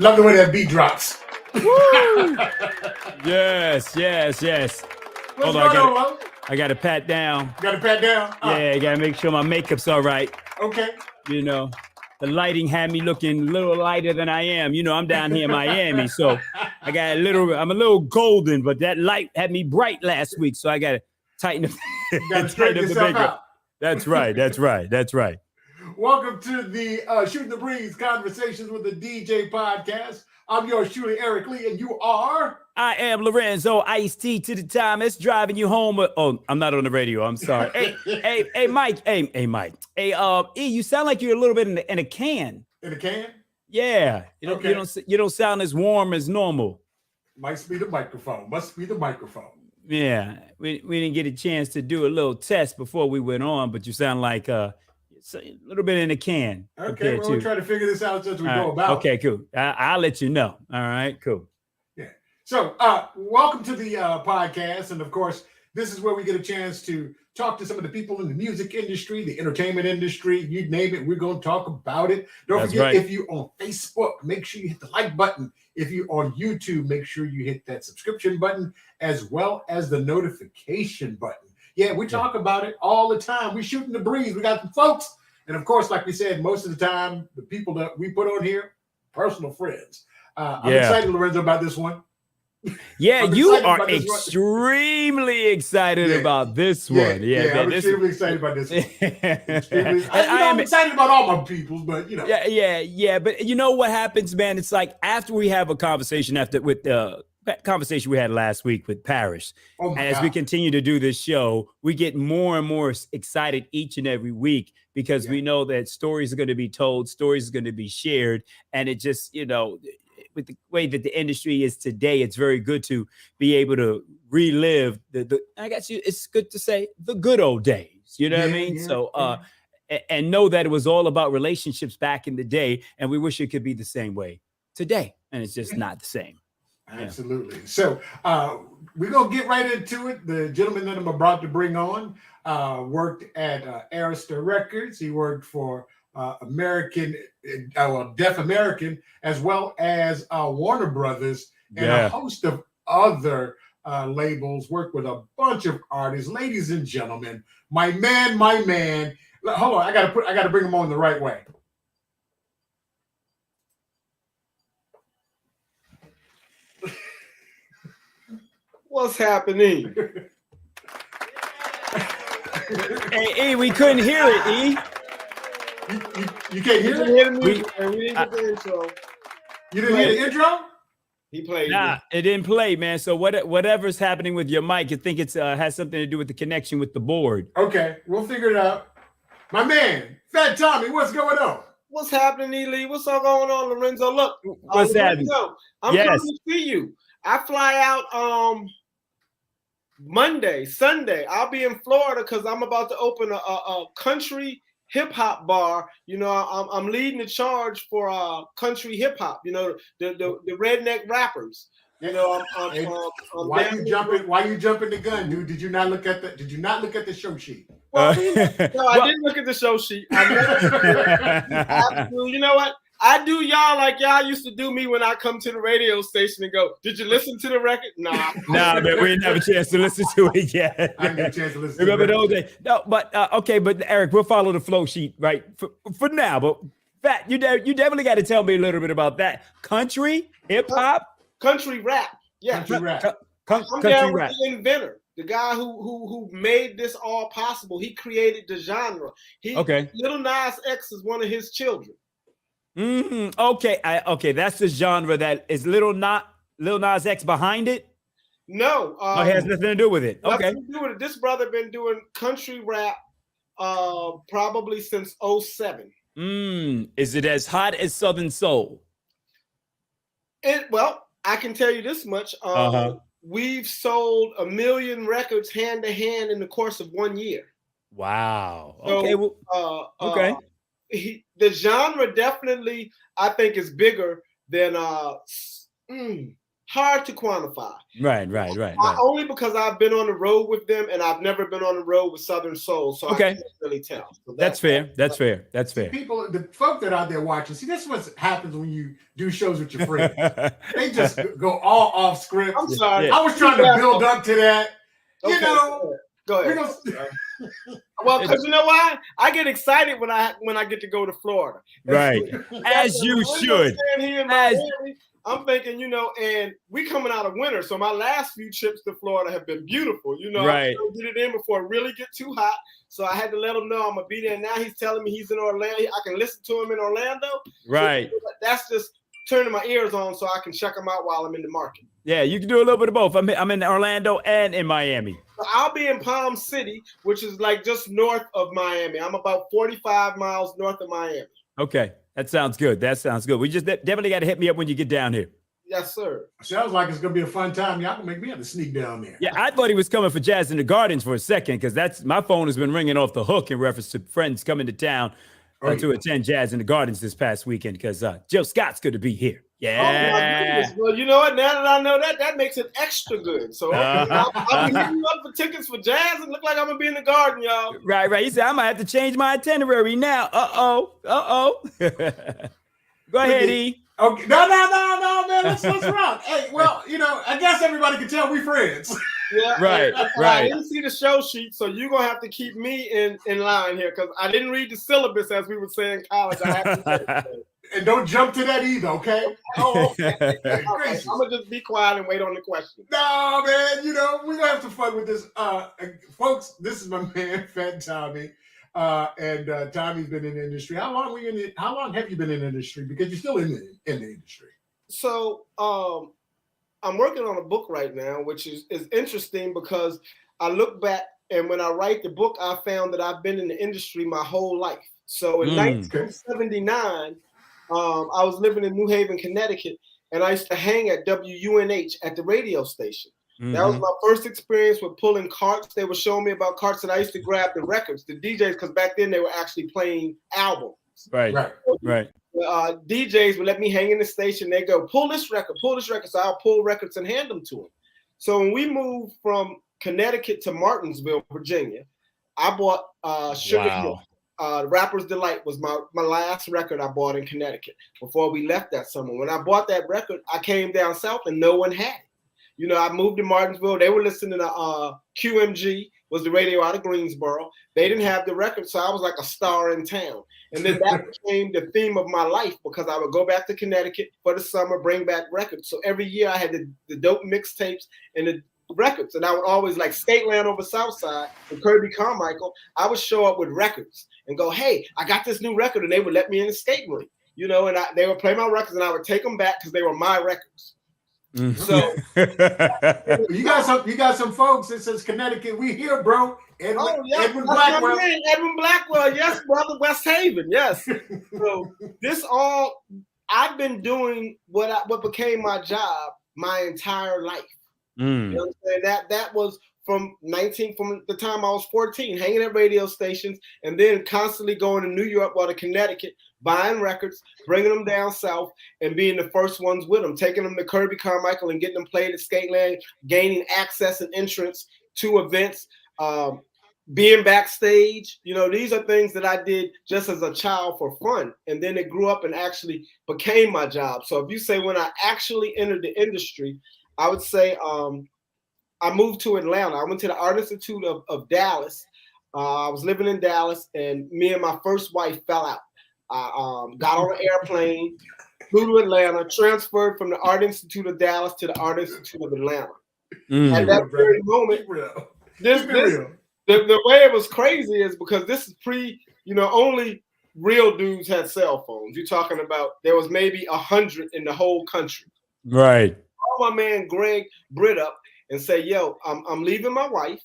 Love the way that beat drops. Woo! Yes. What's going on, I got to pat down. You got to pat down? Yeah, I got to make sure my makeup's all right. Okay. You know, the lighting had me looking a little lighter than I am. You know, I'm down here in Miami, so I'm a little golden, but that light had me bright last week, so I got to tighten up, tighten up the makeup. Out. That's right. Welcome to the Shooting the Breeze Conversations with the DJ podcast. I'm your shooter, Eric Lee, and you are? I am Lorenzo, Ice-T to the Thomas, driving you home. Oh, I'm not on the radio. I'm sorry. Hey, Mike. Hey, Mike. Hey, E, you sound like you're a little bit in a can. In a can? Yeah. You don't sound as warm as normal. Must be the microphone. Yeah. We didn't get a chance to do a little test before we went on, but you sound like a little bit in a can. Okay, we'll try to figure this out as we go about. Okay, cool. I'll let you know. All right, cool. Yeah. So, welcome to the podcast. And of course, this is where we get a chance to talk to some of the people in the music industry, the entertainment industry, you name it. We're going to talk about it. Don't forget, if you're on Facebook, make sure you hit the like button. If you're on YouTube, make sure you hit that subscription button as well as the notification button. Yeah, we talk about it all the time. We're shooting the breeze. We got the folks. And of course, like we said, most of the time, the people that we put on here, personal friends. I'm excited, Lorenzo, about this one. Yeah, you are extremely excited about this one. Yeah, I'm extremely excited about this one. I'm excited about all my peoples, but you know. Yeah. But you know what happens, man? It's like after we have a conversation with the conversation we had last week with Parrish. As we continue to do this show, we get more and more excited each and every week because we know that stories are going to be told, stories are going to be shared. And it just, with the way that the industry is today, it's very good to be able to relive I guess it's good to say the good old days. You know what I mean? So, and know that it was all about relationships back in the day. And we wish it could be the same way today. And it's just not the same. Absolutely. So we're going to get right into it. The gentleman that I'm about to bring on worked at Arista Records. He worked for Deaf American, as well as Warner Brothers and a host of other labels. Worked with a bunch of artists. Ladies and gentlemen, my man. Hold on, I got to bring him on the right way. What's happening? Hey, E, we couldn't hear it, E. You can't hear it? We didn't get the intro. You didn't hear the intro? He played. Nah, it didn't play, man. So whatever's happening with your mic, I think it's has something to do with the connection with the board. Okay, we'll figure it out. My man, Fat Thomi, what's going on? What's happening, E-Lee? What's all going on, Lorenzo? Look, what's happening? I'm coming to see you. I fly out Monday, Sunday. I'll be in Florida because I'm about to open a country hip hop bar. I'm leading the charge for country hip hop. The redneck rappers. Why you jumping the gun, dude? Did you not look at the show sheet? Well, I didn't look at the show sheet. You know what? I do y'all like y'all used to do me when I come to the radio station and go, "Did you listen to the record?" Nah, man, we didn't have a chance to listen to it yet. I didn't have a chance to listen. Remember those days? No, but okay, but Eric, we'll follow the flow sheet right for now. But Fat, you definitely got to tell me a little bit about that country hip hop, country rap. Yeah, country rap. I'm down with the inventor, the guy who made this all possible. He created the genre. Little Nas X is one of his children. Okay, that's the genre that is Lil Nas X behind it. No, it has nothing to do with it. Okay, nothing to do with it. This brother been doing country rap probably since 2007. Is it as hot as Southern Soul? Well, I can tell you this much. We've sold 1 million records hand to hand in the course of 1 year. Wow. So, okay. The genre definitely, I think, is bigger than hard to quantify. Right. Only because I've been on the road with them, and I've never been on the road with Southern Soul, so okay. I can't really tell. So that's fair. That's fair. People, the folk that are out there watching, see, this is what happens when you do shows with your friends. They just go all off script. I'm sorry. I was trying to build up to that. Okay, you know, go ahead. Well, because you know why? I get excited when I get to go to Florida. Right. As you should. Here in Miami, I'm thinking, you know, and we coming out of winter, so my last few trips to Florida have been beautiful. You know, right. I'm trying to get it in before it really get too hot. So I had to let him know I'm gonna be there. Now he's telling me he's in Orlando. I can listen to him in Orlando. Right. So that's just turning my ears on so I can check them out while I'm in the market. Yeah, you can do a little bit of both. I'm in Orlando and in Miami. So I'll be in Palm City, which is like just north of Miami. I'm about 45 miles north of Miami. Okay, that sounds good. We just definitely got to hit me up when you get down here. Yes, sir. Sounds like it's going to be a fun time. Y'all can make me have to sneak down there. Yeah, I thought he was coming for Jazz in the Gardens for a second because that's my phone has been ringing off the hook in reference to friends coming to town to attend Jazz in the Gardens this past weekend because Jill Scott's going to be here. Yeah. Oh my goodness. Well, you know what? Now that I know that makes it extra good. So I'll be hitting you up for tickets for Jazz and look like I'm going to be in the garden, y'all. Right. He said, I might have to change my itinerary now. Uh-oh. Go ahead, E. Okay. No, man. Let's rock. Hey, well, you know, I guess everybody can tell we friends. Yeah. Right. I didn't see the show sheet, so you're going to have to keep me in line here because I didn't read the syllabus, as we would say in college. I have to and don't jump to that either, okay? Okay. I'm going to just be quiet and wait on the question. No, man, you know, we're going to have some fun with this. Folks, this is my man, Fat Thomi. And Tommy's been in the industry. How long have you been in the industry? Because you're still in the industry. So I'm working on a book right now, which is interesting because I look back and when I write the book, I found that I've been in the industry my whole life. So in 1979, I was living in New Haven, Connecticut, and I used to hang at WUNH at the radio station. Mm-hmm. That was my first experience with pulling carts. They were showing me about carts, and I used to grab the records, the DJs, because back then they were actually playing albums. Right. DJs would let me hang in the station. They go, pull this record. So I'll pull records and hand them to them. So when we moved from Connecticut to Martinsville, Virginia, I bought Sugar Hill. Rapper's Delight was my last record I bought in Connecticut before we left that summer. When I bought that record, I came down south and no one had it. You know, I moved to Martinsville. They were listening to QMG, was the radio out of Greensboro. They didn't have the record, so I was like a star in town. And then that became the theme of my life because I would go back to Connecticut for the summer, bring back records. So every year I had the dope mixtapes and the records. And I would always like Skateland over Southside with Kirby Carmichael. I would show up with records and go, hey, I got this new record. And they would let me in the skate ring, you know, and they would play my records and I would take them back because they were my records. Mm-hmm. So you got some folks that says Connecticut, we here, bro. Edwin Blackwell. Edwin Blackwell, yes, brother, West Haven, yes. So I've been doing what became my job my entire life. You know what I'm saying? That was from the time I was 14, hanging at radio stations, and then constantly going to New York or to Connecticut, buying records, bringing them down south, and being the first ones with them, taking them to Kirby Carmichael and getting them played at Skateland, gaining access and entrance to events, being backstage. You know, these are things that I did just as a child for fun, and then it grew up and actually became my job. So if you say when I actually entered the industry, I would say I moved to Atlanta. I went to the Art Institute of Dallas. I was living in Dallas, and me and my first wife fell out. I got on an airplane, flew to Atlanta, transferred from the Art Institute of Dallas to the Art Institute of Atlanta. At that very moment, the way it was crazy is because this is only real dudes had cell phones. You're talking about there was maybe 100 in the whole country. Right. Call my man Greg Britt up and say, yo, I'm leaving my wife.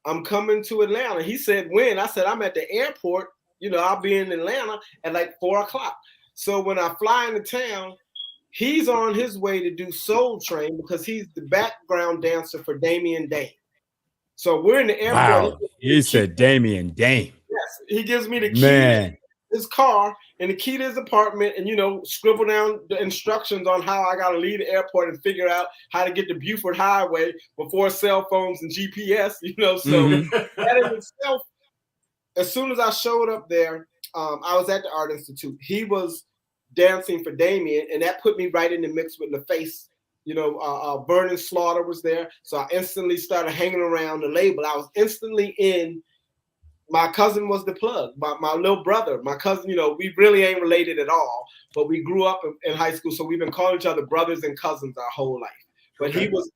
I'm coming to Atlanta. He said, when? I said, I'm at the airport. You know, I'll be in Atlanta at like 4:00. So when I fly into town, he's on his way to do Soul Train because he's the background dancer for Damian Dame. So we're in the airport. Wow. You said Damian Dame. Yes. He gives me the key to his car in the key to his apartment and, scribble down the instructions on how I got to leave the airport and figure out how to get to Buford Highway before cell phones and GPS, So that in itself, as soon as I showed up there, I was at the Art Institute. He was dancing for Damien, and that put me right in the mix with LaFace. Vernon Slaughter was there. So I instantly started hanging around the label. I was instantly in. My cousin was the plug. My little brother, my cousin, we really ain't related at all, but we grew up in high school. So we've been calling each other brothers and cousins our whole life. But he was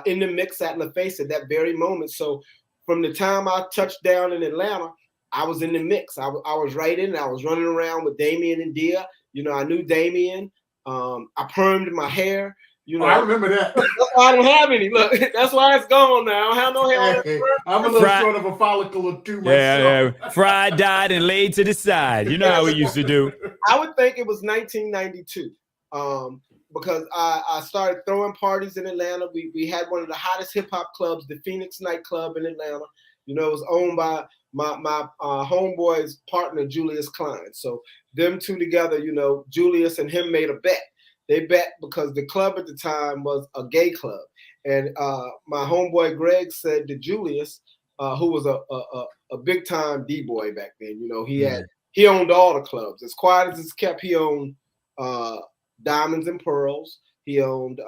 in the mix at LaFace at that very moment. So from the time I touched down in Atlanta, I was in the mix. I was right in. I was running around with Damien and Dia. I knew Damien. I permed my hair. I remember that. I don't have any. Look, that's why it's gone now. I don't have no hair. Hey, I'm a little short of a follicle or two myself. Yeah. Fried, dyed, and laid to the side. You know how we used to do. I would think it was 1992 because I started throwing parties in Atlanta. We had one of the hottest hip-hop clubs, the Phoenix nightclub in Atlanta. It was owned by my homeboy's partner, Julius Klein. So them two together, Julius and him made a bet. They bet because the club at the time was a gay club. And my homeboy Greg said to Julius, who was a big time D-boy back then, he owned all the clubs. As quiet as it's kept, he owned Diamonds and Pearls. He owned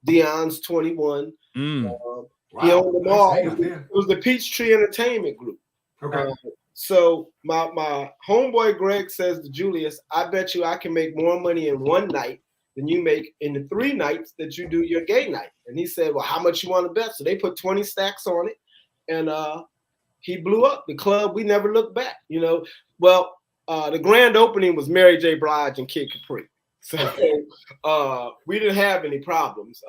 Dion's 21. He owned them all. It was the Peachtree Entertainment Group. Okay. So my homeboy Greg says to Julius, I bet you I can make more money in one night than you make in the 3 nights that you do your gay night. And he said, well, how much you want to bet? So they put 20 stacks on it. And he blew up the club. We never looked back, Well, the grand opening was Mary J. Blige and Kid Capri. So we didn't have any problems.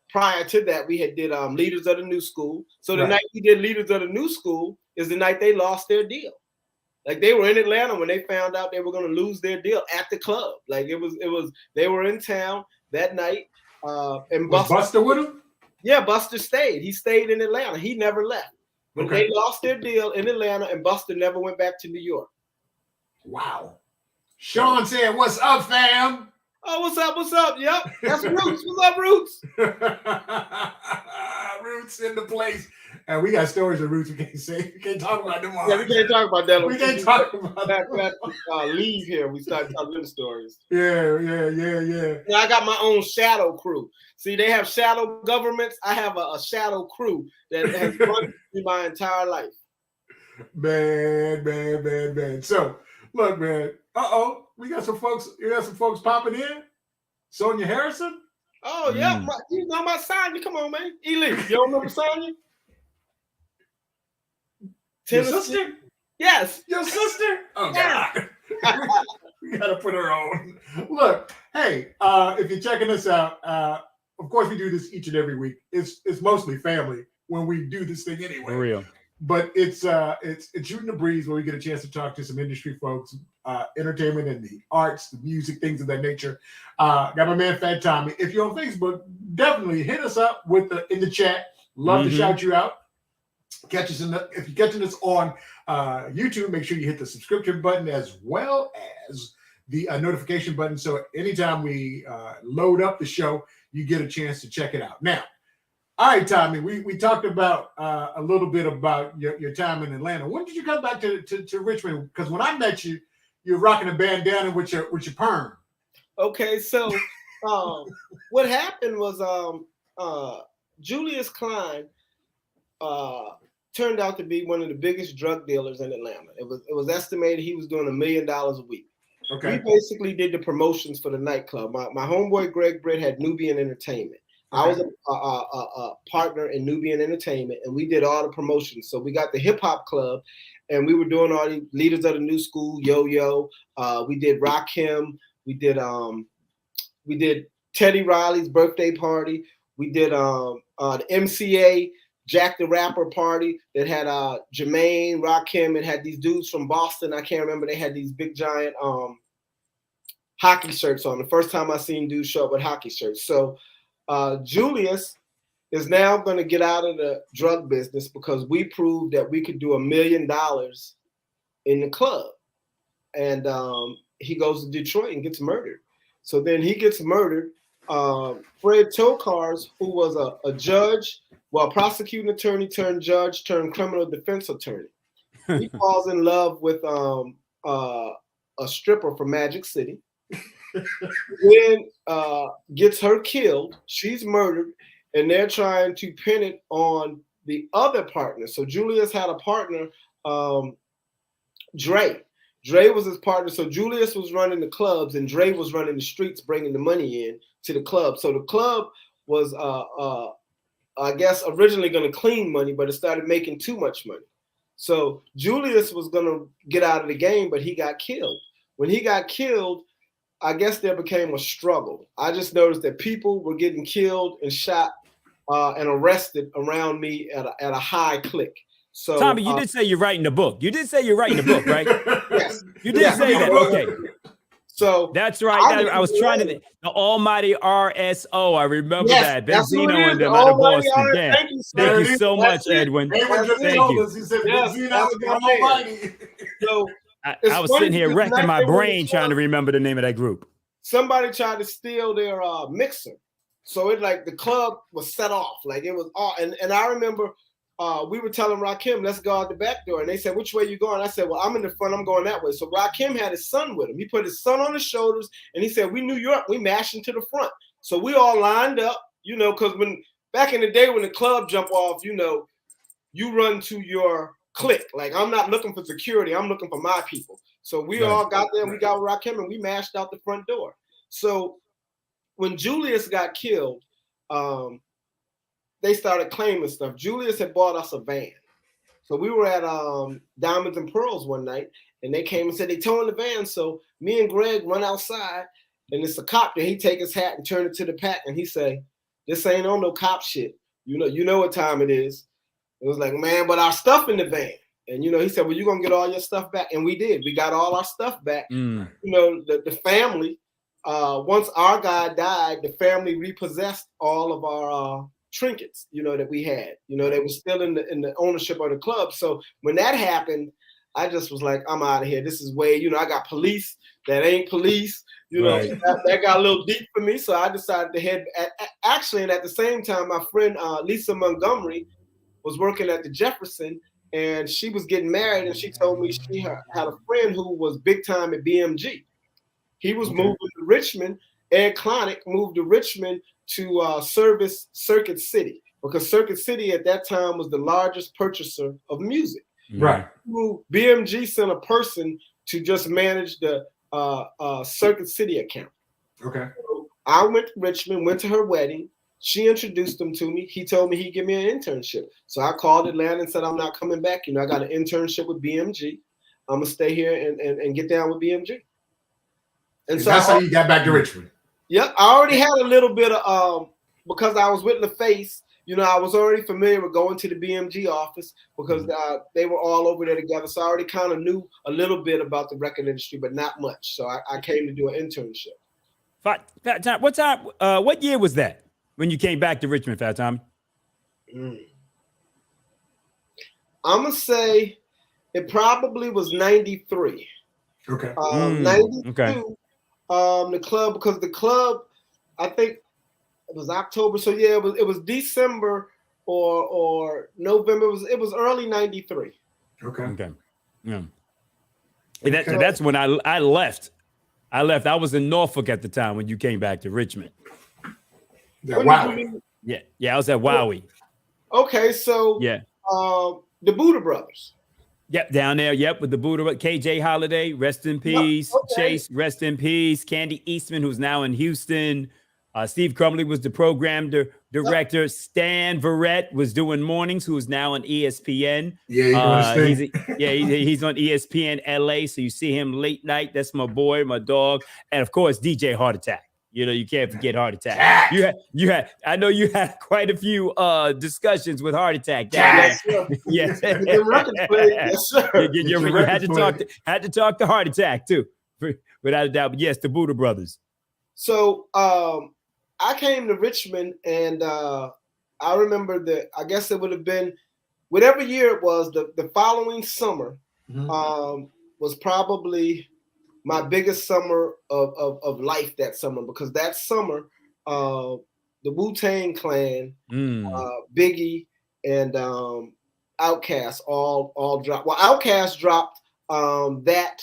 Prior to that, we had did Leaders of the New School. So the night we did Leaders of the New School is the night they lost their deal. Like they were in Atlanta when they found out they were going to lose their deal at the club. Like it was they were in town that night. And was Buster with him? Yeah, Buster stayed. He stayed in Atlanta. He never left. When they lost their deal in Atlanta, and Buster never went back to New York. Wow. Sean said, "What's up, fam?" Oh, what's up? What's up? Yep, that's Roots. What's up, Roots? Roots in the place. And we got stories of Roots we can't say. We can't talk about them all. Yeah, we can't talk about that. We can't talk about that. Leave here. We start telling them stories. Yeah. I got my own shadow crew. See, they have shadow governments. I have a shadow crew that has run through my entire life. Man. So, look, man. We got some folks. You got some folks popping in. Sonia Harrison. Oh yeah, you know my Sonya. Come on, man. Elite. You don't remember Sonya? Your sister? Yes. Your sister? Oh God. We gotta put her on. Look, hey, if you're checking us out, of course we do this each and every week. It's mostly family when we do this thing anyway. For real. But it's shooting the breeze where we get a chance to talk to some industry folks, entertainment and the arts, the music, things of that nature. Got my man Fat Thomi. If you're on Facebook, definitely hit us up in the chat. Love to shout you out. Catch us if you're catching us on YouTube, make sure you hit the subscription button as well as the notification button. So anytime we load up the show, you get a chance to check it out. Now, all right, Thomi, we talked about a little bit about your time in Atlanta. When did you come back to Richmond? Because when I met you, you were rocking a bandana with your perm. Okay, so what happened was Julius Klein turned out to be one of the biggest drug dealers in Atlanta. It was estimated he was doing $1 million a week. Okay. We basically did the promotions for the nightclub. My homeboy Greg Britt had Nubian Entertainment. I was a partner in Nubian Entertainment, and we did all the promotions. So we got the hip hop club, and we were doing all the Leaders of the New School, Yo-Yo. We did Rakim. We did Teddy Riley's birthday party. We did the MCA Jack the Rapper party that had Jermaine, Rakim, and had these dudes from Boston. I can't remember. They had these big giant hockey shirts on. The first time I seen dudes show up with hockey shirts. So Julius is now going to get out of the drug business because we proved that we could do $1 million in the club. And he goes to Detroit and gets murdered. So then he gets murdered. Fred Tokars, who was a judge, well, prosecuting attorney turned judge turned criminal defense attorney. He falls in love with a stripper from Magic City. Then gets her killed. She's murdered, and they're trying to pin it on the other partner. So Julius had a partner, Dre. Dre was his partner. So Julius was running the clubs, and Dre was running the streets, bringing the money in to the club. So the club was, I guess, originally going to clean money, but it started making too much money. So Julius was going to get out of the game, but he got killed. When he got killed, I guess there became a struggle. I just noticed that people were getting killed and shot and arrested around me at a high click. So Tommy, you did say you're writing the book. You did say you're writing the book, right? Yes. You did say that. Okay. So that's right. I was trying to think. The almighty RSO. I remember that. Benzino and them out of Boston. Yeah. Thank you so much, Edwin. Thank you. He said Benzino and the almighty. So I was sitting here wrecking my brain trying to remember the name of that group. Somebody tried to steal their mixer. So it like the club was set off. Like it was all and I remember we were telling Rakim, let's go out the back door. And they said, which way you going? I said, well, I'm in the front, I'm going that way. So Rakim had his son with him. He put his son on his shoulders and he said, we New York, we mashing to the front. So we all lined up, you know, because when back in the day when the club jump off, you know, you run to your clique. Like I'm not looking for security, I'm looking for my people. So we all got there and we got Rakim and we mashed out the front door. So when Julius got killed, they started claiming stuff. Julius had bought us a van. So we were at Diamonds and Pearls one night, and they came and said they towing the van. So me and Greg run outside, and it's a cop there. He take his hat and turn it to the pack, and he say, this ain't on no cop shit. You know what time it is. It was like, man, but our stuff in the van. And, you know, he said, well, you're going to get all your stuff back. And we did. We got all our stuff back. You know, the family, once our guy died, the family repossessed all of our trinkets, you know, that we had. You know, they were still in the ownership of the club. So when that happened, I just was like, I'm out of here. This is way, you know, I got police that ain't police. You know, that got a little deep for me. So I decided to head actually, and at the same time, my friend Lisa Montgomery was working at the Jefferson, and she was getting married, and she told me she had a friend who was big time at BMG. He was moving to Richmond. Ed Klonick moved to Richmond to service Circuit City, because Circuit City at that time was the largest purchaser of music. Right. BMG sent a person to just manage the Circuit City account. Okay. So I went to Richmond, went to her wedding. She introduced him to me. He told me he'd give me an internship. So I called Atlanta and said, I'm not coming back. You know, I got an internship with BMG. I'm going to stay here and get down with BMG. And so that's how you got back to Richmond. Yeah, I already had a little bit of, because I was with LaFace, you know, I was already familiar with going to the BMG office because they were all over there together. So I already kind of knew a little bit about the record industry, but not much. So I came to do an internship. Fat Tom, what year was that when you came back to Richmond, Fat Tommy? I'm going to say it probably was 93. Okay. 92. Okay. The club, because the club, I think it was October. So yeah, it was December or November. It was early 93. Okay. Yeah. That's when I left. I was in Norfolk at the time when you came back to Richmond. Wow. Yeah, I was at Wowie. Okay, so yeah. The Buddha Brothers. Yep, down there. Yep, with the Buddha. KJ Holiday, rest in peace. Okay. Chase, rest in peace. Candy Eastman, who's now in Houston. Steve Crumley was the program director. Stan Verrett was doing mornings, who is now on ESPN. Yeah, he's on ESPN LA. So you see him late night. That's my boy, my dog, and of course DJ Heart Attack. You know, you can't forget Heart Attack. You had. I know you had quite a few discussions with Heart Attack. Yes, sir. Yes, yes, sir. You had to talk to Heart Attack too, without a doubt. But yes, the Buddha Brothers. So I came to Richmond, and I remember that. I guess it would have been whatever year it was. The following summer was probably my biggest summer of life that summer, because that summer, the Wu-Tang Clan, Biggie, and Outkast all dropped. Well, Outkast dropped that.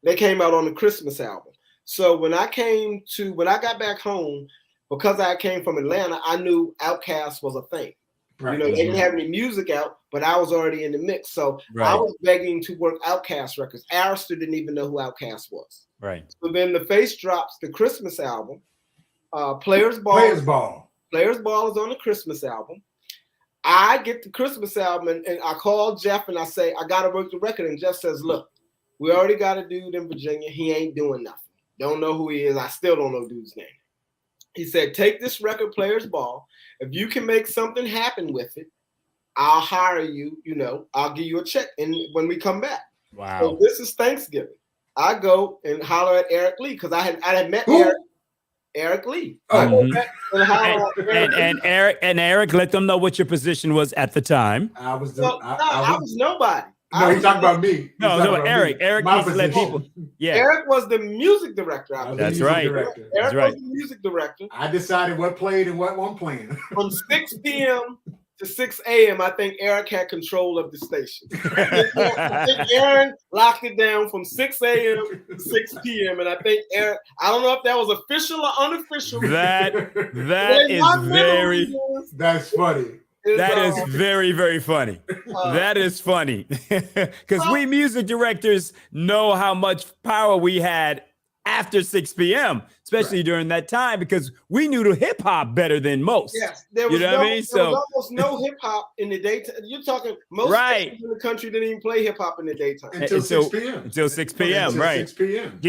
They came out on the Christmas album. So when I got back home, because I came from Atlanta, I knew Outkast was a thing. Right. You know, they didn't have any music out, but I was already in the mix. So I was begging to work Outkast records. Arista didn't even know who Outkast was. Right. So then the Face drops the Christmas album. Players Ball is on the Christmas album. I get the Christmas album and I call Jeff and I say, I got to work the record. And Jeff says, look, we already got a dude in Virginia. He ain't doing nothing. Don't know who he is. I still don't know the dude's name. He said, take this record, Players Ball. If you can make something happen with it, I'll hire you, you know, I'll give you a check and when we come back. Wow. So this is Thanksgiving. I go and holler at Eric Lee because I had met Eric Lee. Eric, let them know what your position was at the time. I was nobody. No, he's talking about me. No, Eric. Eric needs to let people. Yeah. Eric was the music director. That's right. Eric was the music director. I decided what played and what wasn't playing. From 6 p.m. to 6 a.m., I think Eric had control of the station. I think Aaron locked it down from 6 a.m. to 6 p.m. And I think Eric, I don't know if that was official or unofficial. That is very. That's funny. That is very, very funny. That is funny. Because we music directors know how much power we had after 6 p.m., especially during that time, because we knew the hip hop better than most. Yes, there was almost no hip hop in the daytime. You're talking most stations in the country didn't even play hip hop in the daytime until 6 p.m. Until 6 p.m. Right. 6 p.m.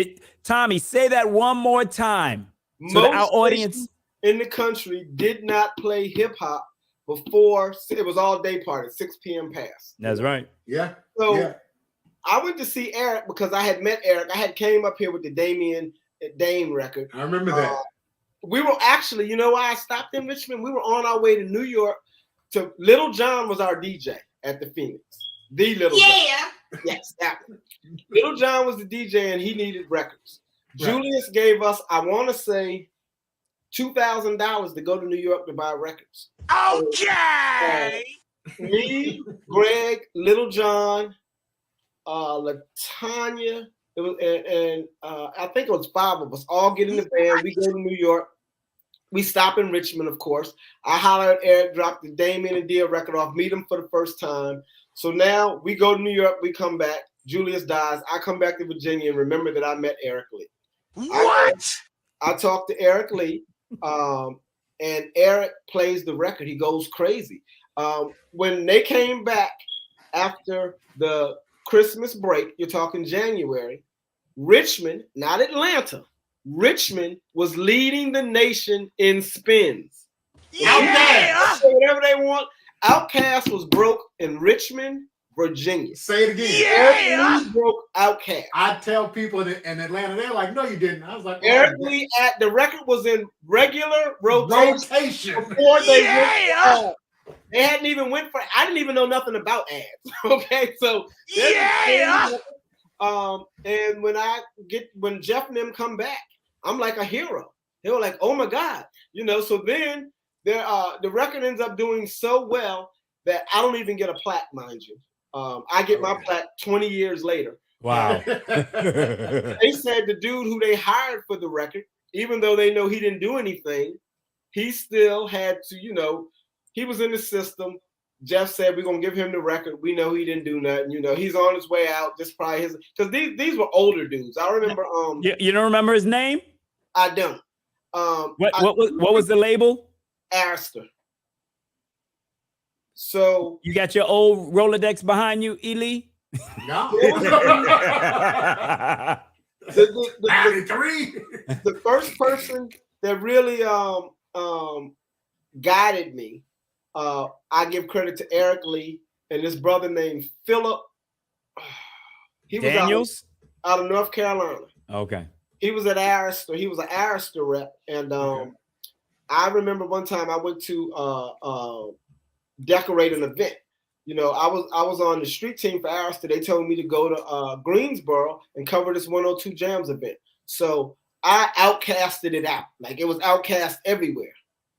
Tommy, say that one more time so that our audience in the country did not play hip hop before it was all day party, 6 p.m. past. That's right. Yeah. So I went to see Eric because I had met Eric. I had came up here with the Dame record. I remember that. We were actually, you know why I stopped in Richmond? We were on our way to New York. To Little John was our DJ at the Phoenix. The Little John. Yes, that one. Little John was the DJ and he needed records. Right. Julius gave us, I want to say, $2,000 to go to New York to buy records. Okay. Me, Greg, Little John, LaTanya, and I think it was 5 of us all get in the van. We go to New York. We stop in Richmond, of course. I holler at Eric, drop the Damien and Dia record off, meet him for the first time. So now we go to New York, we come back. Julius dies. I come back to Virginia and remember that I met Eric Lee. What? I talked to Eric Lee. And Eric plays the record. He goes crazy. When they came back after the Christmas break, you're talking January, Richmond, not Atlanta, Richmond was leading the nation in spins. Yeah. Whatever they want. Outkast was broke in Richmond, Virginia. Say it again. Eric Lee broke Outkast. I tell people in Atlanta, they're like, no, you didn't. I was like, Eric Lee at the record was in regular rotation. Before they went. They hadn't even went for. I didn't even know nothing about ads. Okay, so and when Jeff and them come back, I'm like a hero. They were like, oh my God, you know. So then the record ends up doing so well that I don't even get a plaque, mind you. I get my plaque 20 years later. Wow. They said the dude who they hired for the record, even though they know he didn't do anything, he still had to, you know, he was in the system. Jeff said, we're going to give him the record. We know he didn't do nothing. You know, he's on his way out. Just probably his, because these were older dudes. I remember. You don't remember his name? I don't. What was the label? Arista. So you got your old Rolodex behind you, Ely? No. The first person that really guided me, I give credit to Eric Lee and this brother named Philip. He was Daniels? Out of North Carolina. Okay. He was at Arista. He was an Arista rep. And I remember one time I went to decorate an event. I was on the street team for Arista. They told me to go to Greensboro and cover this 102 Jams event. So I outcasted it out. Like it was Outkast everywhere.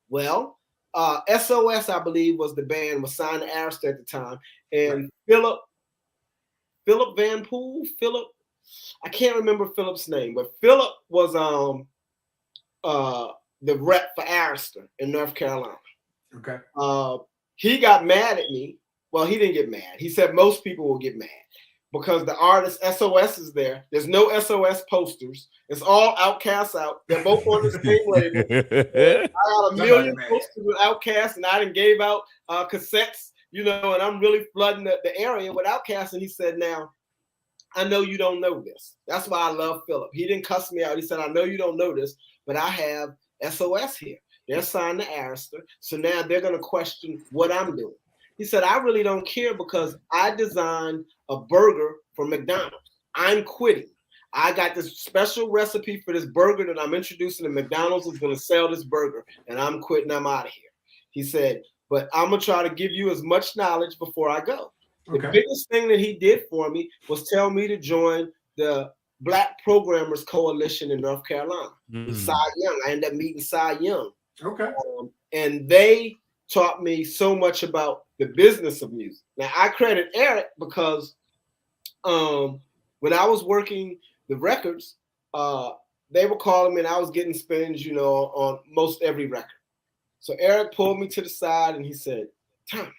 Well, SOS, I believe, was the band, was signed to Arista at the time. And right. Philip Van Poel, I can't remember Philip's name, but Philip was the rep for Arista in North Carolina. Okay. He got mad at me. Well, he didn't get mad. He said most people will get mad because the artist SOS is there. There's no SOS posters. It's all Outkast out. They're both on the same label. I got a million posters with Outkast, and I done gave out cassettes, and I'm really flooding the area with Outkast. And he said, now, I know you don't know this. That's why I love Philip. He didn't cuss me out. He said, I know you don't know this, but I have SOS here. They're signed to Arista. So now they're going to question what I'm doing. He said, I really don't care because I designed a burger for McDonald's. I'm quitting. I got this special recipe for this burger that I'm introducing, and McDonald's is going to sell this burger, and I'm quitting. I'm out of here. He said, but I'm going to try to give you as much knowledge before I go. Okay. The biggest thing that he did for me was tell me to join the Black Programmers Coalition in North Carolina. Cy Young. I ended up meeting Cy Young. Okay. And they taught me so much about the business of music. Now, I credit Eric because when I was working the records, they were calling me and I was getting spins, on most every record. So Eric pulled me to the side and he said, Tom,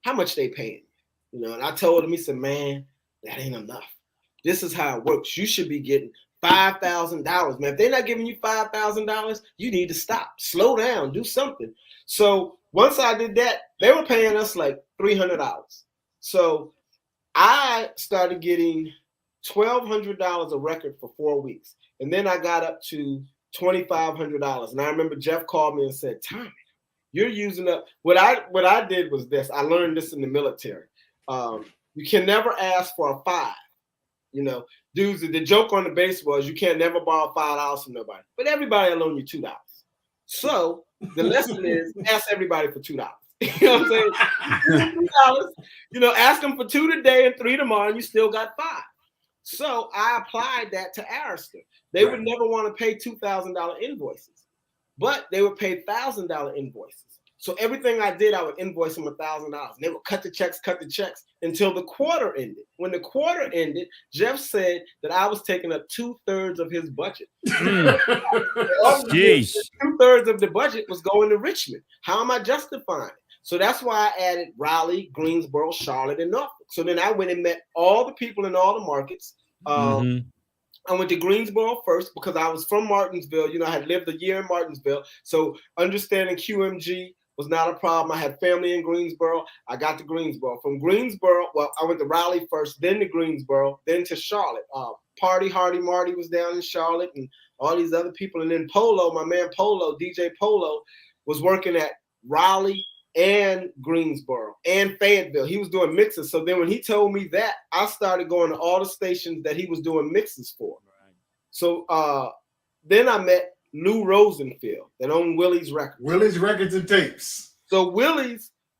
how much they paying? And I told him, he said, man, that ain't enough. This is how it works. You should be getting $5,000, man. If they're not giving you $5,000, you need to stop, slow down, do something. So once I did that, they were paying us like $300. So I started getting $1,200 a record for 4 weeks. And then I got up to $2,500. And I remember Jeff called me and said, Tommy, you're using up. What I did was this. I learned this in the military. You can never ask for a $5. Dudes, the joke on the base was you can't never borrow $5 from nobody, but everybody will loan you $2. So the lesson is ask everybody for $2. You know what I'm saying? $2, ask them for 2 today and 3 tomorrow, and you still got 5. So I applied that to Arista. They would never want to pay $2,000 invoices, but they would pay $1,000 invoices. So everything I did, I would invoice them $1,000. They would cut the checks until the quarter ended. When the quarter ended, Jeff said that I was taking up 2/3 of his budget. 2/3 of the budget was going to Richmond. How am I justifying it? So that's why I added Raleigh, Greensboro, Charlotte, and Norfolk. So then I went and met all the people in all the markets. I went to Greensboro first because I was from Martinsville. I had lived a year in Martinsville. So understanding QMG was not a problem. I had family in Greensboro. I got to Greensboro. From Greensboro, I went to Raleigh first, then to Greensboro, then to Charlotte. Party Hardy Marty was down in Charlotte and all these other people. And then Polo, my man Polo, DJ Polo, was working at Raleigh and Greensboro and Fayetteville. He was doing mixes. So then when he told me that, I started going to all the stations that he was doing mixes for. Right. So then I met Lou Rosenfield that owned Willie's Records. Willie's Records and Tapes. So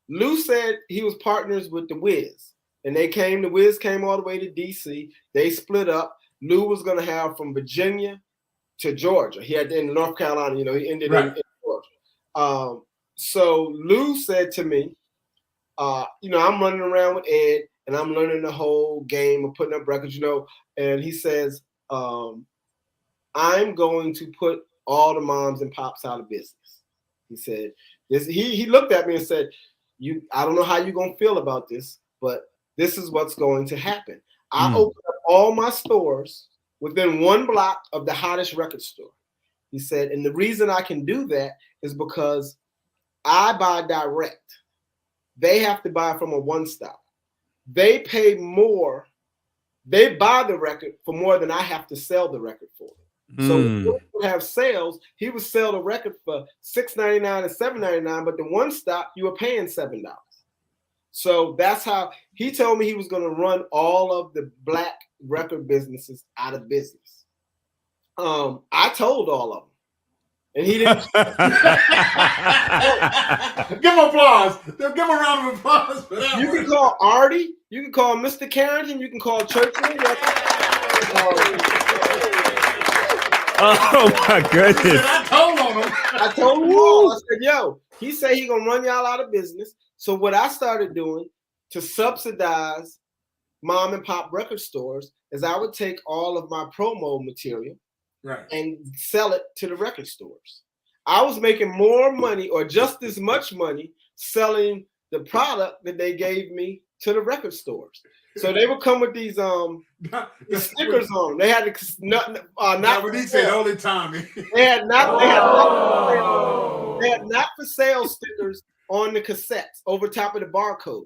Lou said he was partners with the Wiz. And the Wiz came all the way to DC. They split up. Lou was going to have from Virginia to Georgia. He had in North Carolina, he ended in Georgia. So Lou said to me, I'm running around with Ed and I'm learning the whole game of putting up records, and he says, I'm going to put all the moms and pops out of business. He said, he looked at me and said, I don't know how you're going to feel about this, but this is what's going to happen. I opened up all my stores within 1 block of the hottest record store. He said, and the reason I can do that is because I buy direct. They have to buy from a one-stop. They pay more. They buy the record for more than I have to sell the record for. So when he would have sales, he would sell the record for $6.99 and $7.99, but the one stop you were paying $7. So that's how he told me he was going to run all of the Black record businesses out of business. I told all of them, And he didn't. Give him applause. Give him a round of applause for that. You can call Artie. You can call Mr. Carrington. You can call Churchill. Oh my goodness! I told him all. I said, "Yo," he said he gonna run y'all out of business. So what I started doing to subsidize mom and pop record stores is I would take all of my promo material and sell it to the record stores. I was making more money or just as much money selling the product that they gave me to the record stores. So they would come with these stickers on them. They had not when he said only Tommy. They had not for sale stickers on the cassettes over top of the barcode.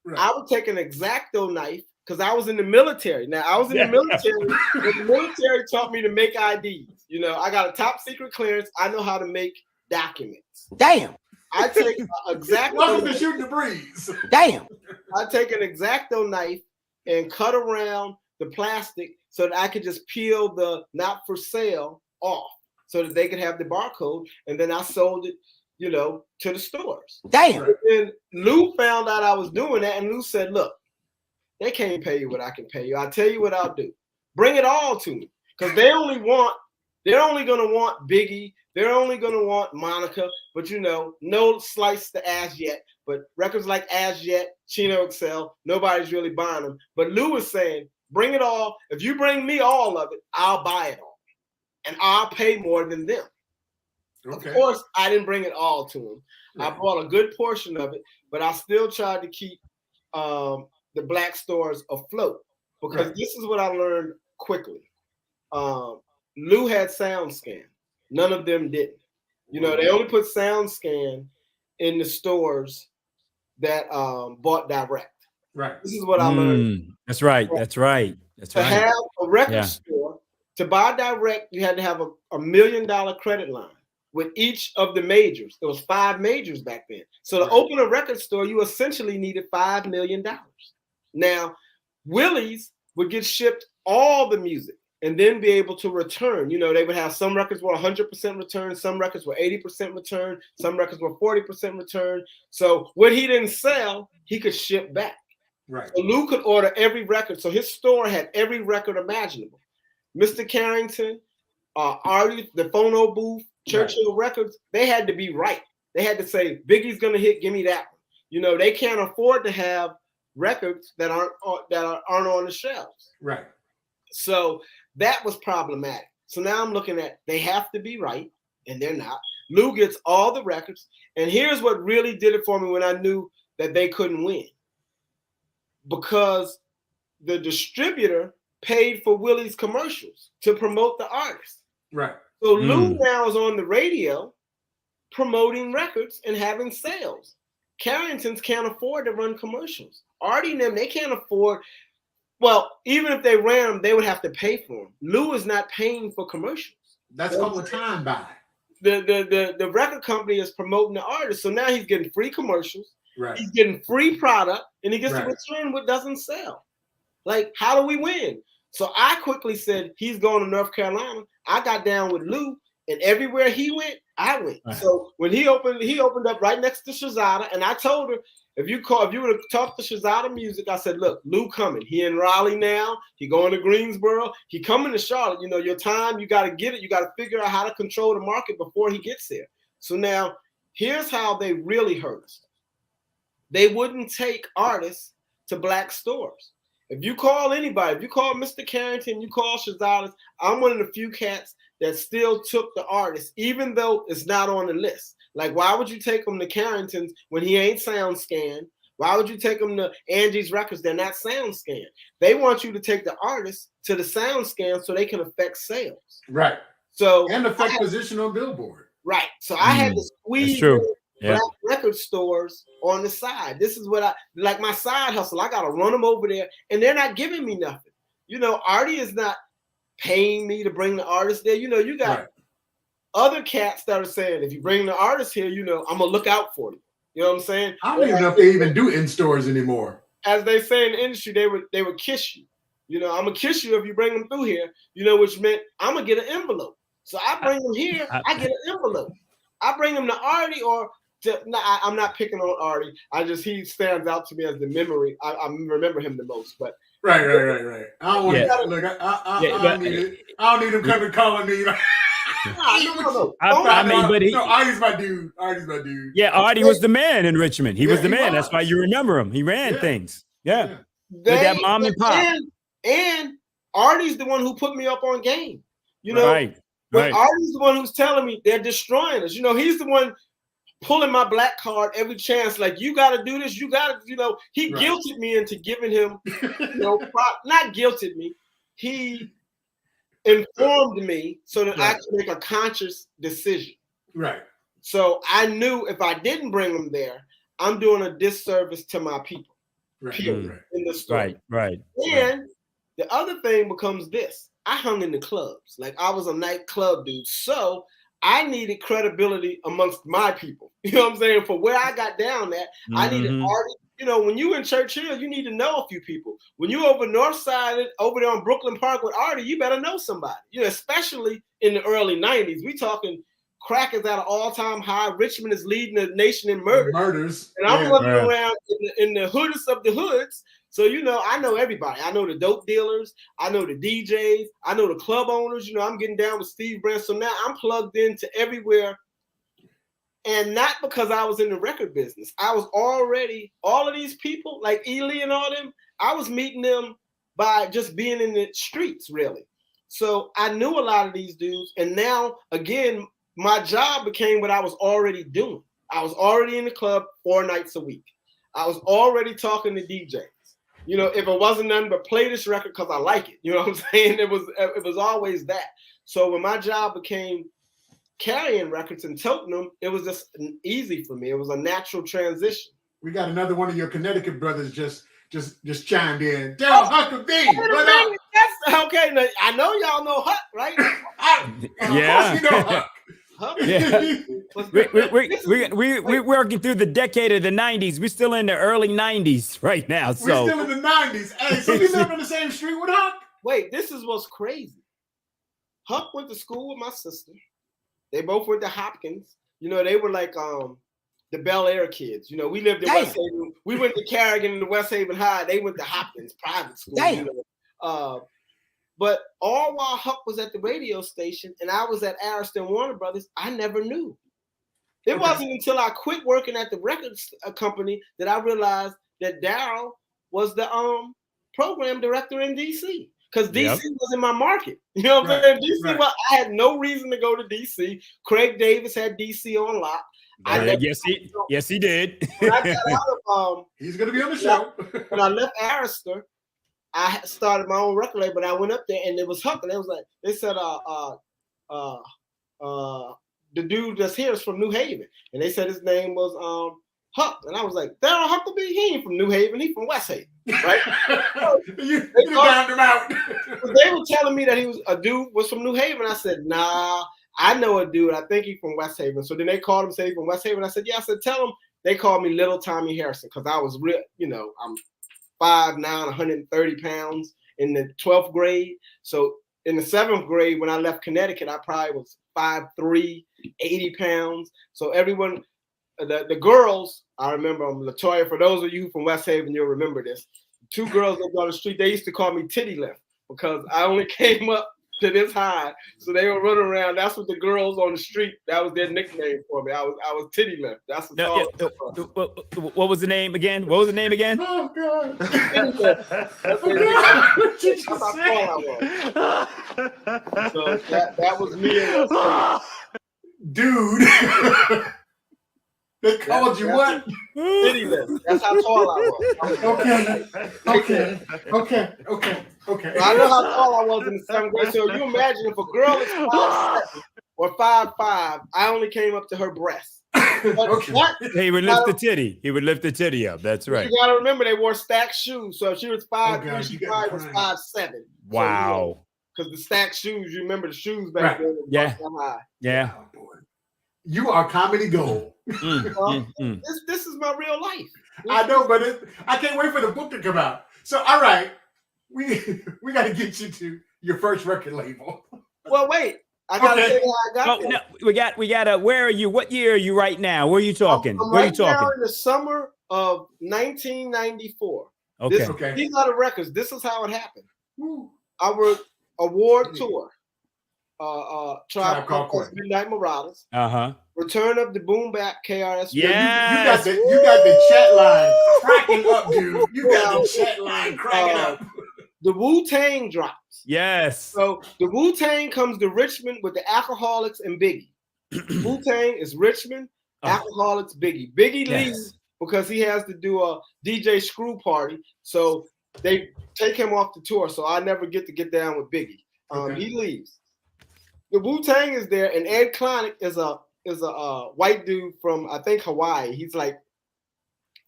Right. I would take an X-Acto knife because I was in the military. Now I was in the military. The military taught me to make IDs. You know, I got a top secret clearance. I know how to make documents. Damn. I take X-Acto. Welcome to Shooting the Breeze. Damn. I take an X-Acto knife and cut around the plastic so that I could just peel the not for sale off so that they could have the barcode. And then I sold it, you know, to the stores. Damn. And Lou found out I was doing that, and Lou said, look, they can't pay you what I can pay you. I'll tell you what I'll do. Bring it all to me. Because they're only going to want Biggie. They're only going to want Monica. But, you know, no slice to As Yet. But records like As Yet, Chino Excel, nobody's really buying them. But Lou was saying, bring it all. If you bring me all of it, I'll buy it all. And I'll pay more than them. Okay. Of course, I didn't bring it all to him. Right. I bought a good portion of it, but I still tried to keep the black stores afloat because this is what I learned quickly. Lou had SoundScan. None of them didn't. You know, they only put SoundScan in the stores that bought direct. Right. This is what I learned. That's right. That's right. That's right. To have a record store, to buy direct, you had to have a $1 million credit line with each of the majors. There was 5 majors back then. So to open a record store, you essentially needed $5 million. Now, Willie's would get shipped all the music and then be able to return. You know, they would have some records were 100% return, some records were 80% return, some records were 40% return. So what he didn't sell, he could ship back. Right. So Lou could order every record. So his store had every record imaginable. Mr. Carrington, Artie, the Phono Booth, Churchill Records, they had to be right. They had to say, Biggie's gonna hit, give me that one. You know, they can't afford to have records that aren't on the shelves. Right. So that was problematic. So now I'm looking at they have to be right, and they're not. Lou gets all the records, and here's what really did it for me when I knew that they couldn't win. Because the distributor paid for Willie's commercials to promote the artist. Right. So Lou now is on the radio promoting records and having sales. Carringtons can't afford to run commercials. Artie and them, they can't afford. Well, even if they ran them, they would have to pay for them. Lou is not paying for commercials. That's called a time buy. The record company is promoting the artist. So now he's getting free commercials. Right. He's getting free product, and he gets to return what doesn't sell. Like, how do we win? So I quickly said, he's going to North Carolina. I got down with Lou, and everywhere he went, I went. Right. So when he opened up right next to Shazada, and I told her, if you would have talked to Shazada Music, I said, look, Lou coming. He in Raleigh now. He going to Greensboro. He coming to Charlotte. You know, your time, you got to get it. You got to figure out how to control the market before he gets there. So now, here's how they really hurt us. They wouldn't take artists to black stores. If you call anybody, if you call Mr. Carrington, you call Shazada's, I'm one of the few cats that still took the artist, even though it's not on the list. Like, why would you take him to Carrington's when he ain't SoundScan? Why would you take him to Angie's Records? They're not SoundScan. They want you to take the artist to the SoundScan so they can affect sales. Right. So and affect position on Billboard. Right. So I had to squeeze black record stores on the side. This is what I like, my side hustle. I gotta run them over there, and they're not giving me nothing. You know, Artie is not paying me to bring the artist there. You know, you got other cats that are saying, if you bring the artist here, you know, I'm gonna look out for you. You know what I'm saying? I don't even know if they even do in stores anymore. As they say in the industry, they would kiss you. You know, I'm gonna kiss you if you bring them through here. You know, which meant I'm gonna get an envelope. So I bring him here, I get an envelope. I bring him to Artie I'm not picking on Artie. He stands out to me as the memory. I remember him the most. But right. I don't want to look. I don't need him coming calling me. No. Artie's my dude. Yeah, Artie was the man in Richmond. He was the man. That's why you remember him. He ran things. Yeah. With that mom and pop. And Artie's the one who put me up on game. Right. Artie's the one who's telling me they're destroying us. He's the one pulling my black card every chance. Like, you got to do this. You got to, he guilted me into giving him, not guilted me. He informed me so that I could make a conscious decision. Right. So I knew if I didn't bring them there, I'm doing a disservice to my people. Right. In the story. Right. And the other thing becomes this. I hung in the clubs. Like, I was a nightclub dude. So I needed credibility amongst my people. You know what I'm saying? For where I got down at, I needed Artie. When you in Churchill, you need to know a few people. When you over North Side, over there on Brooklyn Park with Artie, you better know somebody. Especially in the early 90s. We talking crack is at an all-time high. Richmond is leading the nation in murders. And I'm running around in the hoodest of the hoods. So, I know everybody. I know the dope dealers. I know the DJs. I know the club owners. I'm getting down with Steve Brand. So now I'm plugged into everywhere. And not because I was in the record business. I was already, all of these people, like Ely and all them, I was meeting them by just being in the streets, really. So I knew a lot of these dudes. And now, again, my job became what I was already doing. I was already in the club 4 nights a week. I was already talking to DJs. If it wasn't nothing but play this record because I like it. You know what I'm saying? It was always that. So when my job became carrying records and toting them, it was just easy for me. It was a natural transition. We got another one of your Connecticut brothers just chimed in. Daryl Huckabee. That's okay. Now, I know y'all know Huck, right? Yeah. Of course you know Huck. We're working through the decade of the 90s. We're still in the early 90s right now. So we're still in the 90s. Hey, so you live on the same street with Huck? Wait, this is what's crazy. Huck went to school with my sister. They both went to Hopkins. They were like the Bel Air kids. We lived in West Haven. We went to Carrigan and the West Haven High. They went to Hopkins private school. But all while Huck was at the radio station and I was at Ariston Warner Brothers, I never knew. It wasn't until I quit working at the records company that I realized that Daryl was the program director in DC. Because DC was in my market. You know what I'm saying? DC, I had no reason to go to DC. Craig Davis had DC on lock. Yes, he did. When I got out of, he's going to be on the show. When I left Arista, I started my own record label, but I went up there and it was Huck, and they said, the dude that's here is from New Haven, and they said his name was Huck, and I was like, Daryl Huckabee, he ain't from New Haven, he from West Haven, right? you found him out. They were telling me that a dude was from New Haven. I said, nah, I know a dude. I think he's from West Haven. So then they called him, said he's from West Haven. I said, yeah. I said, tell him they called me Little Tommy Harrison because I was real, I'm 5'9", 130 pounds in the 12th grade. So in the 7th grade, when I left Connecticut, I probably was 5'3", 80 pounds. So everyone, the girls, I remember, Latoya, for those of you from West Haven, you'll remember this. 2 girls lived on the street, they used to call me Titty Lift because I only came up to this high. So they would run around. That's what the girls on the street, that was their nickname for me. I was Titty Lift. That's what was the name again? What was the name again? Oh, God. That's how tall I was. So that was me. Dude. They called you what? Titty Lift. That's how tall I was. Okay. I know how tall I was in the 7th grade. So you imagine if a girl is 5'7" or 5'5", I only came up to her breast. What? He would lift the titty. He would lift the titty up. That's right. You gotta remember they wore stacked shoes. So if she was 5'3", she probably was 5'7". Wow. Because the stacked shoes, you remember the shoes back then. Yeah. Oh, boy. You are comedy gold. This is my real life. I know, but I can't wait for the book to come out. So, all right, we got to get you to your first record label. Well, wait. I gotta tell you how I got there. No, we got. Where are you? What year are you right now? Where are you talking? I'm Where right are you talking? now in the summer of 1994. Okay. These are the records. This is how it happened. Our award tour. Tribe Called Quest, Midnight Marauders. Return of the Boom Bap KRS. Yeah, you got the chat line cracking up, dude. You got the chat line cracking up. The Wu-Tang drops. Yes. So the Wu-Tang comes to Richmond with the Alcoholics and Biggie. Wu-Tang is Richmond, Alcoholics, Biggie. Biggie leaves because he has to do a DJ Screw party. So they take him off the tour. So I never get down with Biggie. He leaves. The Wu-Tang is there, and Ed Klonick is a white dude from, I think, Hawaii. He's like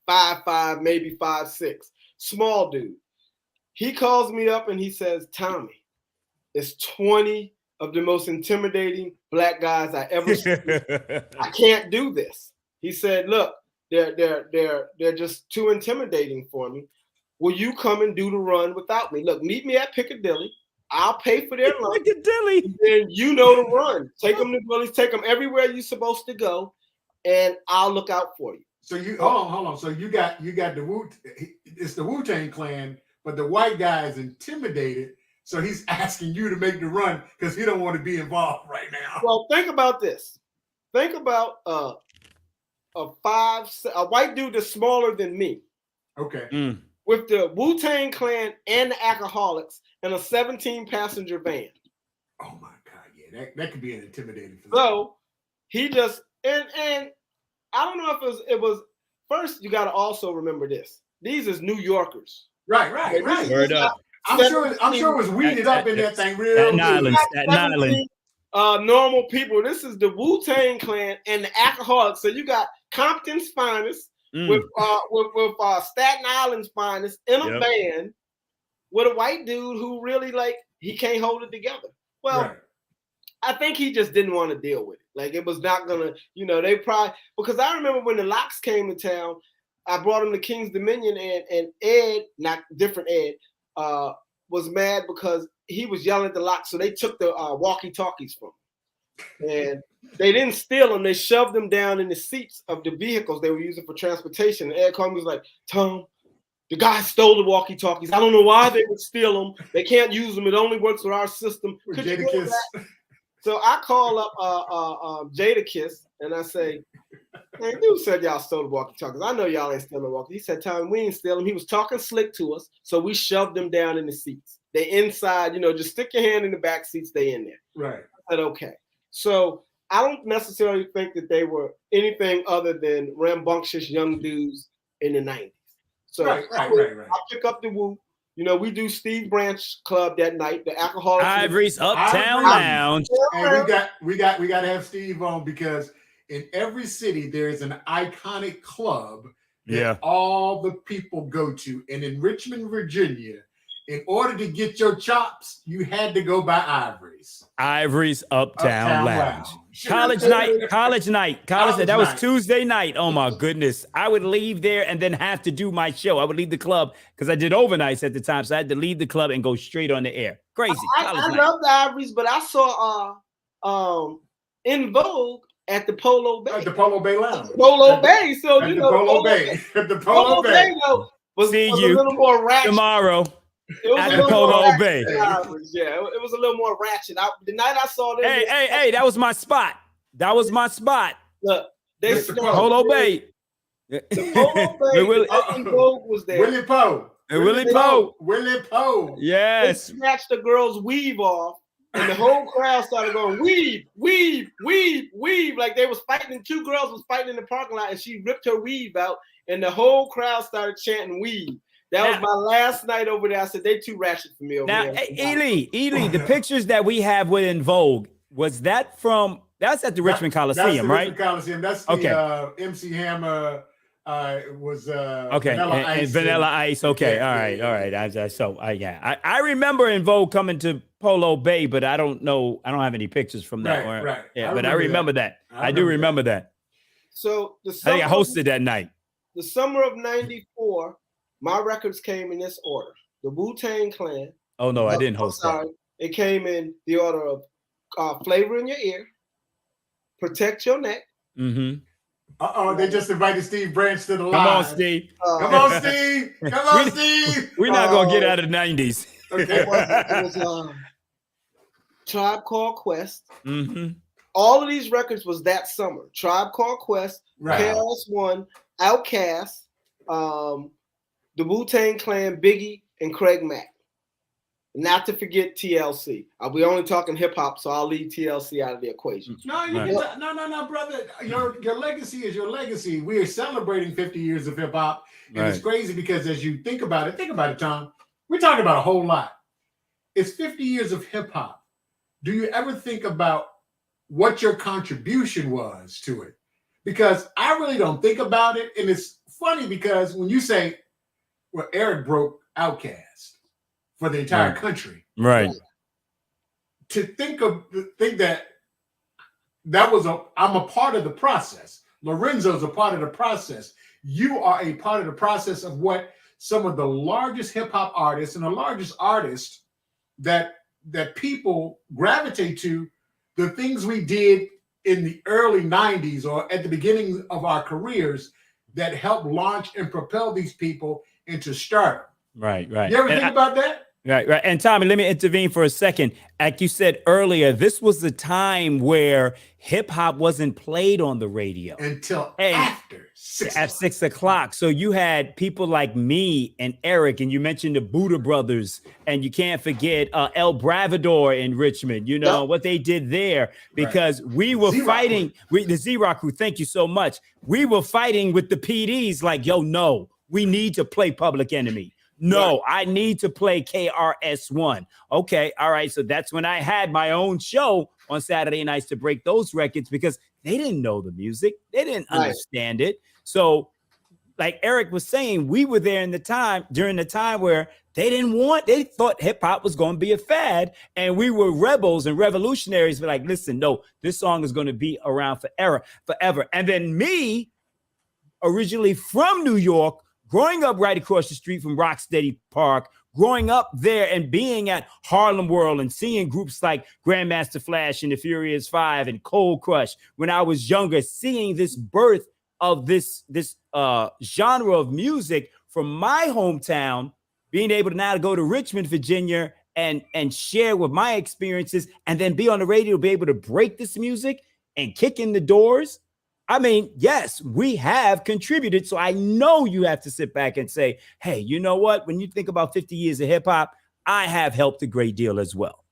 5'5", maybe 5'6", small dude. He calls me up and he says, Tommy, it's 20 of the most intimidating black guys I ever seen. I can't do this. He said, look, they're just too intimidating for me. Will you come and do the run without me? Look, meet me at Piccadilly. I'll pay for their lunch. Piccadilly. And then you know the run. Take them to Willie's, take them everywhere you're supposed to go, and I'll look out for you. So you hold on. So you got the it's the Wu-Tang Clan, but the white guy is intimidated. So he's asking you to make the run because he don't want to be involved right now. Well, think about this. Think about a white dude that's smaller than me. Okay. With the Wu-Tang Clan and the Alcoholics in a 17-passenger van. Oh my God, yeah, that could be an intimidating. So he just and I don't know if it was first. You got to also remember this. These is New Yorkers. Right. Word up. I'm sure it was weeded up in that thing real. Staten Island. Normal people. This is the Wu-Tang Clan and the Alcoholics. So you got Compton's finest with Staten Island's finest in a van with a white dude who really he can't hold it together. Well, I think he just didn't want to deal with it. Like it was not gonna, they probably because I remember when the Locks came to town, I brought him to King's Dominion and Ed, not different Ed, was mad because he was yelling at the Locks, so they took the walkie-talkies from him. And they didn't steal them, they shoved them down in the seats of the vehicles they were using for transportation. And Ed called me, was like, Tom, the guy stole the walkie-talkies. I don't know why they would steal them. They can't use them. It only works with our system. Could you do that? So I call up Jadakiss and I say, man, dude said y'all stole the walkie-talkies. I know y'all ain't stealing the walkie. He said, Tommy, we ain't stealing them. He was talking slick to us, so we shoved them down in the seats. They inside, just stick your hand in the back seats, they in there. Right. I said, okay. So I don't necessarily think that they were anything other than rambunctious young dudes in the 90s. So right. I pick up the Wu. We do Steve Branch Club that night, the Alcoholics. Ivory's Uptown Lounge. And we got to have Steve on because in every city there is an iconic club that all the people go to. And in Richmond, Virginia, in order to get your chops, you had to go by Ivory's. Ivory's Uptown Lounge. College night. That was Tuesday night. Oh my goodness. I would leave there and then have to do my show. I would leave the club because I did overnights at the time. So I had to leave the club and go straight on the air. Crazy. I love the Ivory's, but I saw In Vogue at the Polo Bay. At the Polo Bay Lounge. Polo Bay. So at the Polo Bay. At the Polo Bay. Was a little more ratchet. Tomorrow. At the Polo Bay. Yeah, it was a little more ratchet. The night I saw them. Hey, that was my spot. Look, the Polo Bay. The Polo Bay. In Vogue was there. Willie Poe. Yes. They snatched the girl's weave off, and the whole crowd started going, weave. Like they was fighting. Two girls was fighting in the parking lot, and she ripped her weave out, and the whole crowd started chanting weave. That was my last night over there. I said, they too ratchet for me over there. Ely, the pictures that we have with In Vogue, was that from, that's at the Richmond Coliseum, right? Richmond Coliseum. That's the MC Hammer was Vanilla Ice. Vanilla Ice. Okay. All right. I remember In Vogue coming to Polo Bay, but I don't know. I don't have any pictures from that. Right. Yeah, I remember that. I do remember that. So I think I hosted that night. The summer of '94. My records came in this order. The Wu-Tang Clan. Oh, no, I didn't host that. It came in the order of flavor in your ear, protect your neck. Mm-hmm. They just invited Steve Branch to the line. Come on, Steve. Come on, Steve. Come on, Steve. We're not gonna get out of the 90s. Okay. It was Tribe Called Quest. Mm-hmm. All of these records was that summer. Tribe Called Quest, KRS-One, Outkast, the Wu-Tang Clan, Biggie, and Craig Mack. Not to forget TLC. We only talking hip hop, so I'll leave TLC out of the equation. No, no, brother. Your legacy is your legacy. We are celebrating 50 years of hip hop, and it's crazy because as you think about it, Tom. We're talking about a whole lot. It's 50 years of hip hop. Do you ever think about what your contribution was to it? Because I really don't think about it, and it's funny because when you say, "Well, Eric broke Outkast for the entire country," right? To think that was I'm a part of the process. Lorenzo's a part of the process. You are a part of the process of what some of the largest hip hop artists and the largest artists that people gravitate to, the things we did in the early 90s or at the beginning of our careers that helped launch and propel these people into stardom. Right. You ever think about that? Right. And Tommy, let me intervene for a second. Like you said earlier, this was the time where hip hop wasn't played on the radio until after 6 o'clock. So you had people like me and Eric, and you mentioned the Buddha Brothers, and you can't forget El Bravador in Richmond. You know what they did there, because we were fighting with the Z-Rock crew. Thank you so much. We were fighting with the PDs like, yo, no, we need to play Public Enemy. No, I need to play KRS-One. Okay, all right. So that's when I had my own show on Saturday nights to break those records, because they didn't know the music. They didn't understand it. So like Eric was saying, we were there during the time where they thought hip hop was going to be a fad, and we were rebels and revolutionaries. But like, listen, no, this song is going to be around forever. And then me, originally from New York, growing up right across the street from Rocksteady Park, growing up there and being at Harlem World and seeing groups like Grandmaster Flash and the Furious Five and Cold Crush when I was younger, seeing this birth of this genre of music from my hometown, being able to now go to Richmond, Virginia, and share with my experiences, and then be on the radio, be able to break this music and kick in the doors. I mean, yes, we have contributed. So I know you have to sit back and say, hey, you know what? When you think about 50 years of hip hop, I have helped a great deal as well.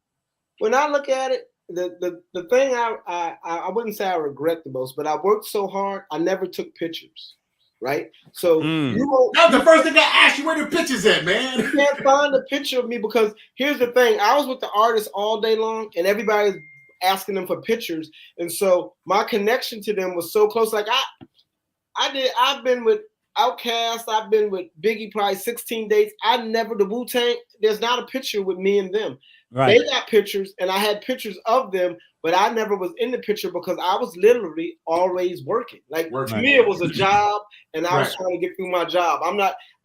When I look at it, the thing I wouldn't say I regret the most, but I worked so hard, I never took pictures. Right. So that's the first thing I asked you, where the pictures at, man? You can't find a picture of me, because here's the thing. I was with the artists all day long, and everybody's asking them for pictures, and so my connection to them was so close. Like I've been with Outkast, I've been with Biggie probably 16 dates. The Wu-Tang, there's not a picture with me and them. Right. They got pictures, and I had pictures of them, but I never was in the picture because I was literally always working. Like to me, it was a job, and I was trying to get through my job.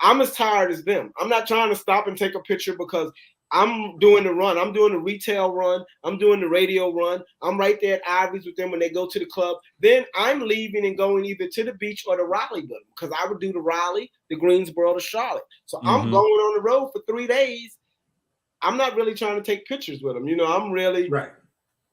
I'm as tired as them. I'm not trying to stop and take a picture because I'm doing the run. I'm doing the retail run. I'm doing the radio run. I'm right there at Ivory's with them when they go to the club. Then I'm leaving and going either to the beach or the Raleigh with them, because I would do the Raleigh, the Greensboro, the Charlotte. So I'm going on the road for 3 days. I'm not really trying to take pictures with them. You know, I'm really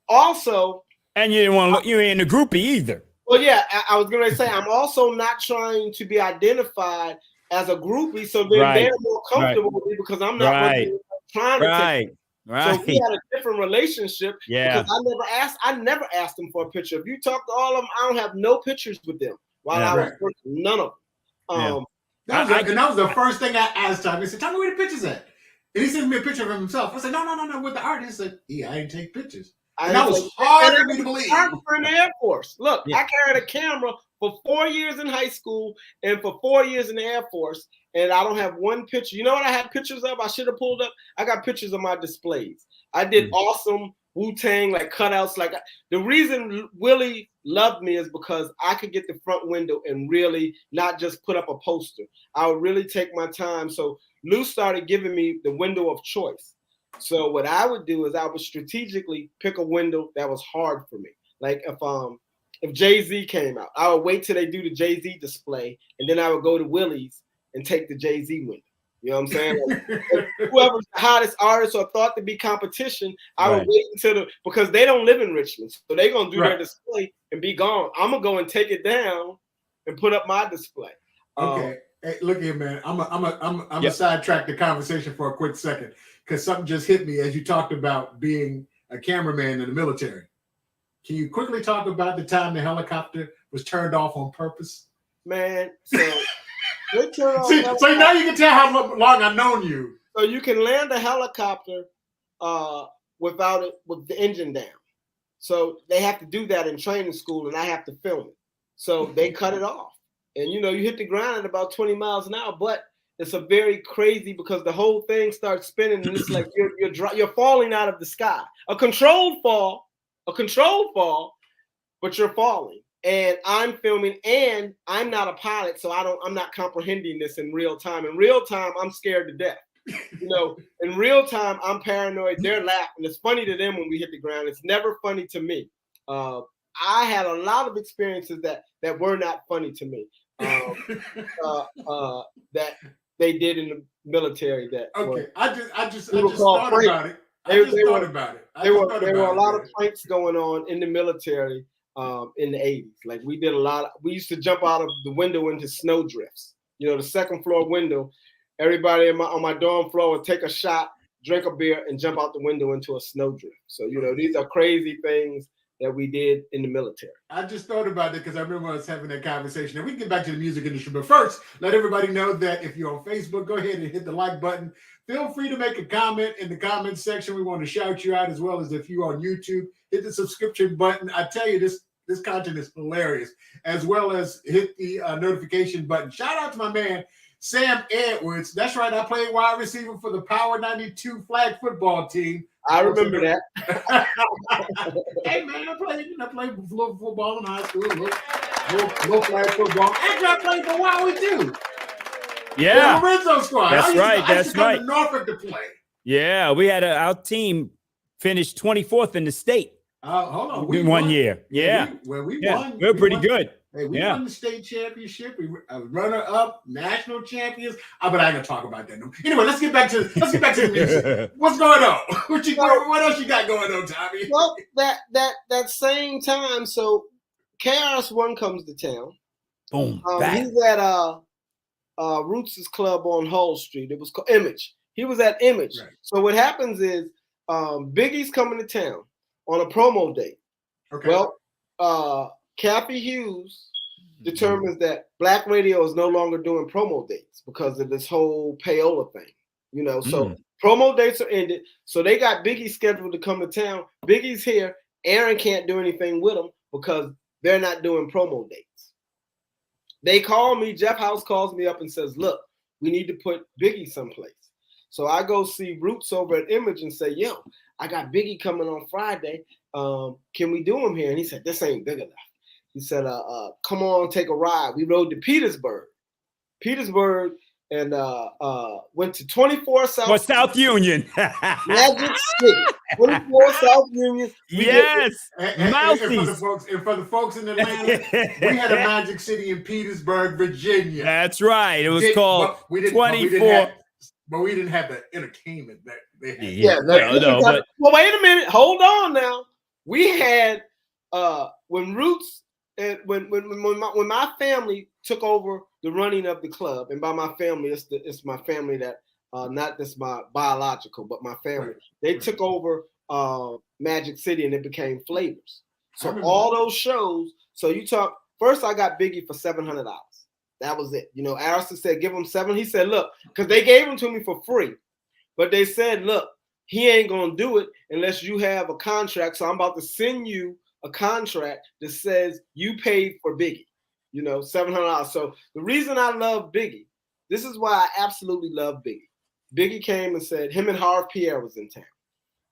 also. And you didn't want to look. You ain't in the groupie either. Well, yeah, I was going to say I'm also not trying to be identified as a groupie, so then they're more comfortable with me because I'm not really trying to take. So we had a different relationship because I never asked them for a picture. If you talk to all of them, I don't have no pictures with them while I was working. None of them. That was the first thing I asked Tommy. I said, "Tell me where the pictures at." And he sent me a picture of himself. I said, no, with the artist. He said, I didn't take pictures. And that was hard for me to believe. I'm in the Air Force. Look, I carried a camera for 4 years in high school and for 4 years in the Air Force, and I don't have one picture. You know what I had pictures of? I should have pulled up. I got pictures of my displays. I did awesome Wu-Tang, like cutouts. Like the reason Willie loved me is because I could get the front window and really not just put up a poster. I would really take my time. So Lou started giving me the window of choice. So what I would do is I would strategically pick a window that was hard for me. Like if Jay-Z came out, I would wait till they do the Jay-Z display, and then I would go to Willie's and take the Jay-Z window. You know what I'm saying? Like, whoever's the hottest artist or thought to be competition, I would wait until because they don't live in Richmond, so they're gonna do their display and be gone. I'm gonna go and take it down and put up my display. Okay. Hey, look here, man. I'm gonna sidetrack the conversation for a quick second because something just hit me as you talked about being a cameraman in the military. Can you quickly talk about the time the helicopter was turned off on purpose? Man, so they turn off. See, so now you can tell how long I've known you. So you can land a helicopter with the engine down. So they have to do that in training school, and I have to film it. So they cut it off. And, you hit the ground at about 20 miles an hour, but it's a very crazy because the whole thing starts spinning, and it's like you're falling out of the sky. A controlled fall, but you're falling. And I'm filming, and I'm not a pilot, so I'm not comprehending this in real time. In real time, I'm scared to death. In real time, I'm paranoid. They're laughing. It's funny to them when we hit the ground. It's never funny to me. I had a lot of experiences that were not funny to me. That they did in the military. I just thought about it. There were a lot of pranks going on in the military in the 80s. Like we used to jump out of the window into snowdrifts. The second floor window. Everybody on my dorm floor would take a shot, drink a beer, and jump out the window into a snowdrift. So these are crazy things that we did in the military. I just thought about it because I remember us having that conversation. And we can get back to the music industry. But first, let everybody know that if you're on Facebook, go ahead and hit the like button. Feel free to make a comment in the comments section. We want to shout you out, as well as if you're on YouTube, hit the subscription button. I tell you, this content is hilarious, as well as hit the notification button. Shout out to my man, Sam Edwards. That's right. I played wide receiver for the Power 92 flag football team. I remember that. Hey man, I played football in high school, little flag football. Actually, I played for Wowie too. Yeah, the Lorenzo squad. I used to come to Norfolk to play. Yeah, we had our team finished 24th in the state. Hold on, we won 1 year. Yeah, we won. We were pretty good. Hey, we won the state championship. We were runner-up, national champions. But I ain't gonna talk about that. No. Anyway, let's get back to the music. What's going on? What else you got going on, Tommy? Well, that same time, so KRS-One comes to town. Boom. He's at Roots' club on Hull Street. It was called Image. He was at Image. Right. So what happens is Biggie's coming to town on a promo date. Okay. Well, Kathy Hughes determines that Black radio is no longer doing promo dates because of this whole payola thing, So promo dates are ended. So they got Biggie scheduled to come to town. Biggie's here. Aaron can't do anything with him because they're not doing promo dates. They call me. Jeff House calls me up and says, look, we need to put Biggie someplace. So I go see Roots over at Image and say, yo, I got Biggie coming on Friday. Can we do him here? And he said, this ain't big enough. He said, come on, take a ride. We rode to Petersburg, and went to 24 South Union. Magic City. 24 South Union. Yes. And for the folks in Atlanta, we had a Magic City in Petersburg, Virginia. That's right. It was called 24. But we didn't have the entertainment that they had. Yeah, well, wait a minute. Hold on now. We had when Roots and when my family took over the running of the club, and by my family, it's my family that not just my biological, but my family. Right. They took over Magic City, and it became Flavors. So all those shows. So you talk first. I got Biggie for $700. That was it. Arista said, give him $7. He said, look, because they gave him to me for free, but they said, look, he ain't gonna do it unless you have a contract. So I'm about to send you a contract that says you paid for Biggie, $700. So the reason I love Biggie, this is why I absolutely love Biggie. Biggie came and said him and Harv Pierre was in town.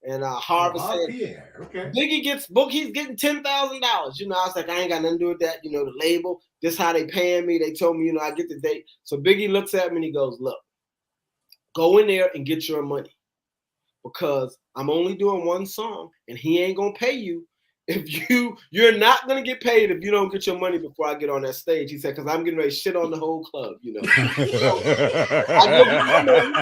And Harv said, okay. Biggie gets booked, he's getting $10,000. I was like, I ain't got nothing to do with that. The label, this how they paying me. They told me, I get the date. So Biggie looks at me and he goes, look, go in there and get your money. because I'm only doing one song and he ain't gonna pay you. If you're not gonna get paid if you don't get your money before I get on that stage. He said, because I'm getting ready to shit on the whole club, you know. So, I give you my money.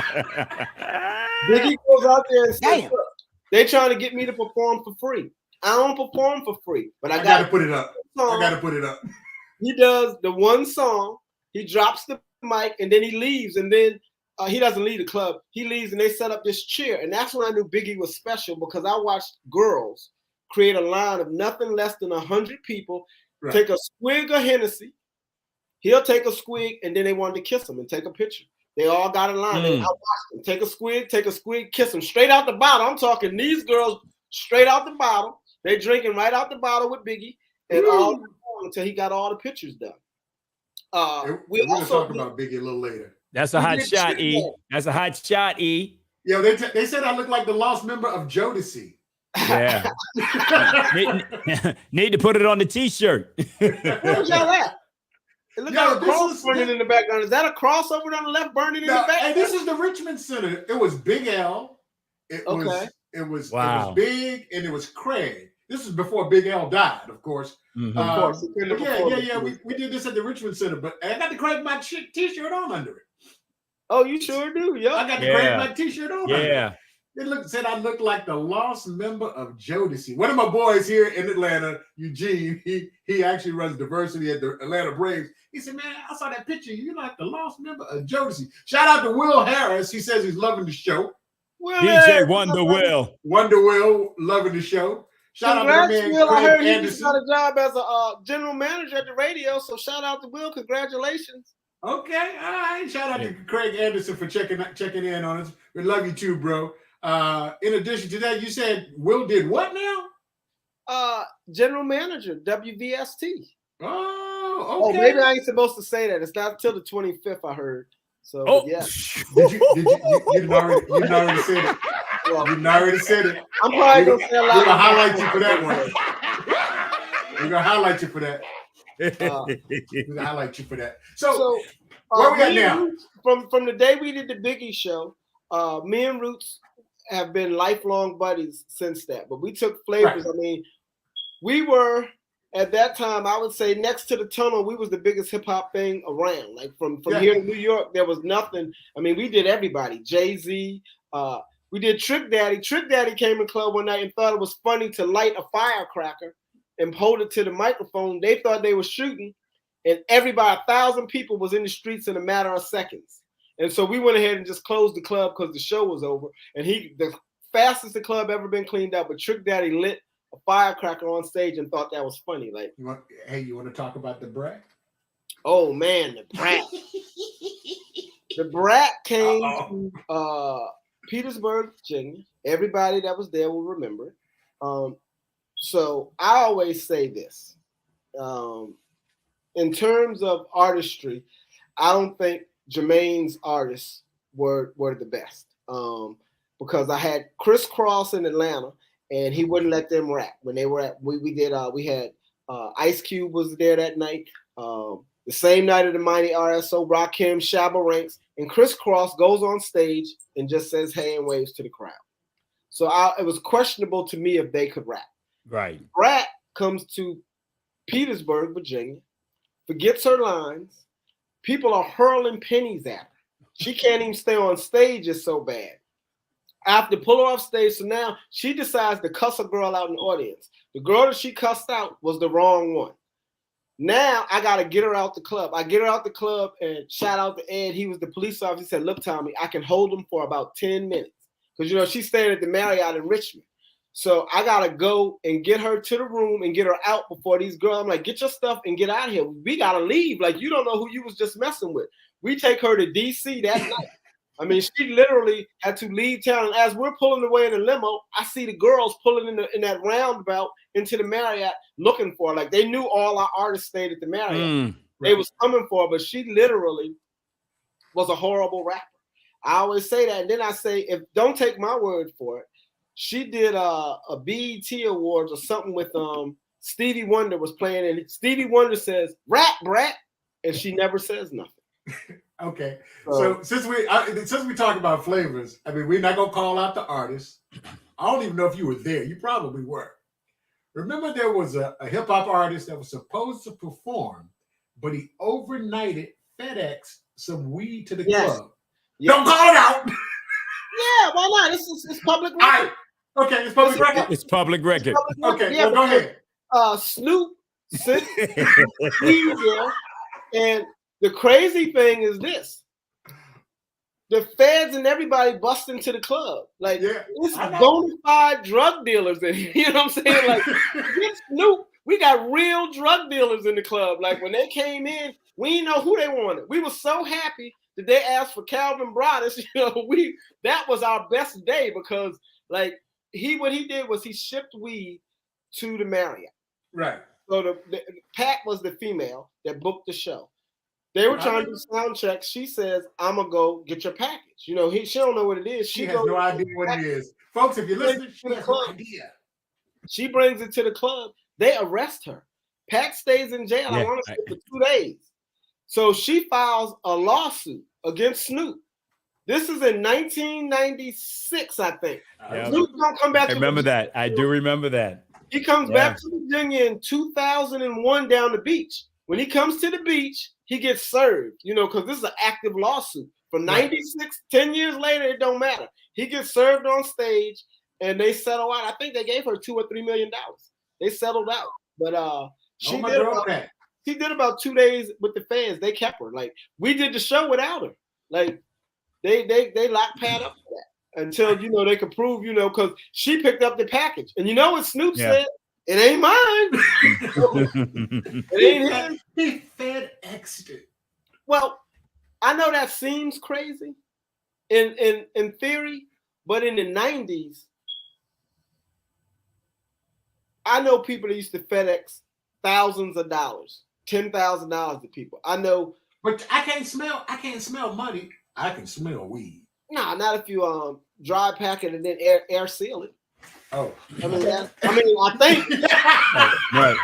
Biggie goes out there and says, look, they trying to get me to perform for free. I don't perform for free, but I gotta put it up. I gotta put it up. He does the one song, he drops the mic, and then he leaves, and then he doesn't leave the club. He leaves, and they set up this chair, and that's when I knew Biggie was special, because I watched girls create a line of nothing less than 100 people, take a swig of Hennessy. He'll take a swig, and then they wanted to kiss him and take a picture. They all got a line. I watched them take a swig, kiss him straight out the bottle. I'm talking these girls straight out the bottle. They drinking right out the bottle with Biggie, and all until he got all the pictures done. We'll also talk about Biggie a little later. That's a hot shot, E. That's a hot shot, E. Yeah, they said I look like the lost member of Jodeci. Yeah. need to put it on the t-shirt. Where's y'all at? It looks like a cross burning in the background. Is that a cross over on the left burning in the background? Hey, this is the Richmond Center. It was Big L. It was Big, and it was Craig. This is before Big L died, of course. Mm-hmm. Of course. Yeah. We did this at the Richmond Center, but I got the Craig Mack t-shirt on under it. Oh, you sure do? Yeah. I got the Craig Mack t-shirt on under it. Yeah. Said I looked like the lost member of Jodeci. One of my boys here in Atlanta, Eugene, he actually runs diversity at the Atlanta Braves. He said, man, I saw that picture. You like the lost member of Jodeci. Shout out to Will Harris. He says he's loving the show. DJ Wonder Will. Wonder Will, loving the show. Shout out to my man, Will. I heard he Anderson. just got a job as a general manager at the radio. So shout out to Will. Congratulations. Okay, all right. Shout out to Craig Anderson for checking in on us. We love you too, bro. In addition to that, you said Will did what now? General manager, WVST. Oh, okay. Oh, maybe I ain't supposed to say that. It's not until the 25th, I heard. So yeah. You didn't already said it. Well, you already said it. I'm probably gonna say a lot. We're gonna highlight you for that one. We're gonna highlight you for that. We're gonna highlight you for that. So where we at now? From the day we did the Biggie show, me and Roots have been lifelong buddies since that. But we took flavors. Right. I mean, we were at that time, I would say, next to the tunnel, we was the biggest hip hop thing around. Like from here to New York, there was nothing. I mean, we did everybody. Jay-Z. We did Trick Daddy. Trick Daddy came in the club one night and thought it was funny to light a firecracker and hold it to the microphone. They thought they were shooting, and everybody, 1,000 people was in the streets in a matter of seconds. And so we went ahead and just closed the club because the show was over. And the fastest the club ever been cleaned up, but Trick Daddy lit a firecracker on stage and thought that was funny. Like, you want to talk about the Brat? Oh man, the Brat. The Brat came to Petersburg, Virginia. Everybody that was there will remember it. So I always say this. In terms of artistry, I don't think Jermaine's artists were the best. Because I had Criss Cross in Atlanta, and he wouldn't let them rap. When they were at, we had Ice Cube was there that night. The same night of the Mighty RSO, Rakim, Shabba Ranks, and Criss Cross goes on stage and just says hey and waves to the crowd. So it was questionable to me if they could rap. Right. Brat comes to Petersburg, Virginia, forgets her lines. People are hurling pennies at her. She can't even stay on stage. It's so bad. I have to pull her off stage. So now she decides to cuss a girl out in the audience. The girl that she cussed out was the wrong one. Now I got to get her out the club. I get her out the club and shout out to Ed. He was the police officer. He said, look, Tommy, I can hold him for about 10 minutes. Because, she's staying at the Marriott in Richmond. So I got to go and get her to the room and get her out before these girls. I'm like, get your stuff and get out of here. We got to leave. Like, you don't know who you was just messing with. We take her to D.C. that night. I mean, she literally had to leave town. And as we're pulling away in the limo, I see the girls pulling in that roundabout into the Marriott looking for her. Like, they knew all our artists stayed at the Marriott. They was coming for her, but she literally was a horrible rapper. I always say that. And then I say, don't take my word for it. She did a BET Awards or something with Stevie Wonder was playing. And Stevie Wonder says, rap, Brat. And she never says nothing. Okay. So since we talk about flavors, I mean, we're not gonna call out the artists. I don't even know if you were there. You probably were. Remember, there was a hip hop artist that was supposed to perform, but he overnighted FedEx some weed to the club. Yes. Don't call it out. Yeah, why not? It's public record. Okay, it's public record. It's public record. Okay, yeah, well, go ahead. Snoop sent weed there, and the crazy thing is this. The feds and everybody bust into the club. Like, it's bona fide drug dealers in here. You know what I'm saying? Like, this Snoop, we got real drug dealers in the club. Like, when they came in, we didn't know who they wanted. We were so happy that they asked for Calvin Broadus. You know, that was our best day because, like, what he did was he shipped weed to the Marriott. Right. So the Pat was the female that booked the show. They were trying to do sound checks. She says, "I'm gonna go get your package." You know, she don't know what it is. She has no idea what it is, folks. If you're listening, she has no idea. She brings it to the club. They arrest her. Pat stays in jail. I want to say for 2 days. So she files a lawsuit against Snoop. This is in 1996, I think. Snoop don't come back. I remember that. I do remember that. He comes back to Virginia in 2001 down the beach. When he comes to the beach, he gets served, you know, because this is an active lawsuit. From 96, 10 years later, it don't matter. He gets served on stage, and they settle out. I think they gave her $2 or $3 million. They settled out. But she did about 2 days with the fans. They kept her. Like, we did the show without her. Like, they locked Pat up for that until, you know, they could prove, you know, because she picked up the package. And you know what Snoop said? It ain't mine. It ain't his. He FedExed it. Well, I know that seems crazy in theory, but in the 90s, I know people that used to FedEx thousands of dollars, $10,000 to people. I know. But I can't smell money. I can smell weed. Nah, not if you dry pack it and then air seal it. Oh, I mean, I think. Right.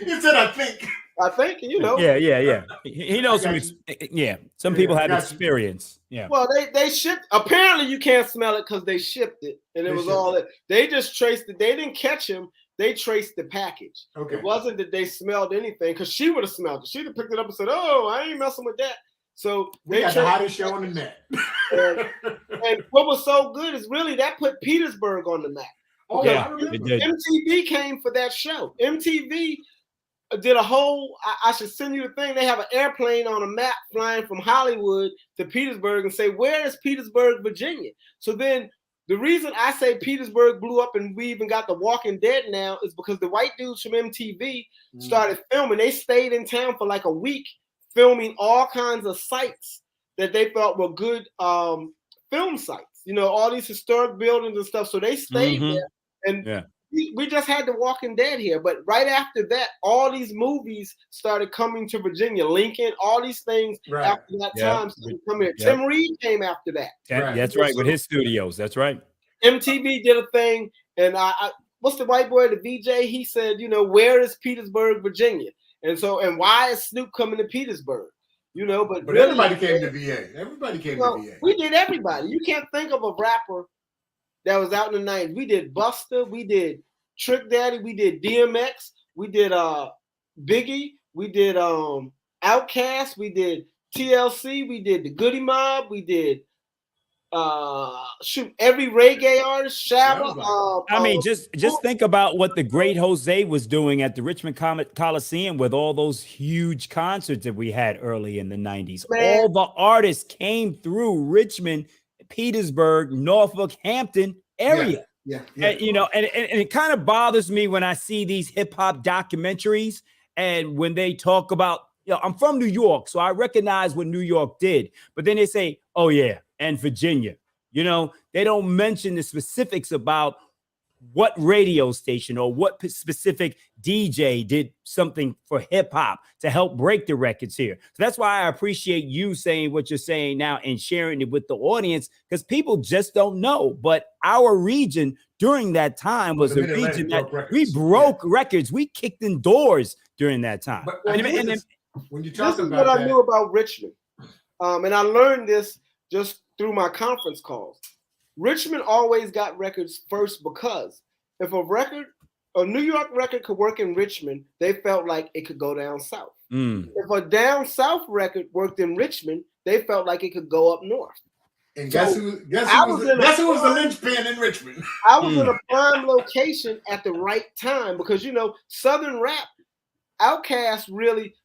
You said I think. I think, you know. Yeah. He knows some. Some people have experience. Yeah. Well, they shipped. Apparently, you can't smell it because they shipped it, and it was all that. They just traced it. They didn't catch him. They traced the package. Okay. It wasn't that they smelled anything because she would have smelled it. She'd have picked it up and said, "Oh, I ain't messing with that." So we got the hottest show on the net. and what was so good is really that put Petersburg on the map. Oh, yeah, it did. MTV came for that show. MTV did a whole. I should send you the thing. They have an airplane on a map flying from Hollywood to Petersburg and say, "Where is Petersburg, Virginia?" So then the reason I say Petersburg blew up and we even got The Walking Dead now is because the white dudes from MTV started filming. They stayed in town for like a week, filming all kinds of sites that they felt were good film sites. You know, all these historic buildings and stuff. So they stayed there. And we just had The Walking Dead here. But right after that, all these movies started coming to Virginia. Lincoln, all these things after that time started coming here. Tim Reed came after that. That's right, with his studios. That's right. MTV did a thing. And I what's the white boy, the VJ? He said, you know, where is Petersburg, Virginia? And why is Snoop coming to Petersburg? You know, but really, everybody came to VA. Everybody came to VA. We did everybody. You can't think of a rapper that was out in the 90s. We did Busta, we did Trick Daddy, we did DMX, we did Biggie, we did Outkast, we did TLC, we did the Goody Mob, we did every reggae artist, Shabba. I mean, just think about what the great Jose was doing at the Richmond Coliseum with all those huge concerts that we had early in the 90s. Man. All the artists came through Richmond, Petersburg, Norfolk, Hampton area. Yeah. And, you know, and it kind of bothers me when I see these hip hop documentaries and when they talk about, you know, I'm from New York, so I recognize what New York did. But then they say, oh, yeah, and Virginia. You know, they don't mention the specifics about what radio station or what specific DJ did something for hip hop to help break the records here. So that's why I appreciate you saying what you're saying now and sharing it with the audience, because people just don't know. But our region during that time was a region that we broke records. We kicked in doors during that time. when you talk about this is what I knew about Richmond, and I learned this just through my conference calls. Richmond always got records first because if a New York record could work in Richmond, they felt like it could go down south. If a down south record worked in Richmond, they felt like it could go up north. And guess who was the linchpin in Richmond? I was in a prime location at the right time because, Southern rap, Outkast really,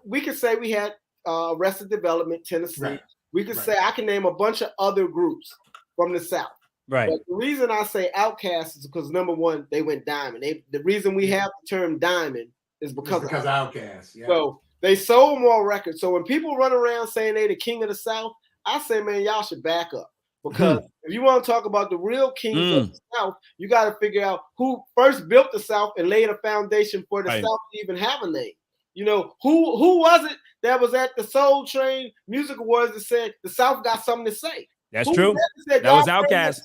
we could say we had Arrested Development, Tennessee. Right. We could say I can name a bunch of other groups from the South. Right. But the reason I say Outkast is because, number one, they went diamond. The reason we have the term diamond is because of Outkast. Yeah. So they sold more records. So when people run around saying they the king of the South, I say, man, y'all should back up. Because if you want to talk about the real kings of the South, you got to figure out who first built the South and laid a foundation for the South to even have a name. Who was it that was at the Soul Train Music Awards that said the South got something to say? That's true. That was Outkast.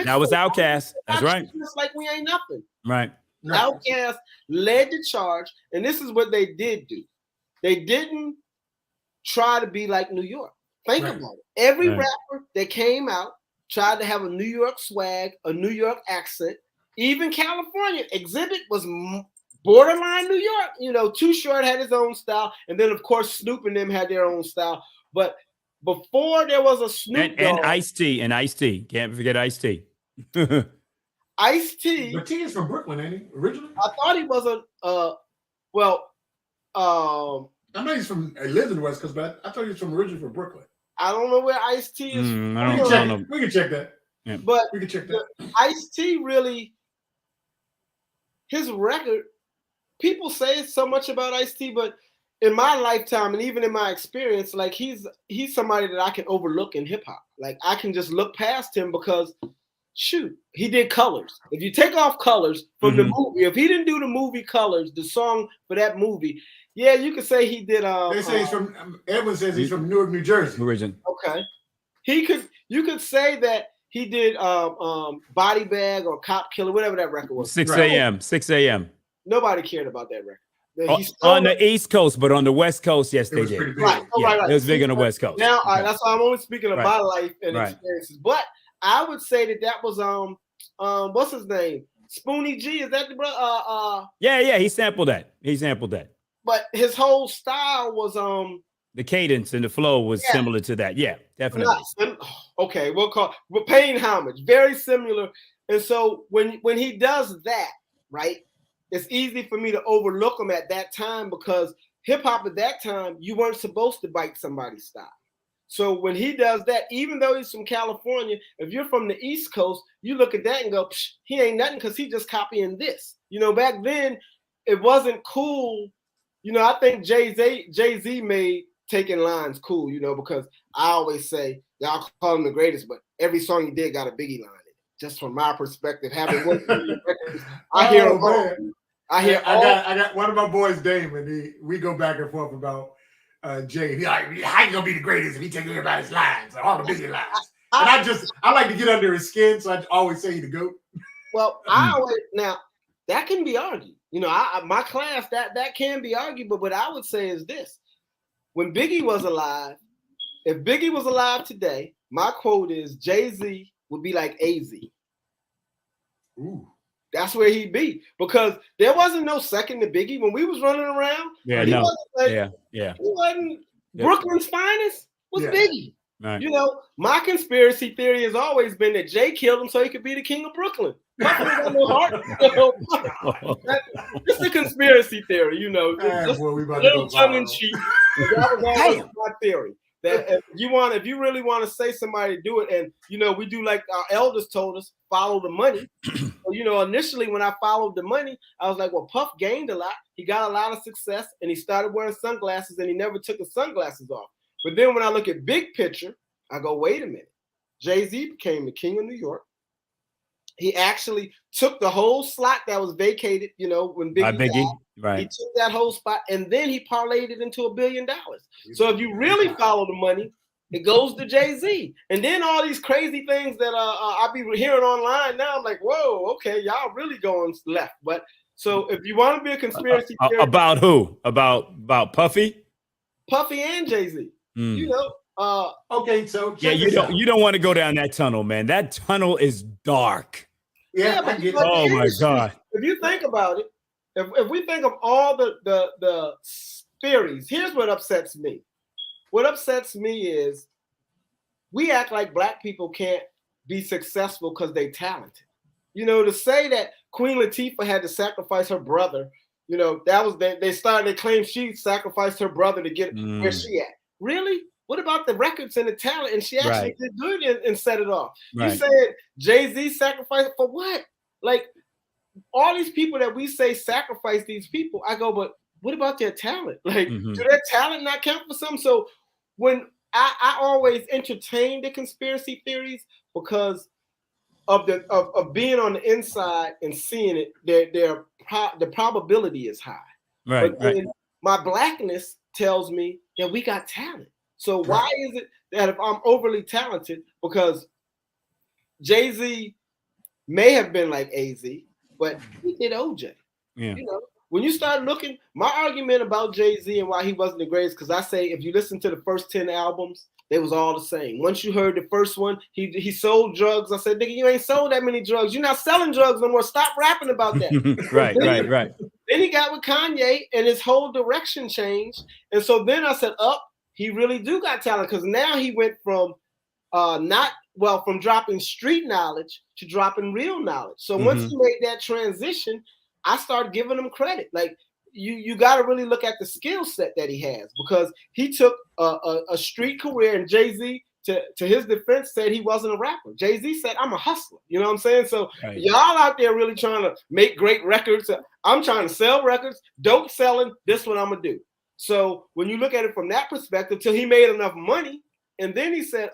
That was Outkast. That's right. It's like we ain't nothing. Right. Outkast led the charge, and this is what they did do. They didn't try to be like New York. Think about it. Every rapper that came out tried to have a New York swag, a New York accent. Even California. Exhibit was borderline New York. Too Short had his own style, and then of course Snoop and them had their own style. But before there was a Snoop and Ice-T, can't forget Ice-T. Ice-T. But T is from Brooklyn, ain't he? Originally, I thought he was I know he's from lives in the West Coast, but I thought he was originally from Brooklyn. I don't know where Ice-T is. I don't know. We can check that. Yeah. But we can check that. Ice-T really, his record. People say so much about Ice-T, but in my lifetime and even in my experience, like he's somebody that I can overlook in hip hop. Like I can just look past him because, shoot, he did Colors. If you take off Colors from the movie, if he didn't do the movie Colors, the song for that movie, yeah, you could say he did. They say he's from. Edwin says he's from Newark, New Jersey. Origin. Okay, you could say that he did Body Bag or Cop Killer, whatever that record was. 6 a.m. 6 a.m. Nobody cared about that record. On the East Coast, but on the West Coast, yes, they did. Right. It was big on the West Coast. Now, that's why I'm only speaking of my life and experiences. But I would say that was what's his name? Spoonie G. Is that the brother? Yeah, he sampled that. But his whole style was the cadence and the flow was similar to that. Yeah, definitely. Okay, we're paying homage. Very similar. And so when he does that, right? It's easy for me to overlook him at that time because hip hop at that time, you weren't supposed to bite somebody's style. So when he does that, even though he's from California, if you're from the East Coast, you look at that and go, he ain't nothing because he just copying this. Back then, it wasn't cool. I think Jay-Z made taking lines cool, because I always say, y'all call him the greatest, but every song he did got a Biggie line in it. Just from my perspective, having worked with records, I hear him all. I got one of my boys, Dame, and we go back and forth about Jay. He's like, how you gonna be the greatest if he taking everybody's lines, all the Biggie lines? And I like to get under his skin, so I always say he the GOAT. Well, now that can be argued. My class that can be argued, but what I would say is this: when Biggie was alive, if Biggie was alive today, my quote is Jay-Z would be like AZ. Ooh. That's where he'd be because there wasn't no second to Biggie when we was running around. Yeah, he wasn't Brooklyn's finest was Biggie. Right. My conspiracy theory has always been that Jay killed him so he could be the king of Brooklyn. It's a conspiracy theory, That's where we about to go. Tongue in cheek. That was always my theory. That if you really want to say somebody do it, and we do like our elders told us, follow the money. So, initially when I followed the money, I was like, well, Puff gained a lot. He got a lot of success, and he started wearing sunglasses, and he never took his sunglasses off. But then when I look at big picture, I go, wait a minute. Jay-Z became the king of New York. He actually took the whole slot that was vacated, when Biggie died. Right. He took that whole spot and then he parlayed it into $1 billion. So if you really follow the money, it goes to Jay-Z. And then all these crazy things that I be hearing online now, I'm like, whoa, okay, y'all really going left. But so if you want to be a conspiracy theory, about who? About Puffy? Puffy and Jay-Z. You know, okay, so you don't want to go down that tunnel, man. That tunnel is dark. Yeah, but oh my God. If you think about it, if we think of all the theories, here's what upsets me. What upsets me is we act like black people can't be successful because they're talented. You know, to say that Queen Latifah had to sacrifice her brother, you know, that was they claimed she sacrificed her brother to get where she at. Really? What about the records and the talent? And she actually did good and set it off. Right. You said Jay-Z sacrificed for what? Like all these people that we say sacrifice these people, I go, but what about their talent? Like, do their talent not count for something? So when I always entertain the conspiracy theories because of being on the inside and seeing it, the probability is high. Right. But my blackness tells me that we got talent. So why is it that if I'm overly talented, because Jay-Z may have been like AZ, but he did OJ. Yeah. You know, when you start looking, my argument about Jay-Z and why he wasn't the greatest, because I say if you listen to the first 10 albums, they was all the same. Once you heard the first one, he sold drugs. I said, nigga, you ain't sold that many drugs. You're not selling drugs no more. Stop rapping about that. Right. Then he got with Kanye and his whole direction changed. And so then I said, he really do got talent, because now he went from from dropping street knowledge to dropping real knowledge. So once he made that transition, I started giving him credit. Like you got to really look at the skill set that he has, because he took a street career, and Jay-Z, to his defense, said he wasn't a rapper. Jay-Z said, I'm a hustler. You know what I'm saying? So y'all out there really trying to make great records. I'm trying to sell records, dope selling. This is what I'm going to do. So when you look at it from that perspective, till he made enough money, and then he said,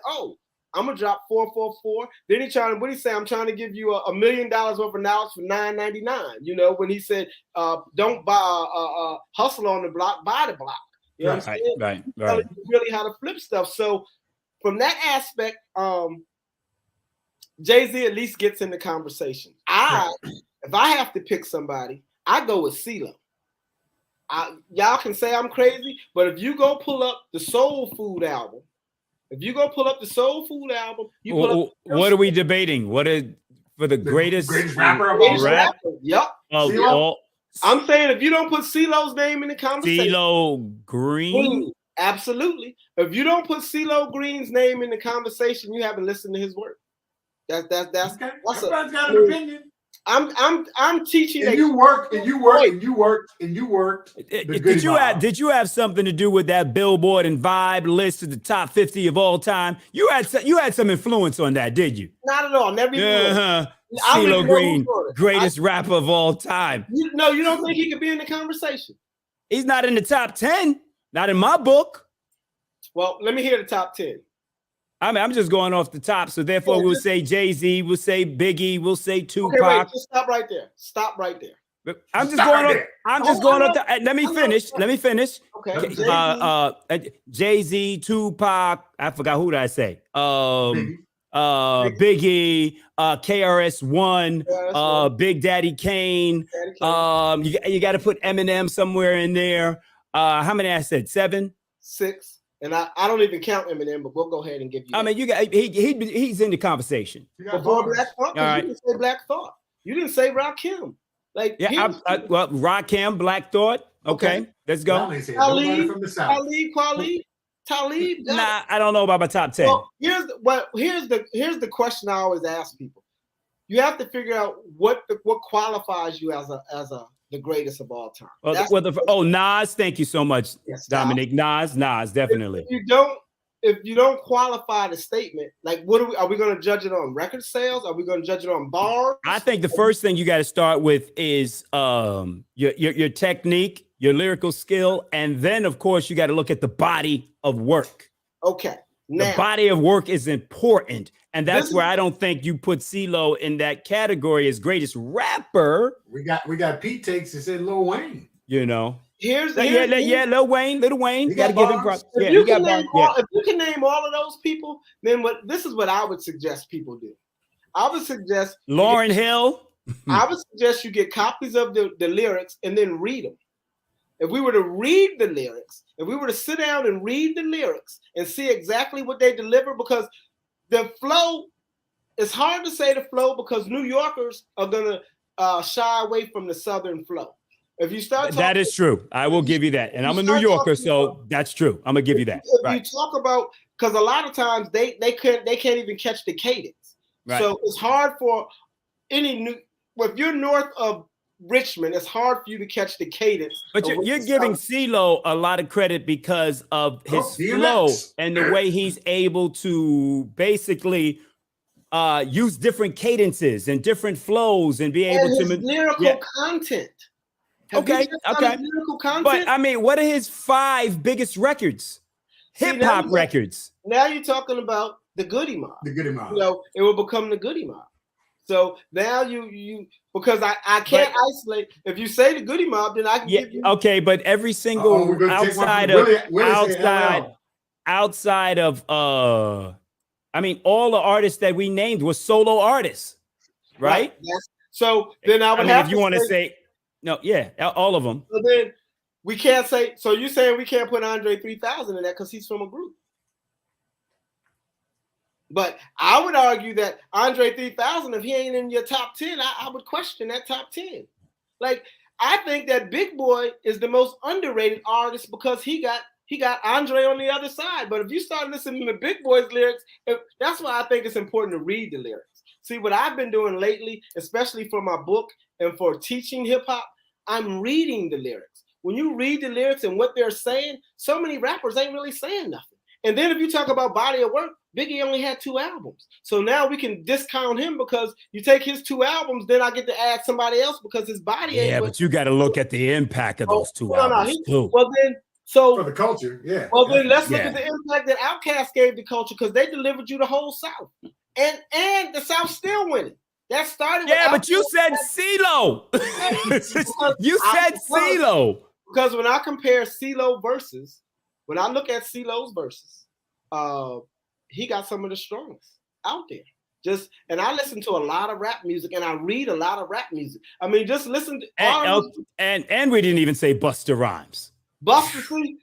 I'm gonna drop 444. Then what he say? I'm trying to give you $1 million worth of knowledge for $9.99. You know, when he said, don't buy hustle on the block, buy the block. You know what I'm saying? Right. Really how to flip stuff. So from that aspect, Jay-Z at least gets in the conversation. If I have to pick somebody, I go with CeeLo. Y'all can say I'm crazy, but if you go pull up the Soul Food album, you pull up what are we debating? What is for the greatest rapper of all rap? Yep. I'm saying if you don't put CeeLo's name in the conversation, CeeLo Green. Absolutely. If you don't put CeeLo Green's name in the conversation, you haven't listened to his work. That's okay. Everybody's got an opinion. I'm teaching. And you worked. Did you have something to do with that Billboard and Vibe list of the top 50 of all time? You had some influence on that, did you? Not at all. Never even. CeeLo Green, greatest rapper of all time. You don't think he could be in the conversation? He's not in the top 10. Not in my book. Well, let me hear the top 10. I mean, I'm just going off the top, so therefore we'll say Jay-Z, we'll say Biggie, we'll say Tupac. Okay, wait, just stop right there. I'm just going off. Let me finish. Okay. Jay-Z, Tupac. I forgot who did I say. Biggie, KRS-One, Big Daddy Kane. You got to put Eminem somewhere in there. How many I said? 7? 6. And I don't even count Eminem, but we'll go ahead and give you. I mean, you got he's in the conversation. Before Black Thought, you didn't say Black Thought. You didn't say Rakim. Like Rakim, Black Thought. Okay, let's go. Talib. Nah, I don't know about my top 10. Well, here's the question I always ask people. You have to figure out what qualifies you as the greatest of all time. Nas, thank you so much, yes, Dominic. Nas, definitely. If you don't qualify the statement, like are we going to judge it on record sales? Are we going to judge it on bars? I think the first thing you got to start with is your technique, your lyrical skill, and then of course you got to look at the body of work. Okay. The body of work is important. And that's where I don't think you put CeeLo in that category as greatest rapper. We got Pete takes that said Lil Wayne. You know. Lil Wayne. You gotta give him props. If you can name all of those people, then this is what I would suggest people do. I would suggest Lauryn Hill. I would suggest you get copies of the lyrics and then read them. if we were to read the lyrics, if we were to sit down and read the lyrics and see exactly what they deliver, because the flow, it's hard to say the flow because New Yorkers are gonna shy away from the Southern flow. If you start talking, that is true. I will give you that. And I'm a New Yorker, so that's true. I'm gonna give you that. If you talk about, because a lot of times they can't even catch the cadence. Right. So it's hard for any new. If you're north of Richmond, it's hard for you to catch the cadence. But you're giving CeeLo a lot of credit because of his flow and the way he's able to basically use different cadences and different flows and be able to lyrical content. Okay. Lyrical content? But I mean, what are his 5 biggest records? Hip hop records. Now you're talking about the Goody Mob. The Goody Mob. You know, it will become the Goody Mob. So now you because I can't isolate. If you say the Goody Mob, then I can give you. Okay, but every single outside of I mean, all the artists that we named were solo artists, right? Yes. So then I would have if you want to say no, all of them. So then we can't say. So you're saying we can't put Andre 3000 in that because he's from a group. But I would argue that Andre 3000, if he ain't in your top 10, I would question that top 10. Like, I think that Big Boy is the most underrated artist because he got Andre on the other side. But if you start listening to Big Boy's lyrics, that's why I think it's important to read the lyrics. See, what I've been doing lately, especially for my book and for teaching hip hop, I'm reading the lyrics. When you read the lyrics and what they're saying, so many rappers ain't really saying nothing. And then if you talk about body of work, Biggie only had 2 albums. So now we can discount him because you take his 2 albums, then I get to add somebody else because his body ain't. Yeah, but you got to look at the impact of those 2 albums too. Well then, so for the culture, yeah. Well then, let's look at the impact that Outkast gave the culture because they delivered you the whole South, and the South still winning. That started. Yeah, but you said CeeLo. You said CeeLo. Because when I compare CeeLo verses, when I look at CeeLo's verses, he got some of the strongest out there. And I listen to a lot of rap music and I read a lot of rap music. I mean, just listen to and we didn't even say Busta Rhymes. Busta, see?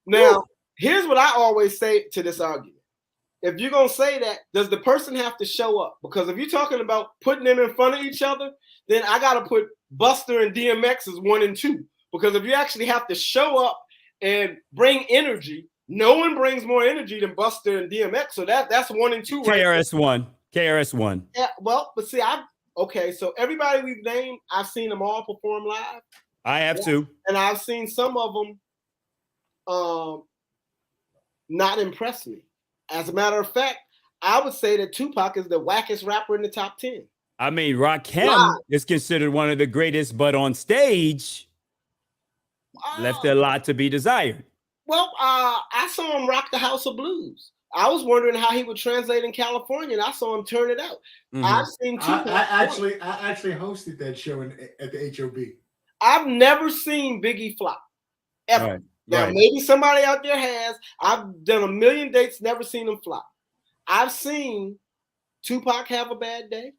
Now, here's what I always say to this argument. If you're gonna say that, does the person have to show up? Because if you're talking about putting them in front of each other, then I gotta put Busta and DMX as 1 and 2. Because if you actually have to show up and bring energy, no one brings more energy than Busta and DMX. So that's 1 and 2. KRS-One. KRS-One. Yeah, well, but see, so everybody we've named, I've seen them all perform live. I have too. And I've seen some of them not impress me. As a matter of fact, I would say that Tupac is the wackest rapper in the top 10. I mean, Rakim is considered one of the greatest, but on stage, left a lot to be desired. Well, I saw him rock the House of Blues. I was wondering how he would translate in California, and I saw him turn it out. Mm-hmm. I've seen Tupac. I actually hosted that show at the HOB. I've never seen Biggie flop, ever. Right. Now, maybe somebody out there has. I've done a million dates, never seen him flop. I've seen Tupac have a bad day.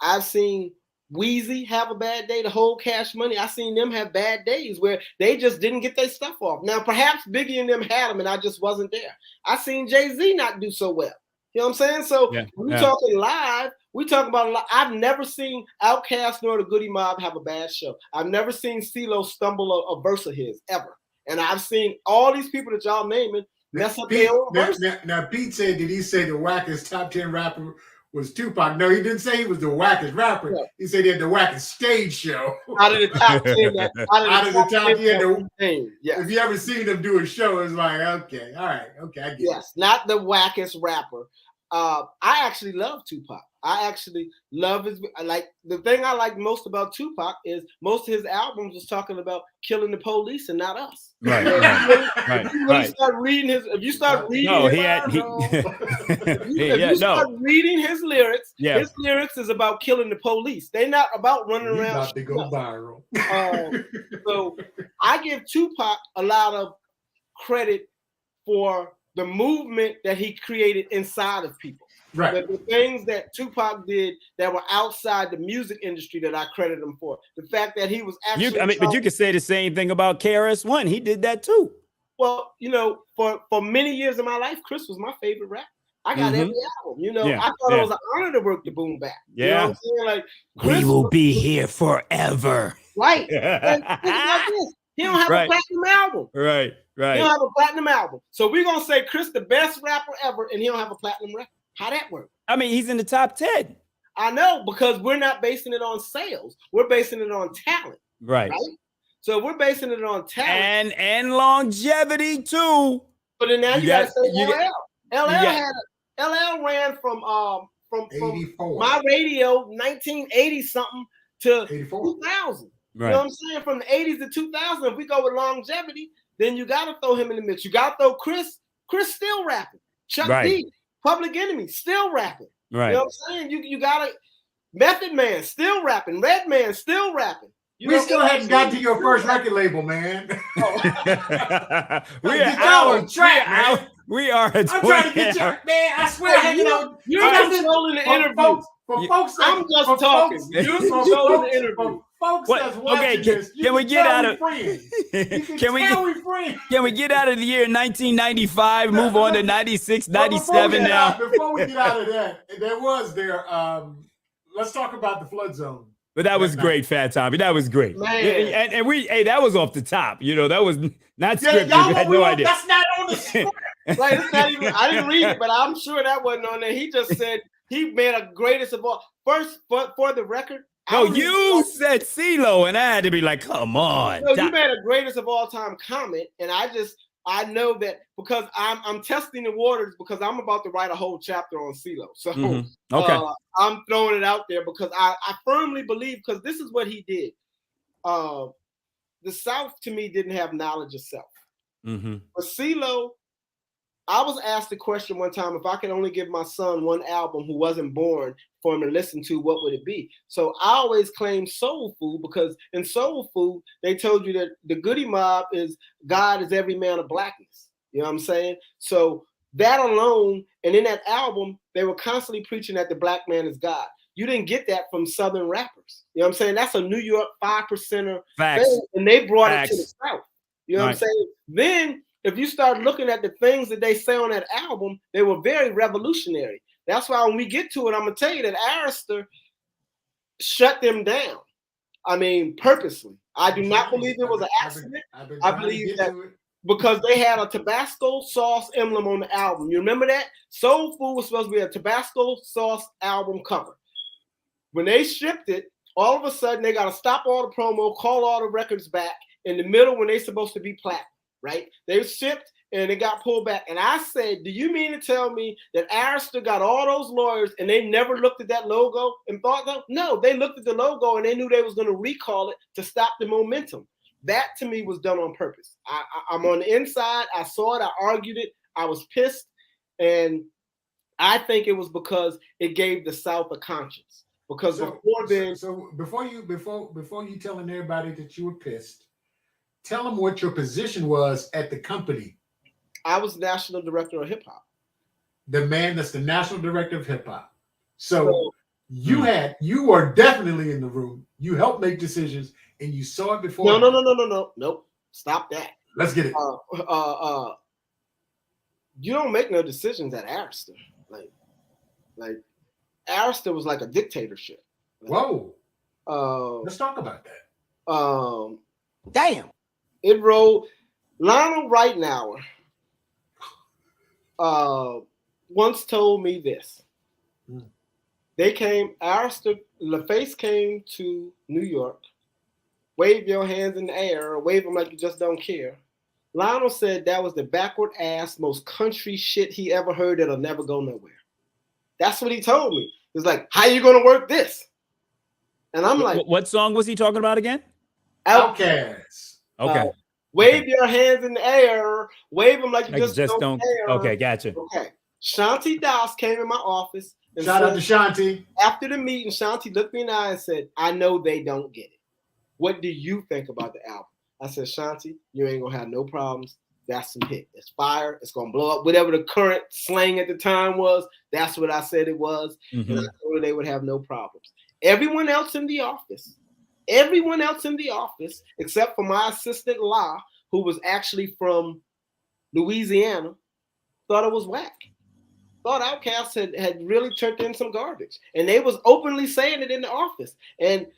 I've seen Weezy have a bad day, the whole Cash Money. I've seen them have bad days where they just didn't get their stuff off. Now, perhaps Biggie and them had them and I just wasn't there. I've seen Jay-Z not do so well. You know what I'm saying? So when we're talking live, we talk about I've never seen Outkast nor the Goody Mob have a bad show. I've never seen CeeLo stumble a verse of his, ever. And I've seen all these people that y'all naming mess up their own verse. Now, Pete said, did he say the wackest top 10 rapper was Tupac? No, he didn't say he was the wackest rapper. Yeah. He said he had the wackest stage show. Out of the top 10. Out of the top 10. Yeah. If you ever seen him do a show, it's like, okay, all right, okay, I get it. Yes, not the wackest rapper. I actually love Tupac. I actually love the thing I like most about Tupac is most of his albums was talking about killing the police and not us. Right. Start reading if you start reading his lyrics, his lyrics is about killing the police. They're not about running around. About to go viral. So I give Tupac a lot of credit for the movement that he created inside of people. Right. The things that Tupac did that were outside the music industry that I credit him for. The fact that he was actually. But you could say the same thing about KRS-One. He did that too. Well, for many years of my life, Chris was my favorite rapper. I got every album. I thought it was an honor to work the boom back. Yeah. You know what I'm saying? Like, Chris we will be here forever. Right. And think about this. He don't have a platinum album. Right. He don't have a platinum album. So we're gonna say Chris the best rapper ever, and he don't have a platinum record. How that work? I mean, he's in the top 10. I know, because we're not basing it on sales. We're basing it on talent. Right? So we're basing it on talent and longevity too. But then now you gotta say LL. LL ran from my radio 1980 something to 2000. Right. You know what I'm saying? From the 80s to 2000. If we go with longevity, then you got to throw him in the mix. You got to throw Chris. Chris still rapping. Chuck D, Public Enemy, still rapping. Right. You know what I'm saying? You got to. Method Man, still rapping. Redman, still rapping. We still hadn't got to your first record label, man. We are on track, man. We are. I'm trying to get you, man. I swear, you're controlling the interview. For folks, I'm just talking. You're controlling the interview. Folks that's watching this, can we get out of? Can we get out of the year 1995? Move on to 96, 97 now. Before we get out of that, let's talk about the Flood Zone. But that was great, Fat Thomi. That was great. Man. And that was off the top. That was not scripted. You had no idea. That's not on the script. Like, it's not even, I didn't read it, but I'm sure that wasn't on there. He just said he made a greatest of all. First, for the record. No, you said CeeLo, and I had to be like, come on. No, you made a greatest of all time comment, and I know that because I'm testing the waters because I'm about to write a whole chapter on CeeLo. So I'm throwing it out there because I firmly believe, because this is what he did. The South, to me, didn't have knowledge of self. But CeeLo, I was asked the question one time, if I could only give my son one album who wasn't born for him to listen to, what would it be? So I always claim Soul Food, because in Soul Food, they told you that the Goody Mob is God is every man of blackness. You know what I'm saying? So that alone, and in that album, they were constantly preaching that the black man is God. You didn't get that from Southern rappers. You know what I'm saying? That's a New York 5%er thing, and they brought it to the South. You know what I'm saying? Then, if you start looking at the things that they say on that album, they were very revolutionary. That's why when we get to it, I'm going to tell you that Arista shut them down. I mean, purposely. I do not believe it was an accident. I believe that because they had a Tabasco sauce emblem on the album. You remember that? Soul Food was supposed to be a Tabasco sauce album cover. When they shipped it, all of a sudden they got to stop all the promo, call all the records back in the middle when they're supposed to be platinum. Right? They shipped and it got pulled back. And I said, do you mean to tell me that Arista got all those lawyers and they never looked at that logo and thought that? No, they looked at the logo and they knew they was going to recall it to stop the momentum. That to me was done on purpose. I'm on the inside. I saw it. I argued it. I was pissed. And I think it was because it gave the South a conscience. Because before you telling everybody that you were pissed, tell them what your position was at the company. I was national director of hip hop. The man that's the national director of hip hop. So you were definitely in the room. You helped make decisions, and you saw it before. No. Nope. Stop that. Let's get it. You don't make no decisions at Arista. Like Arista was like a dictatorship. Whoa. Let's talk about that. Damn. It rolled. Lionel Rightnour once told me this. They came, Arista, LaFace came to New York, wave your hands in the air, or wave them like you just don't care. Lionel said that was the backward ass, most country shit he ever heard that'll never go nowhere. That's what he told me. He's like, how you gonna work this? And I'm like, what song was he talking about again? Outkast. Okay. Wave your hands in the air. Wave them like you just don't care. Okay, gotcha. Okay. Shanti Das came in my office. And shout out to Shanti. After the meeting, Shanti looked me in the eye and said, I know they don't get it. What do you think about the album? I said, Shanti, you ain't going to have no problems. that's some hit. It's fire. It's gonna blow up. Whatever the current slang at the time was, that's what I said it was. And I told her they would have no problems. Everyone else in the office, except for my assistant La, who was actually from Louisiana, thought it was whack. Thought Outkast had really turned in some garbage. And they was openly saying it in the office. And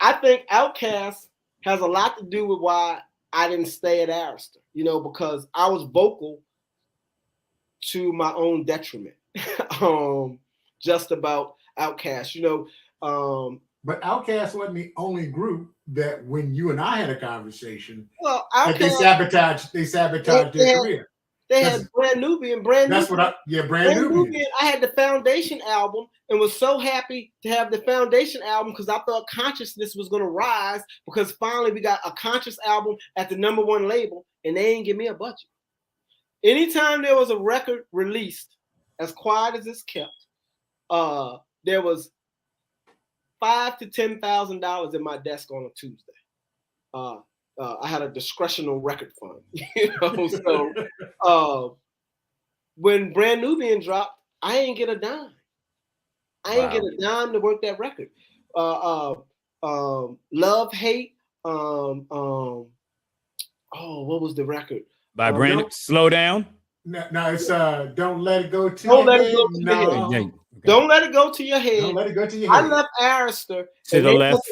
I think Outkast has a lot to do with why I didn't stay at Arista, because I was vocal to my own detriment, just about Outkast, But Outkast wasn't the only group that when you and I had a conversation, Outkast, they sabotaged their career. They had Brand Nubian. Brand Nubian. I had the Foundation album and was so happy to have the Foundation album because I thought consciousness was going to rise because finally we got a conscious album at the #1 label and they didn't give me a budget. Anytime there was a record released, as quiet as it's kept, there was $5,000 to $10,000 in my desk on a Tuesday. I had a discretional record fund, So when Brand Nubian dropped, I ain't get a dime. I ain't get a dime to work that record. Love, Hate. What was the record? By Brandon. Slow Down. No, it's Don't Let It Go to Don't Your Let Head. It Go to Your Head. Okay. Don't Let It Go to Your Head. Don't Let It Go to Your Head. I left Arista. To the left.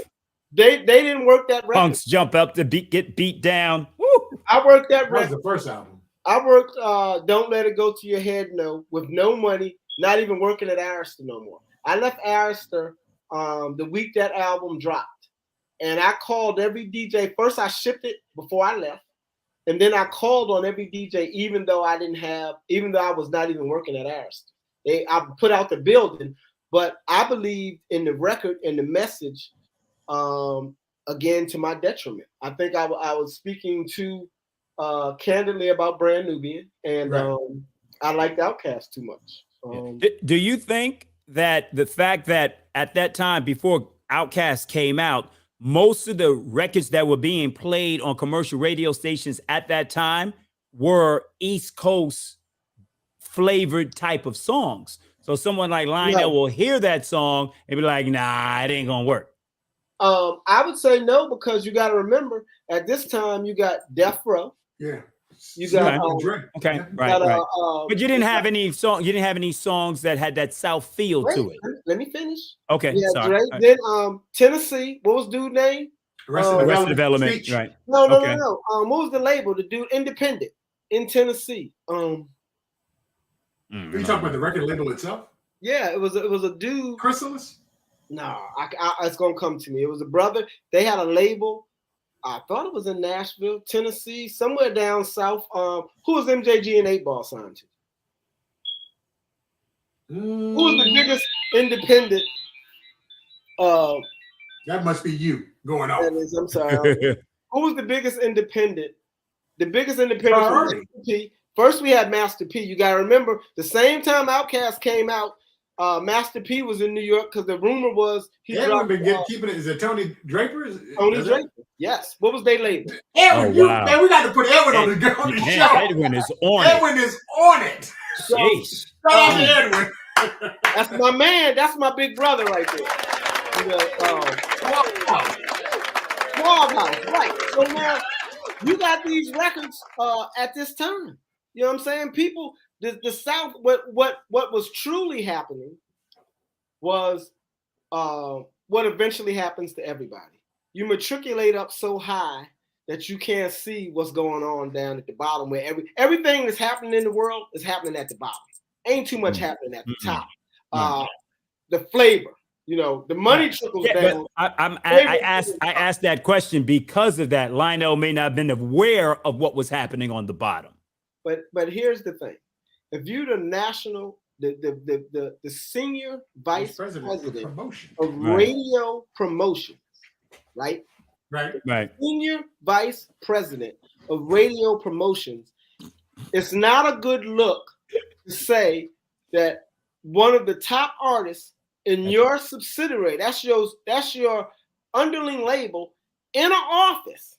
They didn't work that record. Punks jump up to get beat down. Woo. I worked that record. That was the first album. I worked Don't Let It Go to Your Head with no money, not even working at Arista no more. I left Arista the week that album dropped. And I called every DJ. First I shipped it before I left. And then I called on every DJ, even though I was not even working at Arista. I put out the building, but I believed in the record and the message, again, to my detriment. I think I was speaking too candidly about Brand Nubian, and I liked Outkast too much. Do you think that the fact that at that time, before Outkast came out, most of the records that were being played on commercial radio stations at that time were East Coast flavored type of songs? So someone like Lionel will hear that song and be like, nah, it ain't gonna work. I would say no, because you got to remember at this time you got Death Row. Yeah. You got right. But you didn't have any song. You didn't have any songs that had that South feel to it. Let me finish. Okay. Sorry. Right. Then Tennessee. What was dude's name? Arrested Development. Right. No. What was the label? The dude Independent in Tennessee. Are you talking about the record label itself? Yeah, it was a dude. Chrysalis? No, it's gonna come to me. It was a brother. They had a label. I thought it was in Nashville, Tennessee, somewhere down south. Who was MJG and 8 Ball signed to? Who was the biggest independent? That must be you going off. I'm sorry. Who was the biggest independent? The biggest independent from Master P. First, we had Master P. You got to remember, the same time Outkast came out, Master P was in New York because the rumor was he dropped. Keeping it. Is it Tony Draper? Tony Draper. Yes. What was they label? Edwin. Man, we got to put Edwin on the show. Edwin is on Edwin is on it. Jeez. Shout out to Edwin. That's my man. That's my big brother right there. Small House. Right. So now you got these records at this time. You know what I'm saying? People, the South, what was truly happening was what eventually happens to everybody. You matriculate up so high that you can't see what's going on down at the bottom, where everything that's happening in the world is happening at the bottom. Ain't too much happening at the top. The flavor, the money trickles down. I asked that question because of that. Lionel may not have been aware of what was happening on the bottom. But here's the thing: if you're the national, the senior vice president of radio promotions, right? Senior vice president of radio promotions, it's not a good look to say that one of the top artists in your subsidiary, that's your underling label, in an office,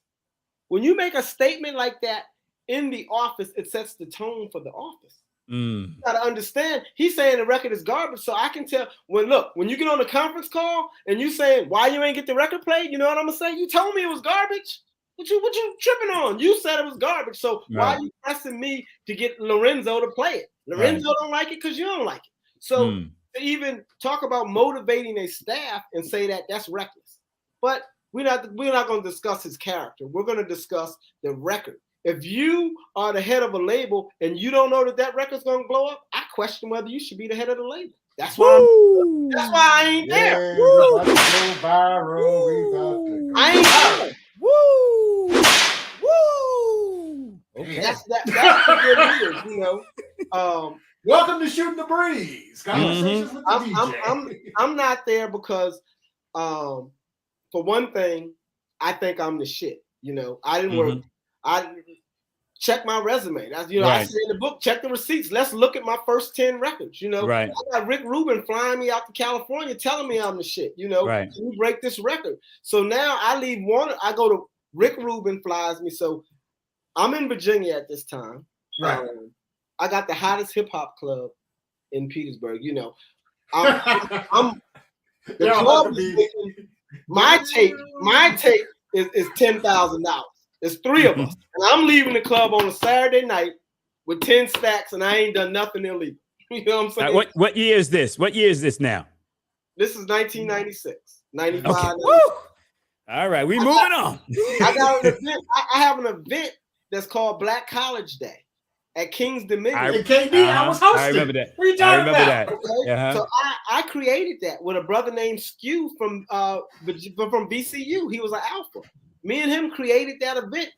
when you make a statement like that, in the office, it sets the tone for the office. You gotta understand, he's saying the record is garbage, so I can tell when you get on the conference call and you saying why you ain't get the record played, you know what I'm gonna say? You told me it was garbage. What you tripping on? You said it was garbage, so why are you pressing me to get Lorenzo to play it? Lorenzo don't like it because you don't like it. So to even talk about motivating a staff and say that, that's reckless. But we're not going to discuss his character. We're going to discuss the record. If you are the head of a label and you don't know that record's going to blow up, I question whether you should be the head of the label. That's why I ain't there. Woo! About to go viral. I ain't there. Woo! Woo! Okay. That's the good news, welcome to Shooting the Breeze. Conversations with the DJ. I'm not there because, for one thing, I think I'm the shit. I didn't work. I check my resume. That's I said in the book, check the receipts. Let's look at my first 10 records. I got Rick Rubin flying me out to California, telling me I'm the shit. Can you break this record? So now I leave Warner. I go to Rick Rubin flies me. So I'm in Virginia at this time. I got the hottest hip hop club in Petersburg. I'm the club is making, my take is $10,000. It's 3 of us, and I'm leaving the club on a Saturday night with 10 stacks, and I ain't done nothing illegal. You know what I'm saying? What year is this? What year is this now? This is 1996, 95. Okay. All right, we moving on. I got an event. I have an event that's called Black College Day at King's Dominion. I was hosting. I remember that. What are you talking about? That. Okay? So I created that with a brother named Skew from VCU. He was an alpha. Me and him created that event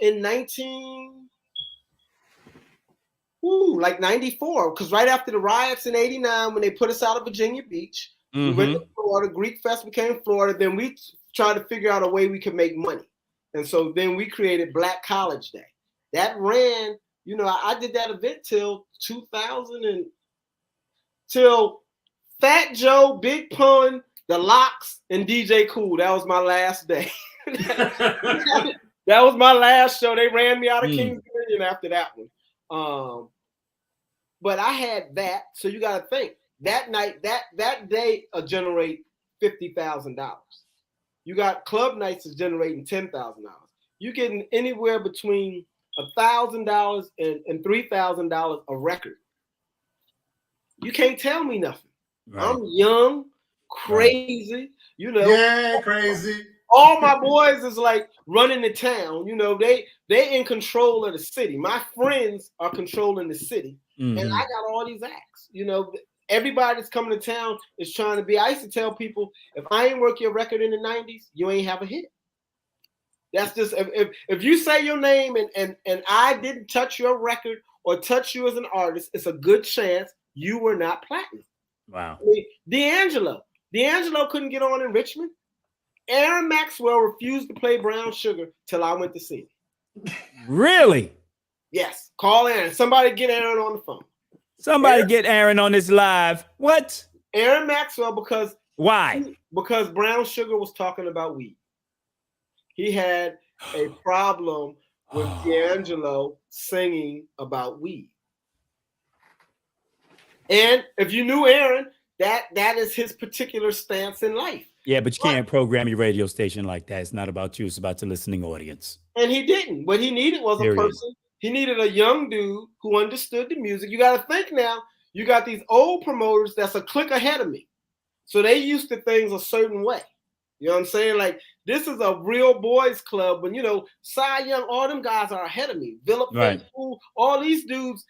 in 94, because right after the riots in 89, when they put us out of Virginia Beach, we went to Florida. Greek Fest became Florida. Then we tried to figure out a way we could make money. And so then we created Black College Day. That ran, I did that event till 2000 till Fat Joe, Big Pun, The Locks, and DJ Cool. That was my last day. That was my last show. They ran me out of King's Dominion after that one. But I had that, so you got to think that night, that day, generate $50,000. You got club nights is generating $10,000. You're getting anywhere between $1,000 and $3,000 a record. You can't tell me nothing. Right. I'm young, crazy, Yeah, crazy. All my boys is like running the town. They in control of the city. My friends are controlling the city. And I got all these acts. Everybody that's coming to town is trying to be. I used to tell people, if I ain't work your record in the 90s, you ain't have a hit. That's just if you say your name and I didn't touch your record or touch you as an artist, it's a good chance you were not platinum. Wow. D'Angelo couldn't get on in Richmond. Aaron Maxwell refused to play Brown Sugar till I went to see him. Really? Yes. Call Aaron. Somebody get Aaron on the phone. Get Aaron on this live. What? Aaron Maxwell, because why? Because Brown Sugar was talking about weed. He had a problem with D'Angelo singing about weed. And if you knew Aaron, that is his particular stance in life. Yeah, but you can't program your radio station like that. It's not about you. It's about the listening audience. And he didn't. What he needed was a person. He needed a young dude who understood the music. You got to think now, you got these old promoters that's a click ahead of me. So they used to things a certain way. You know what I'm saying? Like, this is a real boys club. When, Cy Young, all them guys are ahead of me. Philip, all these dudes,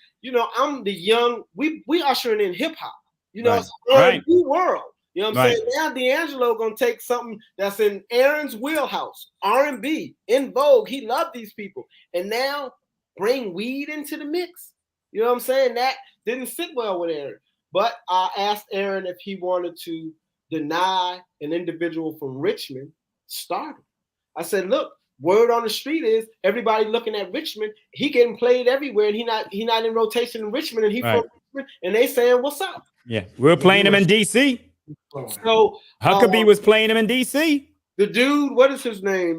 I'm the young, we ushering in hip hop. It's an R&B world. You know what I'm saying? Now D'Angelo gonna take something that's in Aaron's wheelhouse, R&B, in vogue. He loved these people, and now bring weed into the mix. You know what I'm saying? That didn't sit well with Aaron. But I asked Aaron if he wanted to deny an individual from Richmond stardom. I said, look, word on the street is everybody looking at Richmond. He getting played everywhere, and he not in rotation in Richmond, and he from Richmond, and they saying, what's up? Yeah, we're playing him in DC. So Huckabee was playing him in DC. The dude, what is his name?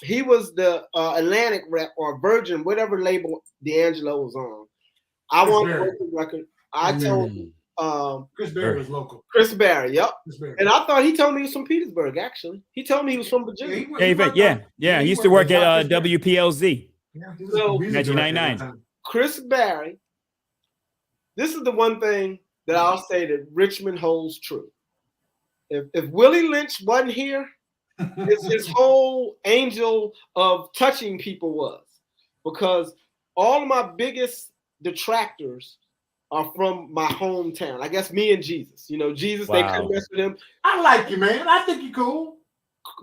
he was the Atlantic rep or Virgin, whatever label D'Angelo was on. I wanted to work the record. I told Chris Berry was local. Chris Berry, yep. And I thought he told me he was from Petersburg, actually. He told me he was from Virginia. Yeah, he used to work at WPLZ. Yeah, so, 1999. Chris Berry, this is the one thing that I'll say that Richmond holds true. If Willie Lynch wasn't here, his whole angel of touching people was. Because all of my biggest detractors are from my hometown. I guess me and Jesus. You know, Jesus, they couldn't mess with him. I like you, man. I think you're cool.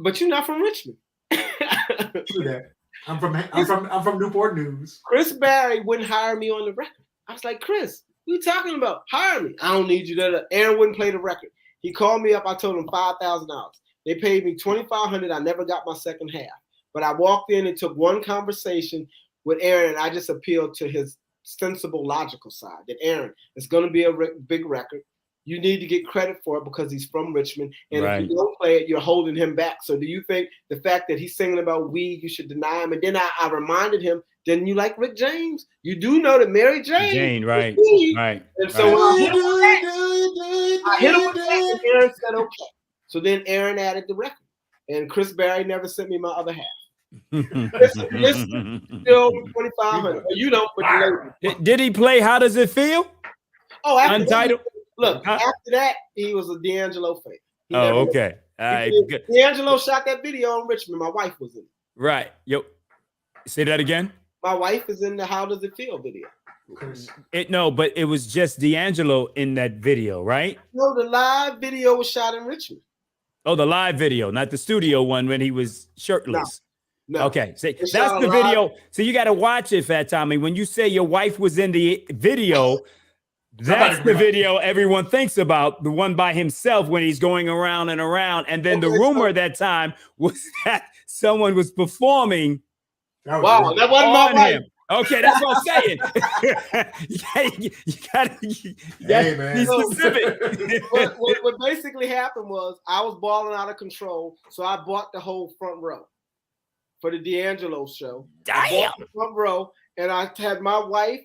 But you're not from Richmond. True that. I'm from Newport News. Chris Berry wouldn't hire me on the record. I was like, Chris, what are you talking about? Hire me. I don't need you there. Aaron wouldn't play the record. He called me up. I told him $5,000. They paid me $2,500. I never got my second half. But I walked in and took one conversation with Aaron, and I just appealed to his sensible, logical side. That Aaron, it's going to be a big record. You need to get credit for it because he's from Richmond. And if you don't play it, you're holding him back. So do you think the fact that he's singing about weed, you should deny him? And then I reminded him, didn't you like Rick James? You do know that Mary Jane. Right. And so when I hit him with that, and Aaron said, okay. So then Aaron added the record. And Chris Berry never sent me my other half. Listen, still 2,500. You don't, but did he play How Does It Feel? Oh, Untitled. After that, he was a D'Angelo fan. Okay. All right. Good. D'Angelo shot that video in Richmond. My wife was in it. Right. Yo, say that again. My wife is in the How Does It Feel video. But it was just D'Angelo in that video, right? No, the live video was shot in Richmond. Oh, the live video, not the studio one when he was shirtless. No. Okay, so that's the video. So you got to watch it, Fat Thomi. When you say your wife was in the video, that's the video everyone thinks about, the one by himself when he's going around and around. And then the rumor at that time was that someone was performing. That wasn't my wife. Okay, that's what I'm saying. you gotta be specific. What basically happened was I was balling out of control, so I bought the whole front row for the D'Angelo show. Damn. I bought the front row, and I had my wife,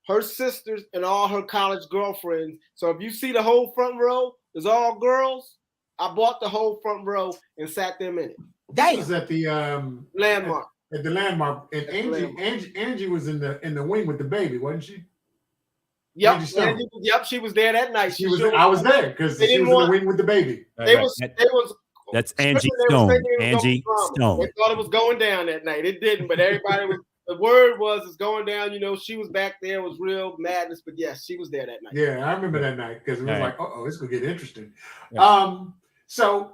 her sisters, and all her college girlfriends. So if you see the whole front row, it's all girls. I bought the whole front row and sat them in it. That was at the Landmark. At the Landmark, and Angie was in the wing with the baby, wasn't she? Yep, she was there that night. I was there because she was in the wing with the baby. That's Angie Stone. Angie Stone. They thought it was going down that night. It didn't, but everybody was. The word was it's going down. You know, she was back there. It was real madness, but yes, she was there that night. Yeah, I remember that night because it was like, it's gonna get interesting. Yeah. So.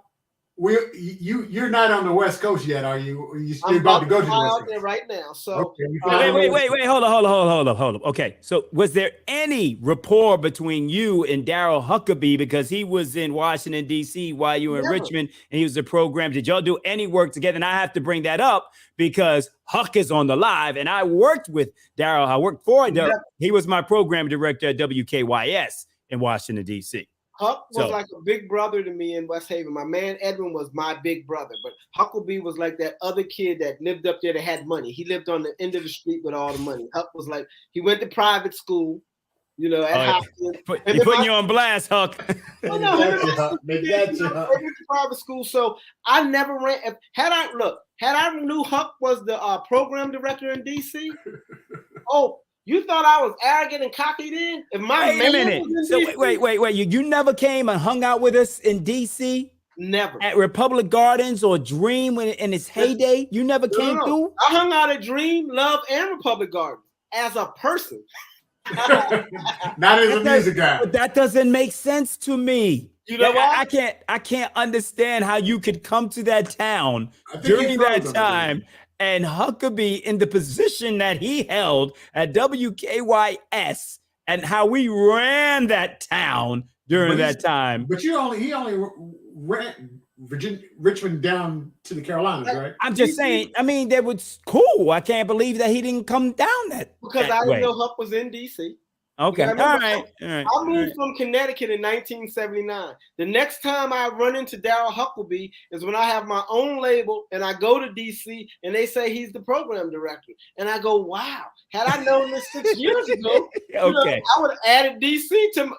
You're not on the West Coast yet, are you? You still about to go to the West Coast? There right now. So wait, hold up. Okay, so was there any rapport between you and Daryl Huckabee because he was in Washington D.C. while you were in Richmond and he was the program? Did y'all do any work together? And I have to bring that up because Huck is on the live, and I worked with Daryl. I worked for Daryl. He was my program director at WKYS in Washington D.C. Huck was like a big brother to me in West Haven. My man Edwin was my big brother, but Huckabee was like that other kid that lived up there that had money. He lived on the end of the street with all the money. Huck was like, he went to private school, you know, at Hopkins. You're putting you on blast, Huck. Well, no, he went to private school, so I never ran. Had I knew Huck was the program director in DC, you thought I was arrogant and cocky then? If my wait a minute. So wait. You never came and hung out with us in DC? Never. At Republic Gardens or Dream in its heyday? You never came through? I hung out at Dream, Love, and Republic Gardens as a person. Not as a music guy. But that doesn't make sense to me. You know why? I can't understand how you could come to that town during that time and Huckabee in the position that he held at WKYS and how we ran that town during that time. But he only ran Richmond down to the Carolinas, right? I'm just saying, I mean, that was cool. I can't believe that he didn't come down that Because I didn't know Huck was in DC. Okay. All right. I moved from Connecticut in 1979. The next time I run into Daryl Huckabee is when I have my own label and I go to DC and they say he's the program director. And I go, wow, had I known this 6 years ago, I would have added DC to my,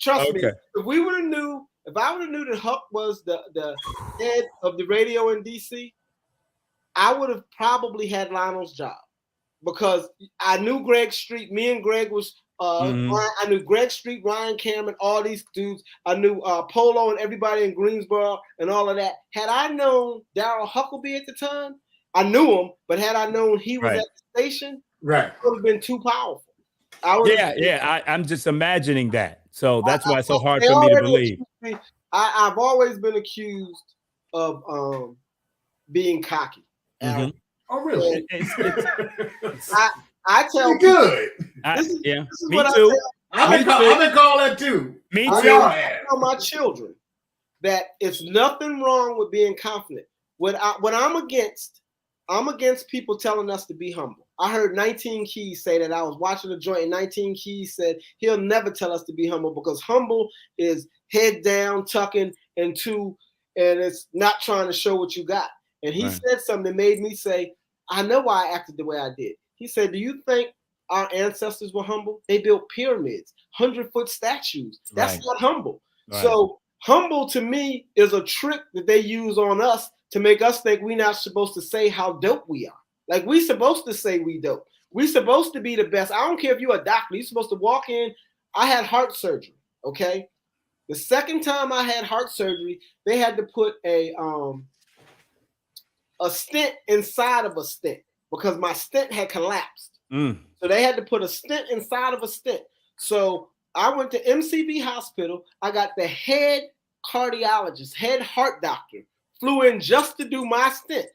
trust me, if we would have knew, if I would have knew that Huck was the head of the radio in DC, I would have probably had Lionel's job because I knew Greg Street. Me and Greg was I knew Greg Street, Ryan Cameron, all these dudes. I knew Polo and everybody in Greensboro and all of that. Had I known Daryl Huckabee at the time, I knew him, but had I known he was at the station, it would have been too powerful. I'm just imagining that. So that's why it's so hard for me to believe. I've always been accused of being cocky. Mm-hmm. Oh, really? I tell you good. This is me what too. I've been called that too. Me too. I tell my children that it's nothing wrong with being confident. What I'm against people telling us to be humble. I heard 19 Keys say that. I was watching a joint and 19 Keys said he'll never tell us to be humble because humble is head down, tucking, and it's not trying to show what you got. And he said something that made me say, I know why I acted the way I did. He said, do you think our ancestors were humble? They built pyramids, 100-foot statues. That's not humble. So humble to me is a trick that they use on us to make us think we're not supposed to say how dope we are. Like we supposed to say we dope. We supposed to be the best. I don't care if you're a doctor. You're supposed to walk in. I had heart surgery, okay? The second time I had heart surgery, they had to put a stent inside of a stent because my stent had collapsed. So they had to put a stent inside of a stent. So I went to MCV Hospital. I got the head cardiologist, head heart doctor, flew in just to do my stent.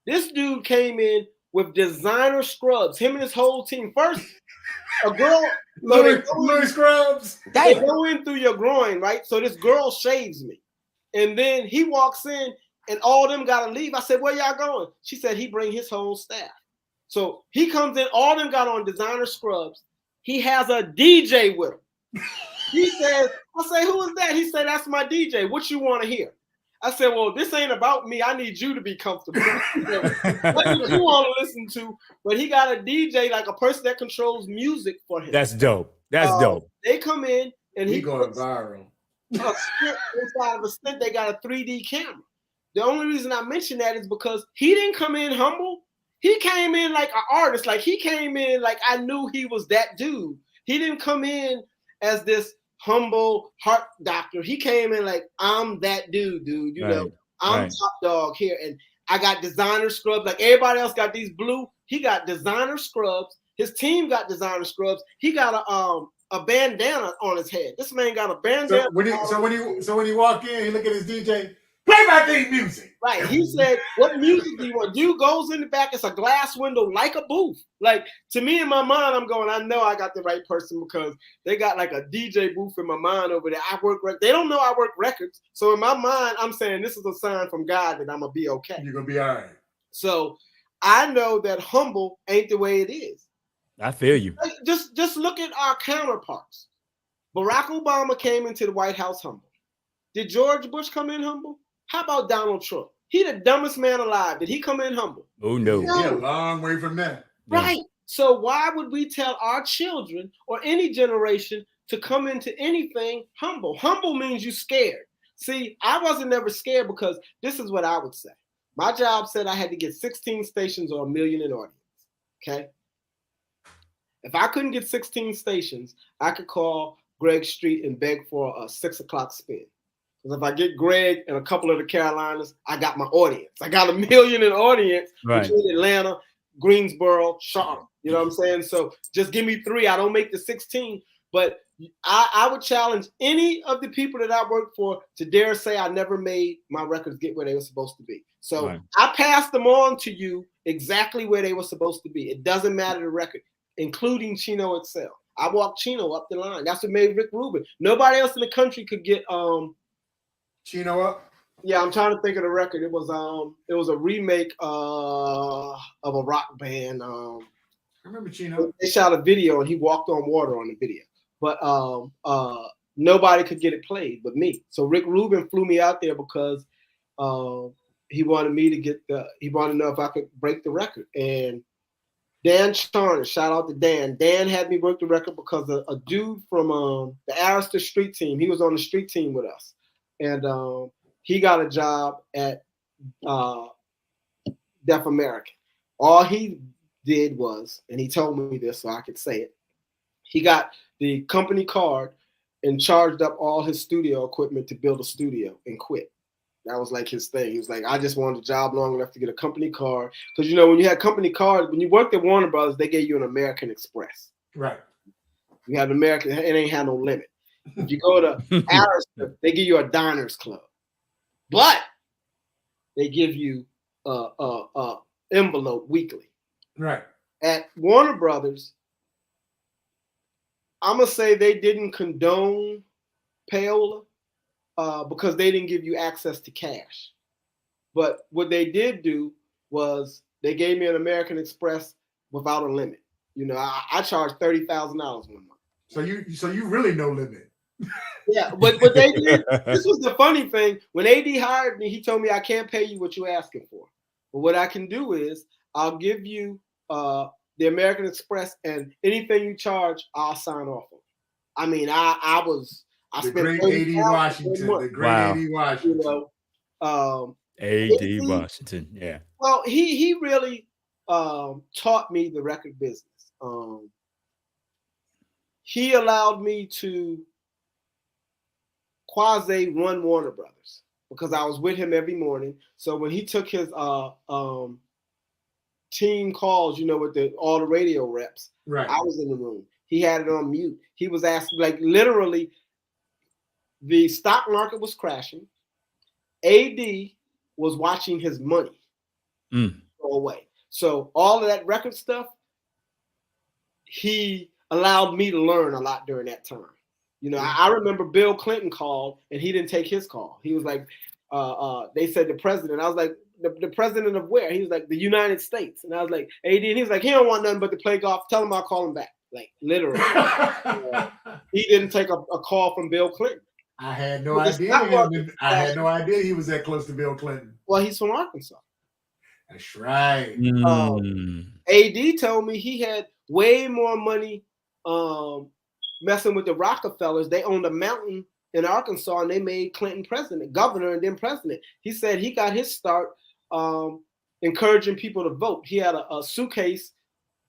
This dude came in with designer scrubs, him and his whole team. First, a girl, Louis Scrubs. They go in through your groin, right? So this girl shaves me. And then he walks in and all of them got to leave. I said, where y'all going? She said he bring his whole staff. So he comes in, all of them got on designer scrubs. He has a DJ with him. He says, I say, who is that? He said, that's my DJ. What you want to hear? I said, well, this ain't about me. I need you to be comfortable. That's what you want to listen to. But he got a DJ, like a person that controls music for him. That's dope. That's dope. They come in and he going viral. Inside of a stent, they got a 3D camera. The only reason I mention that is because he didn't come in humble. He came in like an artist. Like he came in like I knew he was that dude. He didn't come in as this humble heart doctor. He came in like, I'm that dude. You know, I'm top dog here. And I got designer scrubs. Like everybody else got these blue. He got designer scrubs. His team got designer scrubs. He got a bandana on his head. This man got a bandana. So when he walk in, he look at his DJ. Play my theme music. Right. He said, what music do you want? Dude goes in the back. It's a glass window like a booth. Like to me in my mind, I'm going, I know I got the right person because they got like a DJ booth in my mind over there. They don't know I work records. So in my mind, I'm saying this is a sign from God that I'm going to be okay. You're going to be all right. So I know that humble ain't the way it is. I feel you. Just look at our counterparts. Barack Obama came into the White House humble. Did George Bush come in humble? How about Donald Trump? He the dumbest man alive. Did he come in humble? Oh, no. Yeah, a long way from that. Right. Yeah. So why would we tell our children or any generation to come into anything humble? Humble means you scared. See, I wasn't never scared because this is what I would say. My job said I had to get 16 stations or 1 million in audience. Okay. If I couldn't get 16 stations, I could call Greg Street and beg for a 6 o'clock spin. Because if I get Greg and a couple of the Carolinas, I got my audience. I got 1 million in audience between Atlanta, Greensboro, Charlotte. You know what I'm saying? So just give me 3. I don't make the 16. But I would challenge any of the people that I work for to dare say I never made my records get where they were supposed to be. So I passed them on to you exactly where they were supposed to be. It doesn't matter the record, including Chino itself. I walked Chino up the line. That's what made Rick Rubin. Nobody else in the country could get Chino up? Yeah, I'm trying to think of the record. It was a remake of a rock band. I remember Chino. They shot a video and he walked on water on the video. but nobody could get it played but me. So Rick Rubin flew me out there because he wanted me to he wanted to know if I could break the record. And Dan Charner, shout out to Dan. Dan had me work the record because a dude from the Arista street team, he was on the street team with us. And he got a job at Deaf American. All he did was, and he told me this so I could say it, he got the company card and charged up all his studio equipment to build a studio and quit. That was like his thing. He was like, I just wanted a job long enough to get a company card. Because, when you had company cards, when you worked at Warner Brothers, they gave you an American Express. Right. You had an American, it ain't had no limit. If you go to Arista, they give you a Diners Club. But they give you a envelope weekly. Right. At Warner Brothers, I'm going to say they didn't condone payola. Because they didn't give you access to cash. But what they did do was they gave me an American Express without a limit. I charged $30,000 one month. So you really no limit. Yeah, but they did. This was the funny thing. When AD hired me, he told me I can't pay you what you're asking for. But what I can do is I'll give you the American Express, and anything you charge, I'll sign off on. I mean, I the great A.D. Washington. The great A.D. Washington. A.D. Washington, yeah. Well, he really taught me the record business. He allowed me to quasi run Warner Brothers because I was with him every morning. So when he took his team calls, with all the radio reps, right. I was in the room. He had it on mute. He was asking, like, literally, the stock market was crashing. AD was watching his money go away. So all of that record stuff, he allowed me to learn a lot during that time. I remember Bill Clinton called and he didn't take his call. He was like, they said the president. I was like, the president of where? He was like, the United States. And I was like, AD, and he was like, he don't want nothing but to play golf. Tell him I'll call him back. Like, literally. He didn't take a call from Bill Clinton. I had no idea. I had no idea he was that close to Bill Clinton. Well, he's from Arkansas. That's right. AD told me he had way more money messing with the Rockefellers. They owned a mountain in Arkansas, and they made Clinton governor, and then president. He said he got his start encouraging people to vote. He had a suitcase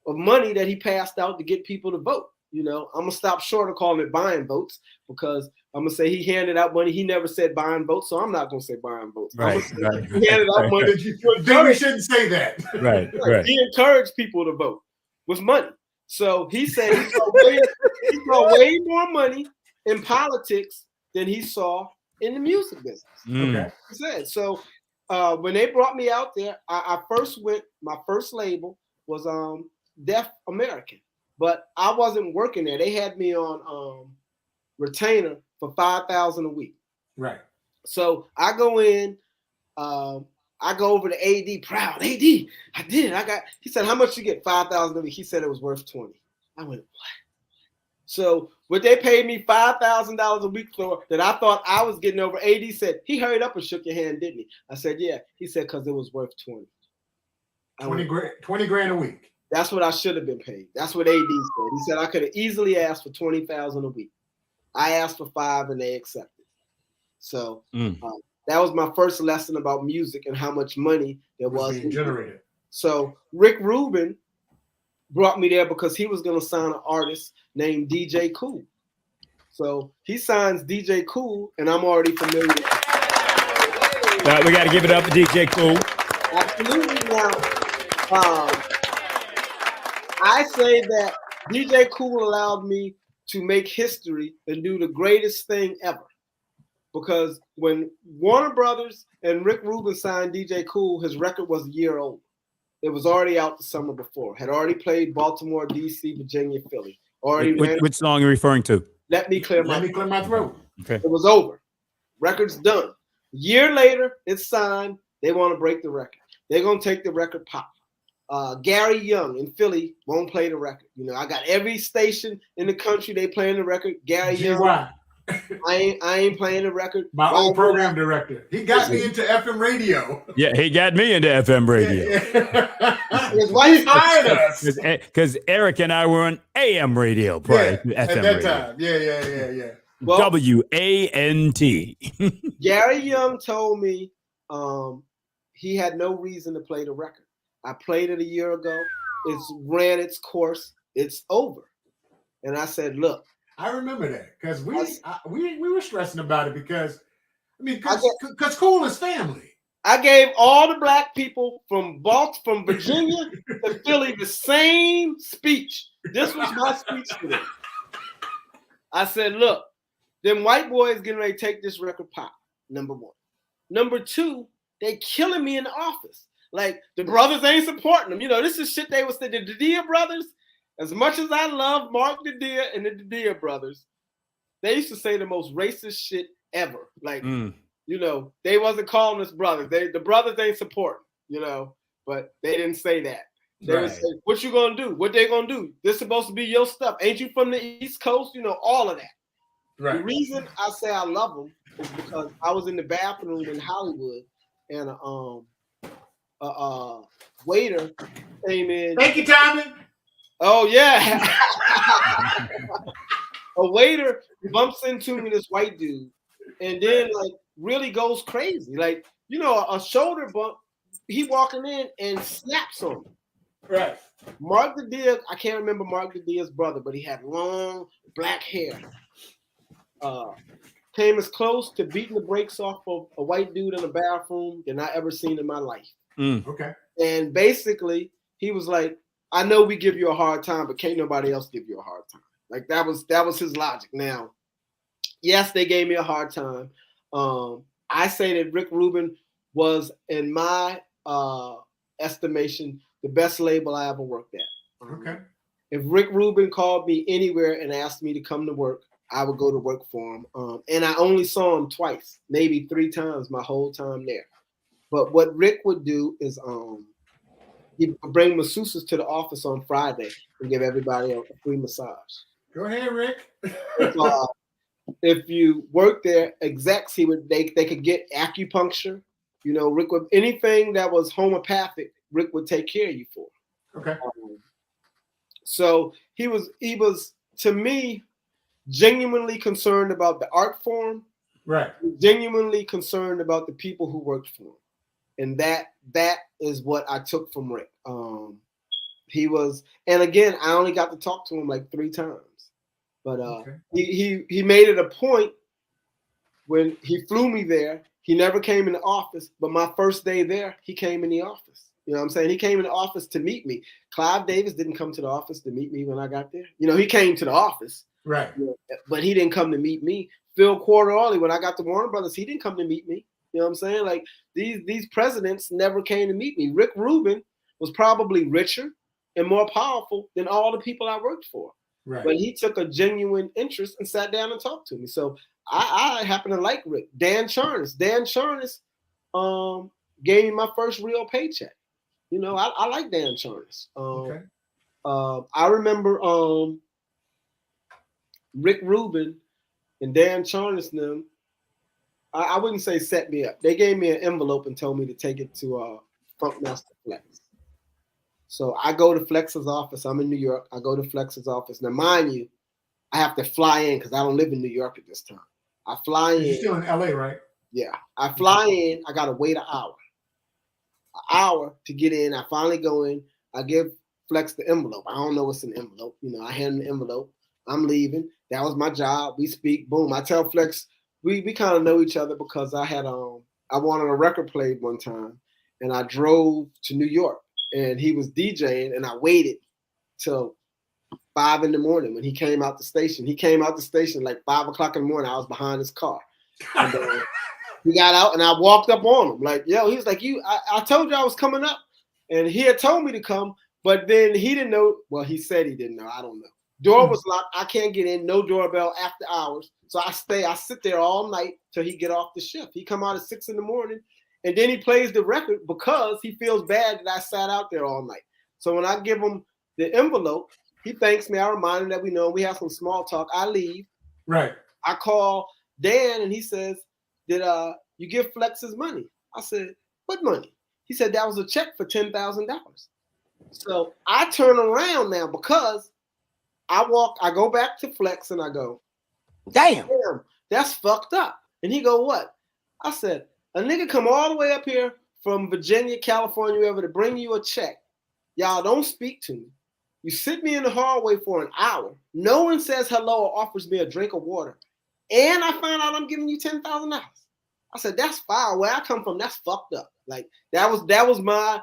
of money that he passed out to get people to vote. I'm going to stop short of calling it buying votes because I'm going to say he handed out money. He never said buying votes, so I'm not going to say buying votes. Right. He handed out money. Then we shouldn't say that. Right. He encouraged people to vote with money. So he said he saw way more money in politics than he saw in the music business. Okay. He said. So when they brought me out there, I first went, my first label was Deaf American. But I wasn't working there. They had me on retainer for $5,000 a week. Right. So I go in, I go over to AD, proud. AD, I did. He said, how much you get? $5,000 a week. He said it was worth $20,000. I went, what? So what they paid me $5,000 a week for that I thought I was getting over, AD said, he hurried up and shook your hand, didn't he? I said, yeah. He said, because it was worth $20,000. 20 grand a week. That's what I should have been paid. That's what AD said. He said I could have easily asked for $20,000 a week. I asked for $5,000 and they accepted. So that was my first lesson about music and how much money there was being generated. So Rick Rubin brought me there because he was going to sign an artist named DJ Kool. So he signs DJ Kool, and I'm already familiar. We got to give it up for DJ Kool. Absolutely. Now, I say that DJ Kool allowed me to make history and do the greatest thing ever. Because when Warner Brothers and Rick Rubin signed DJ Kool, his record was a year old. It was already out the summer before. Had already played Baltimore, D.C., Virginia, Philly. Which song are you referring to? Let Me Clear My Throat. Okay. It was over. Record's done. A year later, it's signed. They want to break the record. They're going to take the record pop. Gary Young in Philly won't play the record. You know, I got every station in the country they playing the record. Gary Young, I ain't playing the record. My old program director, he got me into FM radio. Yeah, he got me into FM radio. Why he hired us? Because Eric and I were on AM radio prior to FM at that radio. time. Yeah. Well, WANT. Gary Young told me he had no reason to play the record. I played it a year ago. It's ran its course. It's over. And I said, look. I remember that because we were stressing about it because Cole is family. I gave all the black people from Virginia to Philly the same speech. This was my speech to them. I said, look, them white boys getting ready to take this record pop, number one. Number two, they killing me in the office. Like, the brothers ain't supporting them. You know, this is shit they was saying. The Dedea brothers, as much as I love Mark Dedea and the Dedea brothers, they used to say the most racist shit ever. Like, you know, they wasn't calling us brothers. The brothers ain't supporting, you know, but they didn't say that. They would say, what you gonna do? What they gonna do? This supposed to be your stuff. Ain't you from the East Coast? You know, all of that. Right. The reason I say I love them is because I was in the bathroom in Hollywood and waiter came in. Thank you, Tommy. Oh yeah. A waiter bumps into me, this white dude, and then like really goes crazy. Like, you know, a shoulder bump, he walking in and snaps on me. Right. Mark Dedea, I can't remember Mark Dedea's brother, but he had long black hair. Came as close to beating the brakes off of a white dude in a bathroom than I ever seen in my life. Okay. And basically, he was like, I know we give you a hard time, but can't nobody else give you a hard time. Like that was his logic. Now, yes, they gave me a hard time. I say that Rick Rubin was, in my estimation, the best label I ever worked at. Okay. If Rick Rubin called me anywhere and asked me to come to work, I would go to work for him. And I only saw him twice, maybe 3 times my whole time there. But what Rick would do is he'd bring masseuses to the office on Friday and give everybody a free massage. Go ahead, Rick. If you work there, execs, they could get acupuncture. You know, Rick would, anything that was homeopathic, Rick would take care of you for. Okay. So he was to me genuinely concerned about the art form. Right. Genuinely concerned about the people who worked for him. And that is what I took from Rick. He was, and again, I only got to talk to him like 3 times. But he made it a point when he flew me there. He never came in the office, but my first day there, he came in the office. You know what I'm saying? He came in the office to meet me. Clive Davis didn't come to the office to meet me when I got there. You know, he came to the office. Right. But he didn't come to meet me. Phil Quarterly, when I got to Warner Brothers, he didn't come to meet me. You know what I'm saying? Like these presidents never came to meet me. Rick Rubin was probably richer and more powerful than all the people I worked for. Right. But he took a genuine interest and sat down and talked to me. So I happen to like Rick. Dan Charnas gave me my first real paycheck. You know, I like Dan Charnas. I remember Rick Rubin and Dan Charnas them. I wouldn't say set me up. They gave me an envelope and told me to take it to Funkmaster Flex. So I go to Flex's office. I'm in New York. I go to Flex's office. Now, mind you, I have to fly in because I don't live in New York at this time. I fly in. You're still in LA, right? Yeah. I fly in. I got to wait an hour. An hour to get in. I finally go in. I give Flex the envelope. I don't know what's in the envelope. You know, I hand him the envelope. I'm leaving. That was my job. We speak. Boom. I tell Flex, we kind of know each other because I had I wanted a record played one time, and I drove to New York, and he was DJing, and I waited till 5 a.m. when he came out the station. He came out the station like 5 o'clock in the morning. I was behind his car. And, he got out, and I walked up on him like, yo. He was like, I told you I was coming up, and he had told me to come, but then he didn't know. Well, he said he didn't know. I don't know. Door was locked. I can't get in. No doorbell after hours. So I sit there all night till he get off the shift. He come out at 6 a.m, and then he plays the record because he feels bad that I sat out there all night. So when I give him the envelope, he thanks me. I remind him that we know. We have some small talk. I leave. Right. I call Dan and he says, did you give Flex his money? I said, what money? He said, that was a check for $10,000. So I turn around now because I go back to Flex and I go, damn, that's fucked up. And he go, what? I said, a nigga come all the way up here from Virginia, California, wherever to bring you a check. Y'all don't speak to me. You sit me in the hallway for an hour. No one says hello or offers me a drink of water. And I find out I'm giving you $10,000. I said, that's far. Where I come from, that's fucked up. Like that was my,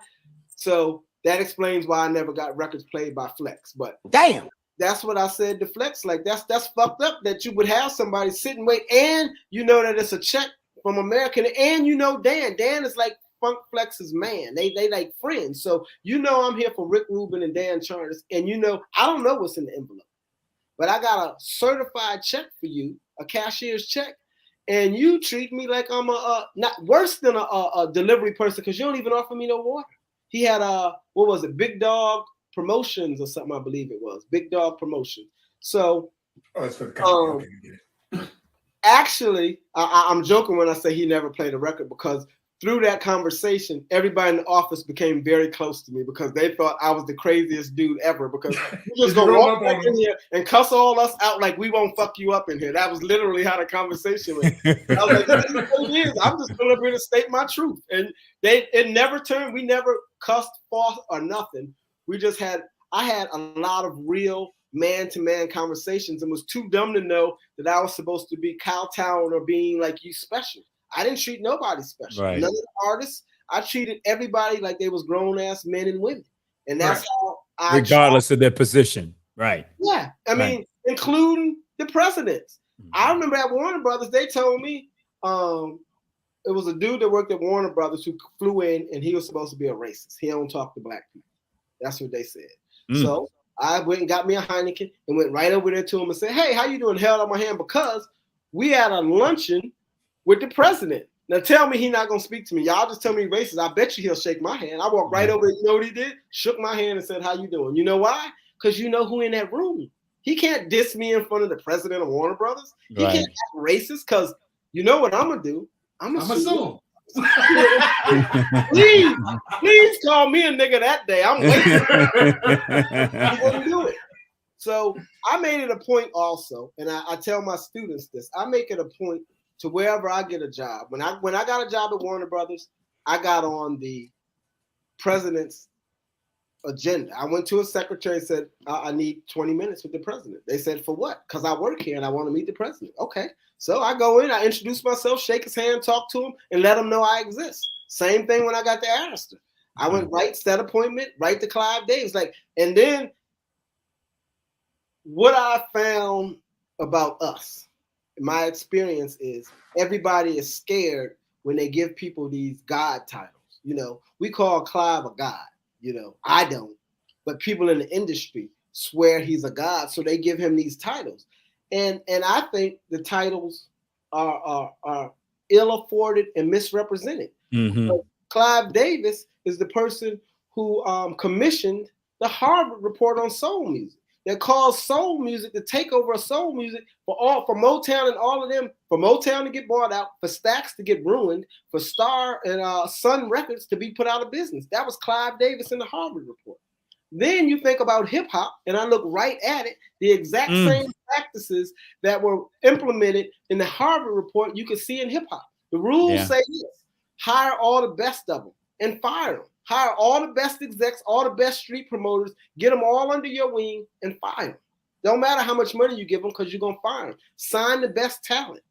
so that explains why I never got records played by Flex. But damn, that's what I said to Flex. Like that's fucked up that you would have somebody sit and wait, and you know that it's a check from American, and you know Dan. Dan is like Funk Flex's man. They like friends. So you know I'm here for Rick Rubin and Dan Charnas, and you know I don't know what's in the envelope, but I got a certified check for you, a cashier's check, and you treat me like I'm not worse than a delivery person because you don't even offer me no water. He had what was it, Big Dog Promotions or something, I believe it was Big Dog Promotion. So that's for the company. Actually, I'm joking when I say he never played a record because through that conversation, everybody in the office became very close to me because they thought I was the craziest dude ever because you just gonna walk back in here and cuss all us out like we won't fuck you up in here. That was literally how the conversation went. I was like, this is what it is. I'm just going up here to state my truth. And it never turned, we never cussed, fought, or nothing. I had a lot of real man-to-man conversations and was too dumb to know that I was supposed to be kowtowing or being like you special. I didn't treat nobody special. Right. None of the artists. I treated everybody like they was grown-ass men and women. And that's how I regardless of their position. Right. Yeah. I mean, including the presidents. I remember at Warner Brothers, they told me it was a dude that worked at Warner Brothers who flew in and he was supposed to be a racist. He don't talk to black people. That's what they said. So I went and got me a Heineken and went right over there to him and said, hey, how you doing? Held out my hand because we had a luncheon with the president. Now tell me he's not gonna speak to me. Y'all just tell me he's racist. I bet you he'll shake my hand. I walked right over. You know what he did? Shook my hand and said, "How you doing?" You know why? Because you know who in that room. He can't diss me in front of the president of Warner Brothers. He can't act racist because you know what I'm gonna do. I'm gonna sue him. please call me a nigga that day. I'm waiting. I'm gonna do it. So I made it a point also, and I tell my students this. I make it a point to wherever I get a job. When I got a job at Warner Brothers, I got on the president's agenda. I went to a secretary and said, I need 20 minutes with the president. They said, for what? Because I work here and I want to meet the president. Okay. So I go in, I introduce myself, shake his hand, talk to him, and let him know I exist. Same thing when I got to Arista. I went right, set appointment, right to Clive Davis. And then what I found about us, my experience is everybody is scared when they give people these God titles. You know, we call Clive a God. You know, I don't, but people in the industry swear he's a God, so they give him these titles. And I think the titles are ill-afforded and misrepresented. Clive Davis is the person who commissioned the Harvard Report on soul music. That caused soul music to take over soul music for Motown and all of them, for Motown to get bought out, for Stax to get ruined, for Star and Sun Records to be put out of business. That was Clive Davis in the Harvard Report. Then you think about hip hop, and I look right at it, the exact same practices that were implemented in the Harvard Report you could see in hip hop. The rules say this: hire all the best of them and fire them. Hire all the best execs, all the best street promoters, get them all under your wing and fire them. Don't matter how much money you give them because you're going to fire them. Sign the best talent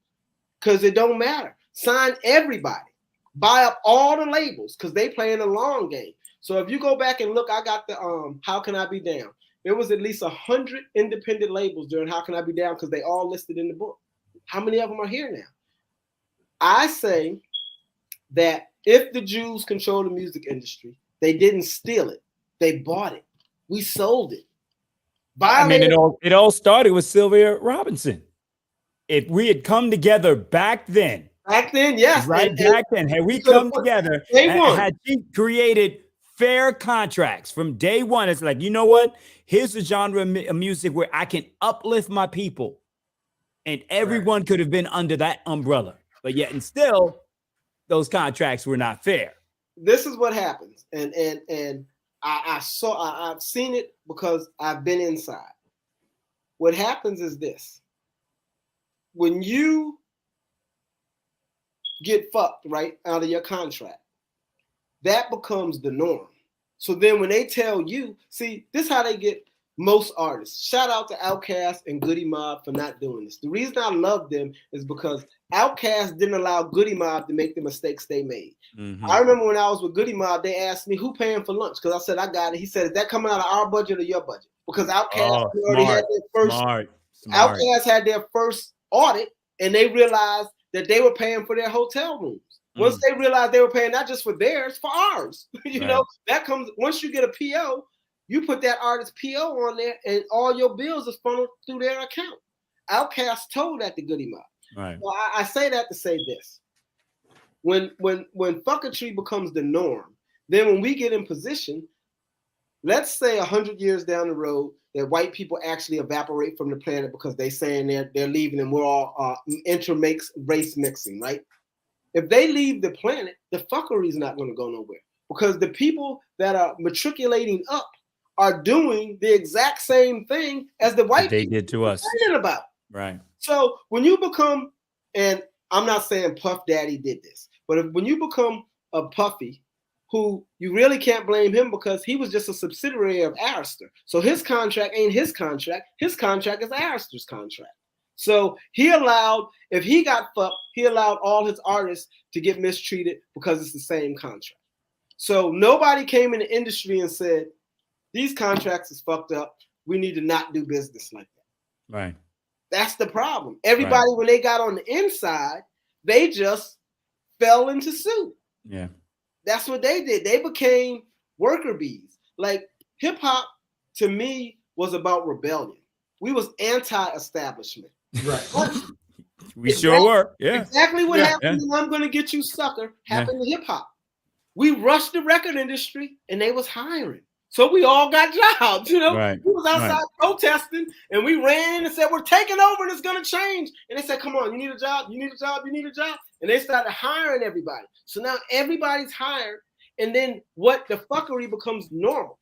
because it don't matter. Sign everybody. Buy up all the labels because they play in the long game. So if you go back and look, I got the How Can I Be Down? There was at least 100 independent labels during How Can I Be Down because they all listed in the book. How many of them are here now? I say that if the Jews control the music industry, they didn't steal it. They bought it. We sold it. It all started with Sylvia Robinson. If we had come together back then, yes. Right back then, had we come together, had she created fair contracts from day one. It's like, you know what? Here's a genre of music where I can uplift my people. And everyone could have been under that umbrella. But yet and still, those contracts were not fair. This is what happens. And I've seen it because I've been inside. What happens is this. When you get fucked right out of your contract, that becomes the norm. So then when they tell you, see, this is how they get most artists. Shout out to Outkast and Goody Mob for not doing this. The reason I love them is because Outkast didn't allow Goody Mob to make the mistakes they made. Mm-hmm. I remember when I was with Goody Mob, they asked me, who paying for lunch? Because I said, I got it. He said, is that coming out of our budget or your budget? Because Outkast already had their first Outkast had their first audit, and they realized that they were paying for their hotel rooms. Once they realized they were paying not just for theirs, for ours. You know, that comes once you get a PO, you put that artist PO on there, and all your bills is funneled through their account. Outkast told that to Goody Mob. Right. So I say that to say this: when fucketry becomes the norm, then when we get in position, let's say 100 years down the road, that white people actually evaporate from the planet because they saying they're leaving, and we're all race mixing, right? If they leave the planet, the fuckery is not going to go nowhere because the people that are matriculating up are doing the exact same thing as the white they did to us. About. Right. So when you become, and I'm not saying Puff Daddy did this, but when you become a Puffy, who you really can't blame him because he was just a subsidiary of Arista. So his contract ain't his contract. His contract is Arista's contract. So he allowed, if he got fucked, he allowed all his artists to get mistreated because it's the same contract. So nobody came in the industry and said, these contracts is fucked up. We need to not do business like that. Right. That's the problem. Everybody, when they got on the inside, they just fell into suit. Yeah. That's what they did. They became worker bees. Like hip hop to me was about rebellion. We was anti-establishment. Right. We sure were. Yeah. Exactly what happened in I'm Gonna Get You Sucker happened to hip hop. We rushed the record industry and they was hiring. So we all got jobs, you know. Right. We was outside protesting and we ran in and said, we're taking over and it's gonna change. And they said, come on, you need a job, you need a job, you need a job. And they started hiring everybody. So now everybody's hired, and then what the fuckery becomes normal.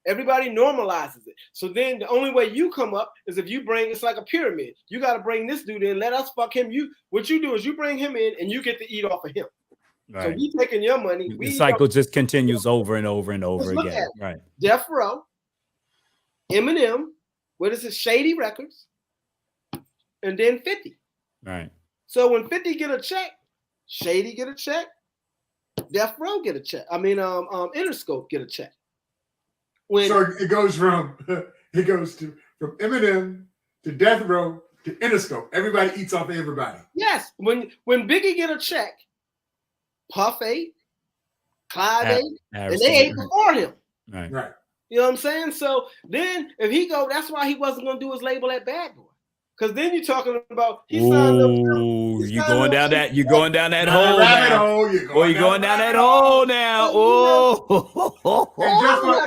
Everybody normalizes it. So then the only way you come up is if you bring, it's like a pyramid. You got to bring this dude in, let us fuck him. What you do is you bring him in and you get to eat off of him. Right. So we taking your money. The cycle just continues over and over and over again. Right. Death Row, Eminem, what is it? Shady Records, and then 50. Right. So when 50 get a check, Shady get a check, Death Row get a check. I mean, Interscope get a check. So it goes from Eminem to Death Row to Interscope. Everybody eats off of everybody. Yes. When Biggie get a check, Puff ate, Clyde ate, and they ate before him. Right. You know what I'm saying? So then if he go, that's why he wasn't going to do his label at Bad Boy. Because then you're talking about you're going down that hole now. You're going down that hole now. Oh.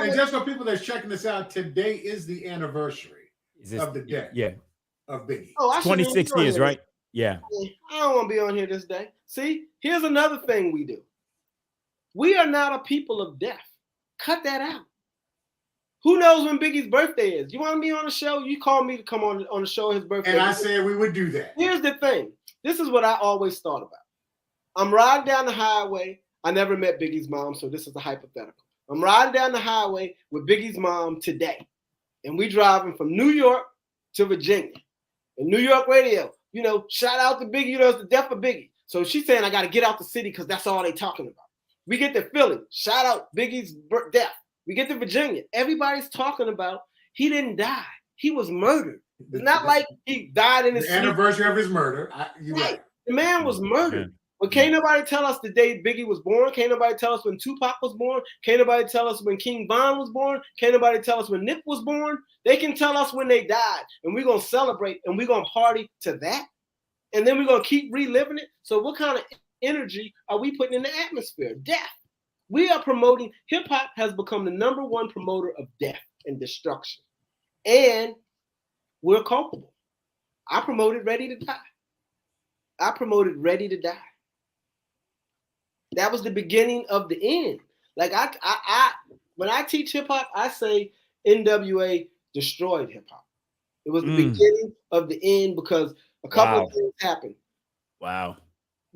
And just for people that's checking this out, today is the anniversary of the death of Biggie. Oh, 26 years, right? Yeah. I don't want to be on here this day. See, here's another thing we do. We are not a people of death. Cut that out. Who knows when Biggie's birthday is? You want to be on the show? You call me to come on the show his birthday. And I said we would do that. Here's the thing. This is what I always thought about. I'm riding down the highway. I never met Biggie's mom, so this is a hypothetical. I'm riding down the highway with Biggie's mom today. And we driving from New York to Virginia. And New York radio, shout out to Biggie, it's the death of Biggie. So she's saying I got to get out the city because that's all they talking about. We get to Philly, shout out Biggie's death. We get to Virginia. Everybody's talking about he didn't die. He was murdered. It's not like he died in his sleep. Anniversary of his murder. You're right. The man was murdered. But can't nobody tell us the day Biggie was born. Can't nobody tell us when Tupac was born. Can't nobody tell us when King Von was born. Can't nobody tell us when Nip was born. They can tell us when they died. And we're going to celebrate and we're going to party to that. And then we're going to keep reliving it. So what kind of energy are we putting in the atmosphere? Death. We are promoting, hip hop has become the #1 promoter of death and destruction. And we're culpable. I promoted Ready to Die. I promoted Ready to Die. That was the beginning of the end. Like I when I teach hip hop, I say NWA destroyed hip hop. It was the beginning of the end because a couple of things happened. Wow.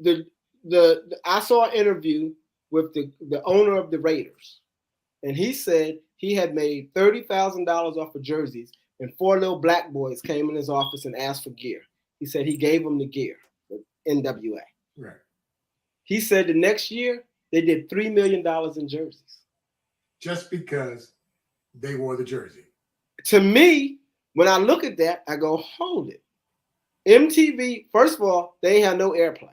I saw an interview with the owner of the Raiders, and he said he had made $30,000 off of jerseys, and 4 little black boys came in his office and asked for gear. He said he gave them the gear, the NWA. Right. He said the next year they did $3 million in jerseys. Just because they wore the jersey. To me, when I look at that, I go, hold it. MTV, first of all, they had no airplay.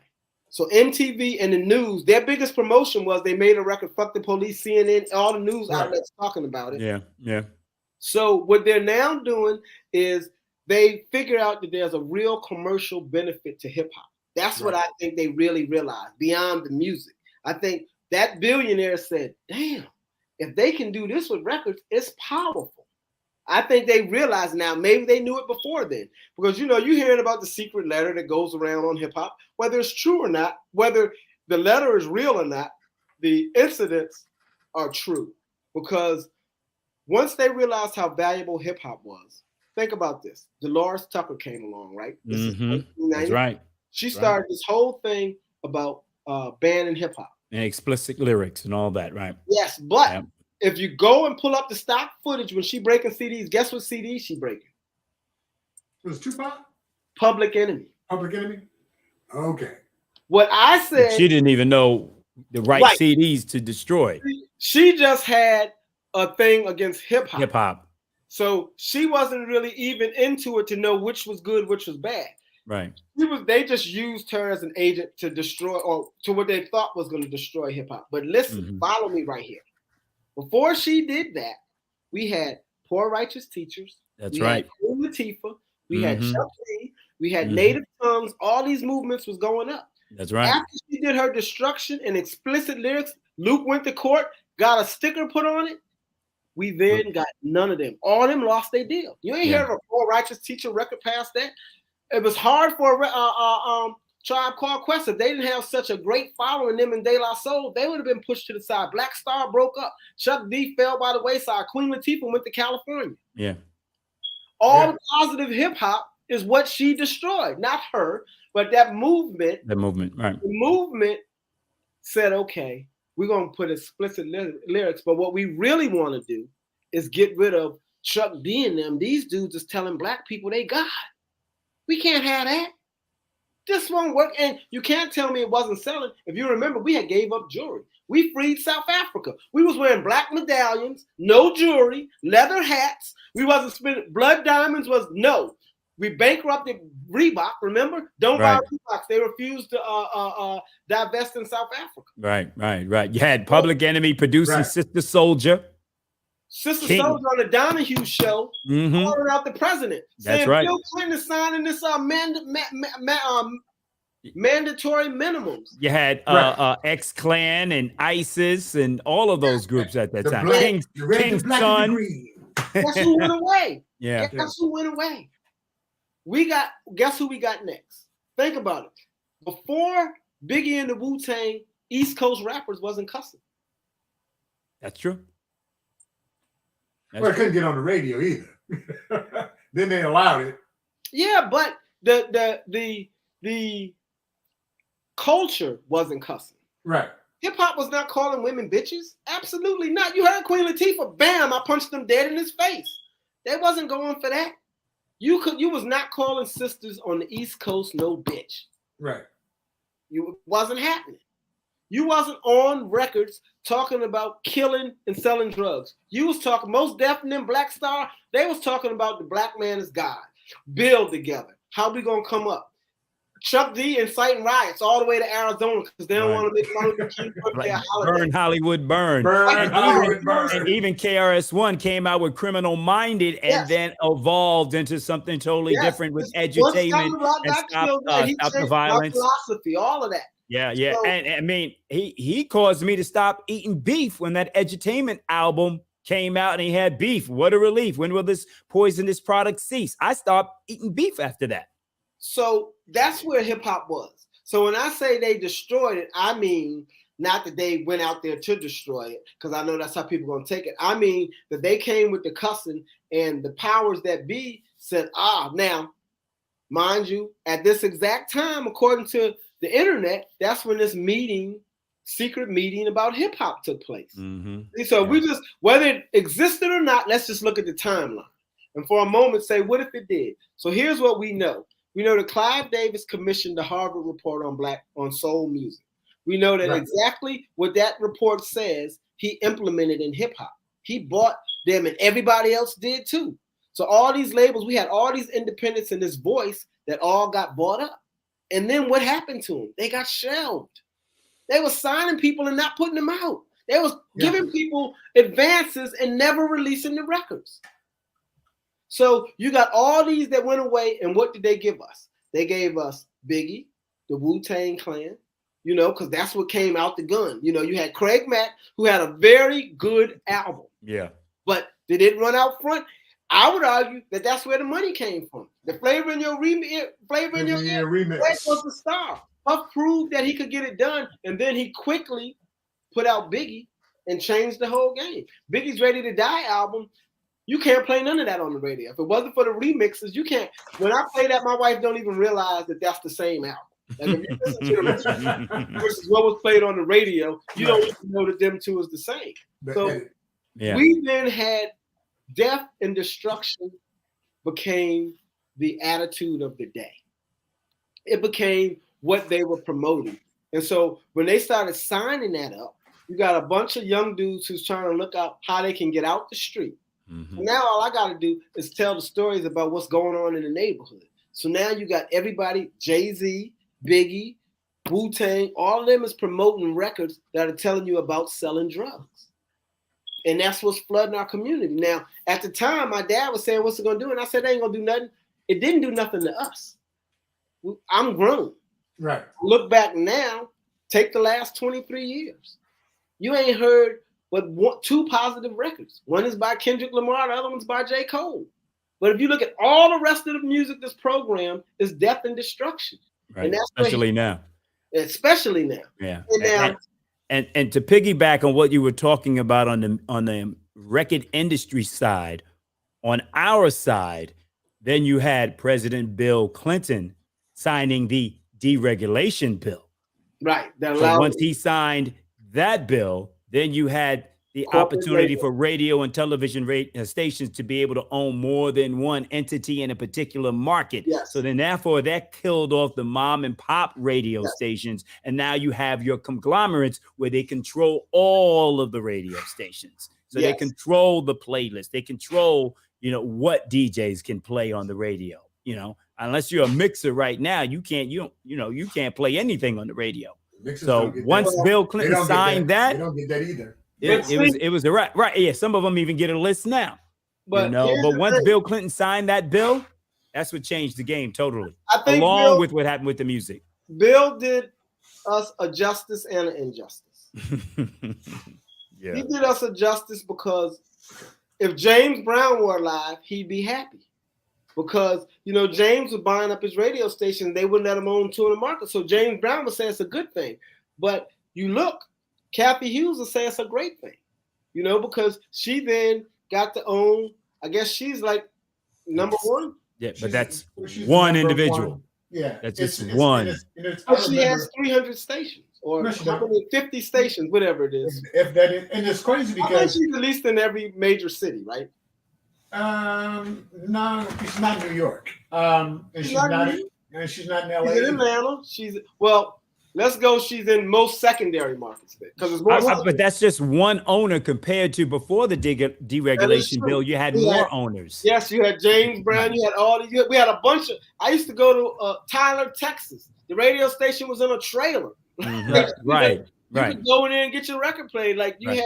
So MTV and the news, their biggest promotion was they made a record, Fuck the Police, CNN, all the news outlets talking about it. Yeah, yeah. So what they're now doing is they figure out that there's a real commercial benefit to hip hop. That's what I think they really realized beyond the music. I think that billionaire said, damn, if they can do this with records, it's powerful. I think they realize now, maybe they knew it before then, because, you're hearing about the secret letter that goes around on hip hop, whether it's true or not, whether the letter is real or not, the incidents are true, because once they realized how valuable hip hop was, think about this. Dolores Tucker came along, right? This is 1990. That's right. She started this whole thing about banning hip hop. And explicit lyrics and all that, right? Yes, but if you go and pull up the stock footage when she breaking CDs, guess what CD she breaking? It was Tupac? Public Enemy. Public Enemy? Okay. What I said... She didn't even know the right CDs to destroy. She just had a thing against hip-hop. Hip-hop. So she wasn't really even into it to know which was good, which was bad. Right. They just used her as an agent to destroy, or to what they thought was going to destroy hip-hop. But listen, follow me right here. Before she did that, we had Poor Righteous Teachers. That's right. Had Queen Latifah. We had Chuck D. We had Native Tongues. All these movements was going up. That's right. After she did her destruction and explicit lyrics, Luke went to court, got a sticker put on it. We then got none of them. All of them lost their deal. You ain't heard of a Poor Righteous Teacher record past that. It was hard for Tribe Called Quest. If they didn't have such a great following, them in De La Soul, they would have been pushed to the side. Black Star broke up. Chuck D fell by the wayside. Queen Latifah went to California. Yeah. All the positive hip hop is what she destroyed. Not her, but that movement. The movement, right. The movement said, okay, we're going to put explicit lyrics, but what we really want to do is get rid of Chuck D and them. These dudes is telling black people they God. We can't have that. This won't work. And you can't tell me it wasn't selling. If you remember, we had gave up jewelry. We freed South Africa. We was wearing black medallions, no jewelry, leather hats. We wasn't spending blood diamonds was no. We bankrupted Reebok, remember? Don't buy Reeboks. They refused to divest in South Africa. Right. You had Public Enemy producing Sister Soldier. Sister Soldier on the Donahue show calling out the president. That's saying right. Bill Clinton is signing this mandatory minimums. You had X-Clan and ISIS and all of those groups at that time. King's Son. Guess who went away? Yeah. Guess who went away? Guess who we got next? Think about it. Before Biggie and the Wu-Tang, East Coast rappers wasn't cussing. That's true. Well, I couldn't get on the radio either. Then they allowed it. Yeah, but the culture wasn't cussing. Right. Hip hop was not calling women bitches. Absolutely not. You heard Queen Latifah, bam, I punched them dead in his face. They wasn't going for that. You was not calling sisters on the East Coast no bitch. Right. It wasn't happening. You wasn't on records talking about killing and selling drugs. You was talking, Most Def and them Black Star, they was talking about the black man is God. Build together. How we gonna come up? Chuck D inciting riots all the way to Arizona because they don't want to make fun of the King birthday holiday. Burn Hollywood, burn. And even KRS-One came out with Criminal Minded and then evolved into something totally different with edutainment and stop the violence. Philosophy, all of that. Yeah, yeah. So, and I mean, he caused me to stop eating beef when that Edutainment album came out and he had beef. What a relief. When will this poisonous product cease? I stopped eating beef after that. So that's where hip hop was. So when I say they destroyed it, I mean not that they went out there to destroy it, because I know that's how people are going to take it. I mean that they came with the cussing, and the powers that be said, now, mind you, at this exact time, according to the internet, that's when this secret meeting about hip hop took place. Mm-hmm. So we just, whether it existed or not, let's just look at the timeline. And for a moment say, what if it did? So here's what we know. We know that Clive Davis commissioned the Harvard report on soul music. We know that exactly what that report says he implemented in hip hop. He bought them, and everybody else did too. So all these labels, we had all these independents in this voice that all got bought up. And then what happened to them? They got shelved. They were signing people and not putting them out. They was giving people advances and never releasing the records. So you got all these that went away, and what did they give us? They gave us Biggie, the Wu-Tang Clan, because that's what came out the gun. You had Craig Mack, who had a very good album. Yeah. But did it run out front? I would argue that that's where the money came from. The Flavor in Your remix was the star. Puff proved that he could get it done, and then he quickly put out Biggie and changed the whole game. Biggie's Ready to Die album, you can't play none of that on the radio. If it wasn't for the remixes, you can't. When I play that, my wife don't even realize that that's the same album. Like if you listen to the versus what was played on the radio, you don't even know that them two is the same. So we then had death and destruction became the attitude of the day. It became what they were promoting. And so when they started signing that up, you got a bunch of young dudes who's trying to look out how they can get out the street. Mm-hmm. So now all I got to do is tell the stories about what's going on in the neighborhood. So now you got everybody, Jay-Z, Biggie, Wu-Tang, all of them is promoting records that are telling you about selling drugs. And that's what's flooding our community. Now, at the time, my dad was saying, what's it going to do? And I said, it ain't going to do nothing. It didn't do nothing to us. I'm grown. Right. Look back now, take the last 23 years. You ain't heard but two positive records. One is by Kendrick Lamar, the other one's by J. Cole. But if you look at all the rest of the music this program is death and destruction. Right. And that's especially now. Especially now. Yeah. And now, and to piggyback on what you were talking about on the record industry side, on our side, then you had President Bill Clinton signing the deregulation bill. Right. So once he signed that bill, then you had the opportunity for radio and television stations to be able to own more than one entity in a particular market. Yes. So then therefore that killed off the mom and pop radio stations. And now you have your conglomerates where they control all of the radio stations. So they control the playlist. They control, what DJs can play on the radio, unless you're a mixer right now, you can't play anything on the radio. So once Bill Clinton signed that, they don't get that either. It was a right. Yeah, some of them even get a list now. But once Bill Clinton signed that bill, that's what changed the game totally. I think along with what happened with the music. Bill did us a justice and an injustice. Yeah. He did us a justice because if James Brown were alive, he'd be happy. Because, James was buying up his radio station. They wouldn't let him own two in the market. So James Brown would say it's a good thing. But you look, Kathy Hughes would say it's a great thing, because she then got to own, I guess she's like number one. Yeah, but that's one individual. One. Yeah. That's just one. But she has 300 stations or 50 stations, whatever it is. If that is, and it's crazy because I think she's released in every major city, right? No, she's not in New York. And she's not in LA. She's in Atlanta. Let's go. She's in most secondary markets because it's more. But that's just one owner compared to before the deregulation bill. You had more owners. Yes, you had James Brown. You had all these. We had a bunch of. I used to go to Tyler, Texas. The radio station was in a trailer. Mm-hmm. Right. You could go in there and get your record played. Like you had.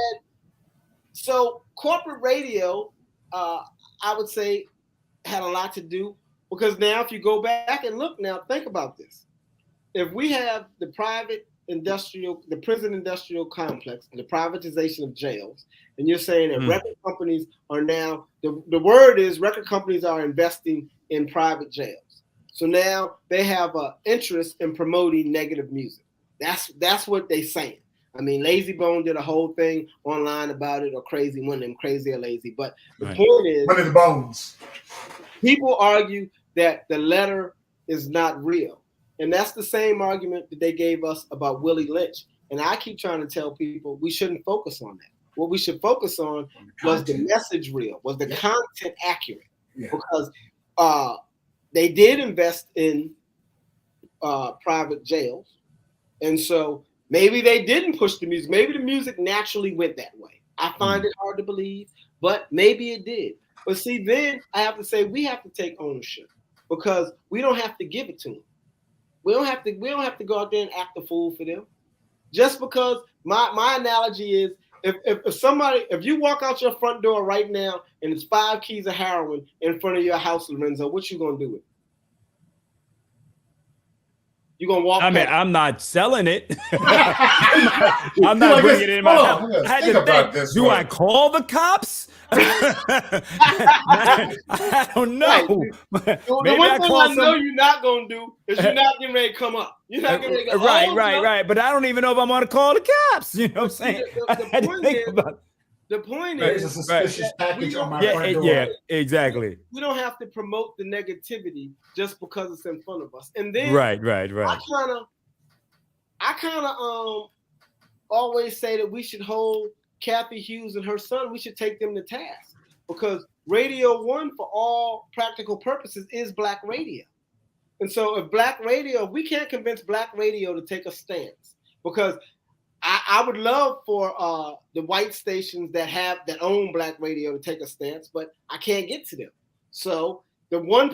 So corporate radio, I would say, had a lot to do because now if you go back and look now, think about this. If we have the private prison industrial complex, the privatization of jails, and you're saying that record companies are now the word is record companies are investing in private jails. So now they have an interest in promoting negative music. That's what they're saying. I mean, Lazy Bone did a whole thing online about it, or Crazy, one of them, Crazy or Lazy. But the point is, one of the bones. People argue that the letter is not real. And that's the same argument that they gave us about Willie Lynch. And I keep trying to tell people we shouldn't focus on that. What we should focus on was the message real, was the content accurate. Yeah. Because they did invest in private jails. And so maybe they didn't push the music. Maybe the music naturally went that way. I find it hard to believe, but maybe it did. But see, then I have to say we have to take ownership, because we don't have to give it to them. We don't have to go out there and act a fool for them. Just because my analogy is if you walk out your front door right now and it's 5 keys of heroin in front of your house, Lorenzo, what you gonna do with it? You gonna walk? I'm not selling it. I'm not bringing it in my house. I had to think, do I call the cops? I don't know. Right. The one thing I know you're not gonna do is you're not getting ready to come up. You're not getting ready to go. Right. But I don't even know if I'm gonna call the cops. You know what I'm saying? The point is a suspicious package on my front door. Yeah, exactly. We don't have to promote the negativity just because it's in front of us. And then right. I kind of always say that we should hold Kathy Hughes and her son, we should take them to task, because Radio 1, for all practical purposes, is black radio. And so if we can't convince black radio to take a stance, because I would love for the white stations that own black radio to take a stance, but I can't get to them. So the one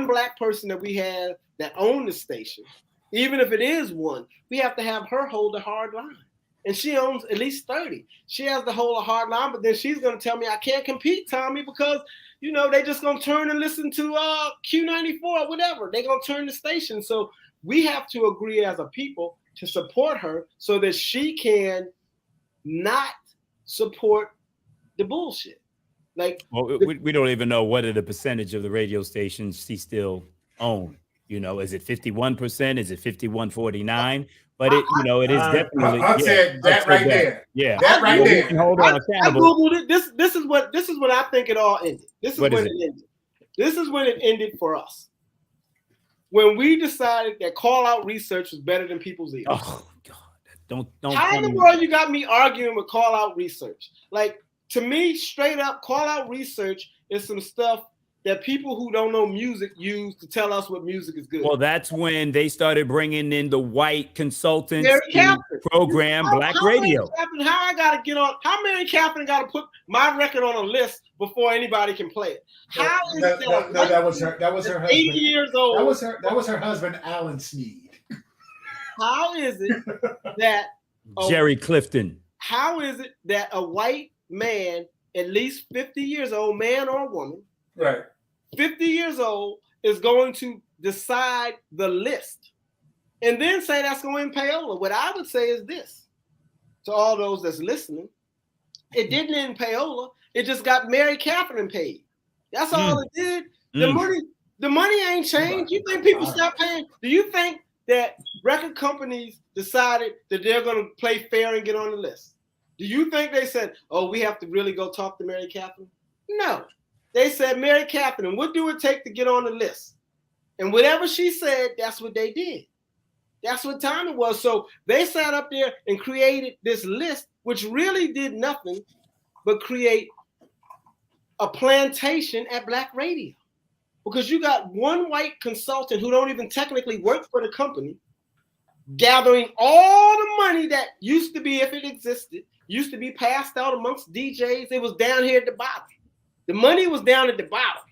black person that we have that owns the station, even if it is one, we have to have her hold a hard line. And she owns at least 30. She has to hold a hard line, but then she's going to tell me I can't compete, Tommy, because, they just going to turn and listen to Q94 or whatever. They're going to turn the station. So we have to agree as a people to support her so that she can not support the bullshit. We don't even know what are the percentage of the radio stations she still owns. Is it 51%? Is it 51-49? But it is definitely. I'll say that right there. Yeah, that right there. Hold on, I googled it. This is what I think it all ended. This is when it ended. This is when it ended for us. When we decided that call out research was better than people's ears. Oh God! Don't. How in the world you got me arguing with call out research? To me, straight up, call out research is some stuff that people who don't know music use to tell us what music is good. Well, that's when they started bringing in the white consultants program Black Radio. How I got to get on? How Mary Catherine got to put my record on a list before anybody can play it? How is that? No, that was her husband. 80 years old. That was her husband, Alan Sneed. How is it that Jerry Clifton? How is it that a white man, at least 50 years old, man or woman, right, 50 years old, is going to decide the list and then say that's going to payola? What I would say is this to all those that's listening: it didn't end payola. It just got Mary Catherine paid. That's all it did. The money ain't changed. You think people stopped paying? Do you think that record companies decided that they're going to play fair and get on the list? Do you think they said, "Oh, we have to really go talk to Mary Catherine"? No. They said, Mary Catherine, what do it take to get on the list? And whatever she said, that's what they did. That's what time it was. So they sat up there and created this list, which really did nothing but create a plantation at black radio. Because you got one white consultant who don't even technically work for the company, gathering all the money that used to be, if it existed, used to be passed out amongst DJs. It was down here at the bottom. The money was down at the bottom.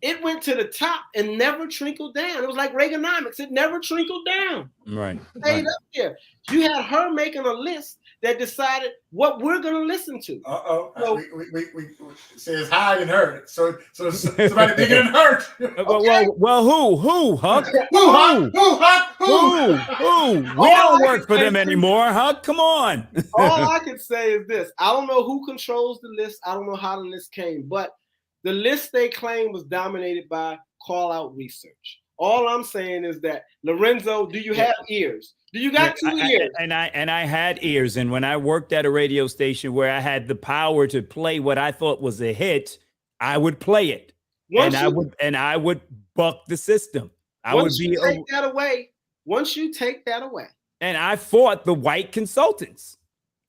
It went to the top and never trickled down. It was like Reaganomics. It never trickled down. Right. It stayed up there. You had her making a list that decided what we're going to listen to. So, we says hide and hurt. So somebody thinking and hurt. Okay. Well, who, Huck? Who, Huck? Who? We don't work for them anymore, huh? Come on. All I can say is this. I don't know who controls the list. I don't know how the list came, but the list they claim was dominated by call-out research. All I'm saying is that, Lorenzo, do you have ears? Do you got two ears? And I had ears. And when I worked at a radio station where I had the power to play what I thought was a hit, I would play it. I would buck the system. Once you take that away. And I fought the white consultants.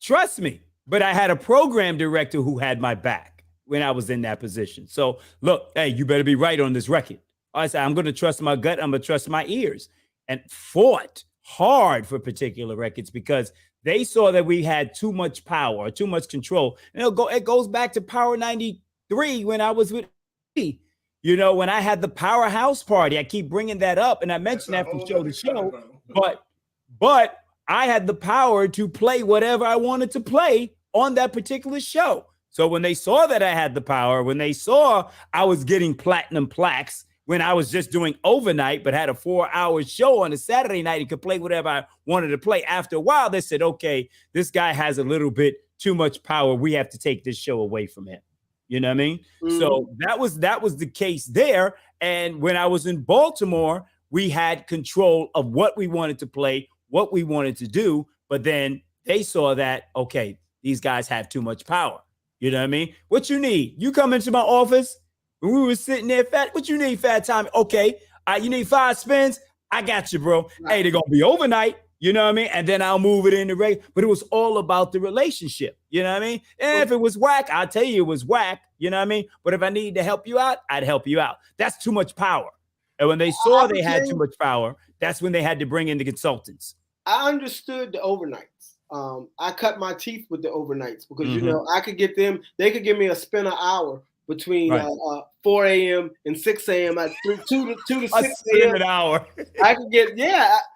Trust me. But I had a program director who had my back when I was in that position. So look, hey, you better be right on this record. I said, I'm going to trust my gut. I'm going to trust my ears. And fought hard for particular records because they saw that we had too much power or too much control. And it goes back to Power 93 when I was with me. You know, when I had the Powerhouse Party, I keep bringing that up, and I mentioned that from show to show. But I had the power to play whatever I wanted to play on that particular show. So when they saw that I had the power, when they saw I was getting platinum plaques, when I was just doing overnight, but had a 4-hour show on a Saturday night and could play whatever I wanted to play. After a while, they said, okay, this guy has a little bit too much power. We have to take this show away from him. You know what I mean? Mm-hmm. So that was the case there. And when I was in Baltimore, we had control of what we wanted to play, what we wanted to do. But then they saw that, okay, these guys have too much power. You know what I mean? What you need? You come into my office. When we were sitting there, what you need, Fat Thomi? Okay, you need 5 spins? I got you, bro. Right. Hey, they're going to be overnight. You know what I mean? And then I'll move it in the regular. But it was all about the relationship. You know what I mean? And if it was whack, I'll tell you it was whack. You know what I mean? But if I need to help you out, I'd help you out. That's too much power. And when they saw they had too much power, that's when they had to bring in the consultants. I understood the overnights. I cut my teeth with the overnights because, you know, I could get them. They could give me a spin an hour between 4 a.m. and 6 a.m. at 2 to 6 a.m. an hour. I could get,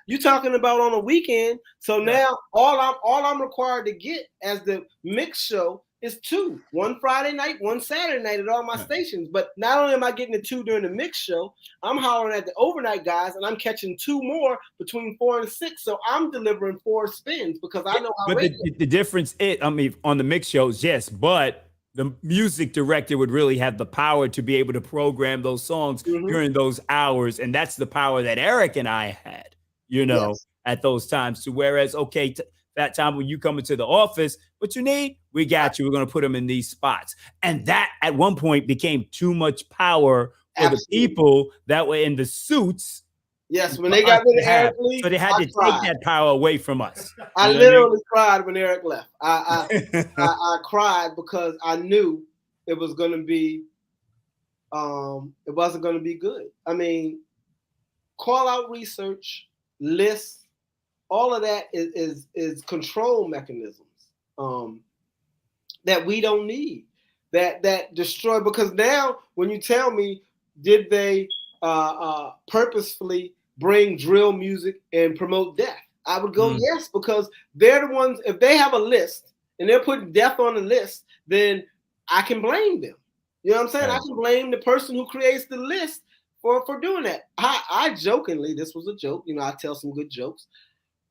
you talking about on a weekend. So now all I'm required to get as the mix show is 2. One Friday night, one Saturday night at all my stations. But not only am I getting the 2 during the mix show, I'm hollering at the overnight guys and I'm catching 2 more between 4 and 6. So I'm delivering 4 spins because I know how. But the difference on the mix shows, yes, but the music director would really have the power to be able to program those songs during those hours. And that's the power that Eric and I had, you know, at those times. So whereas, okay, that time when you come into the office, what you need, we got you. We're going to put them in these spots. And that at one point became too much power for the people that were in the suits. Yes, when they got rid of Eric Lee, so they had to take that power away from us. I literally cried when Eric left. I cried because I knew it was going to be, it wasn't going to be good. I mean, call out research, lists, all of that is control mechanisms that we don't need, that destroy. Because now, when you tell me, did they purposefully bring drill music and promote death? I would go yes, because they're the ones. If they have a list and they're putting death on the list, then I can blame them. You know what I'm saying? Right. I can blame the person who creates the list for doing that. I jokingly, this was a joke. You know, I tell some good jokes.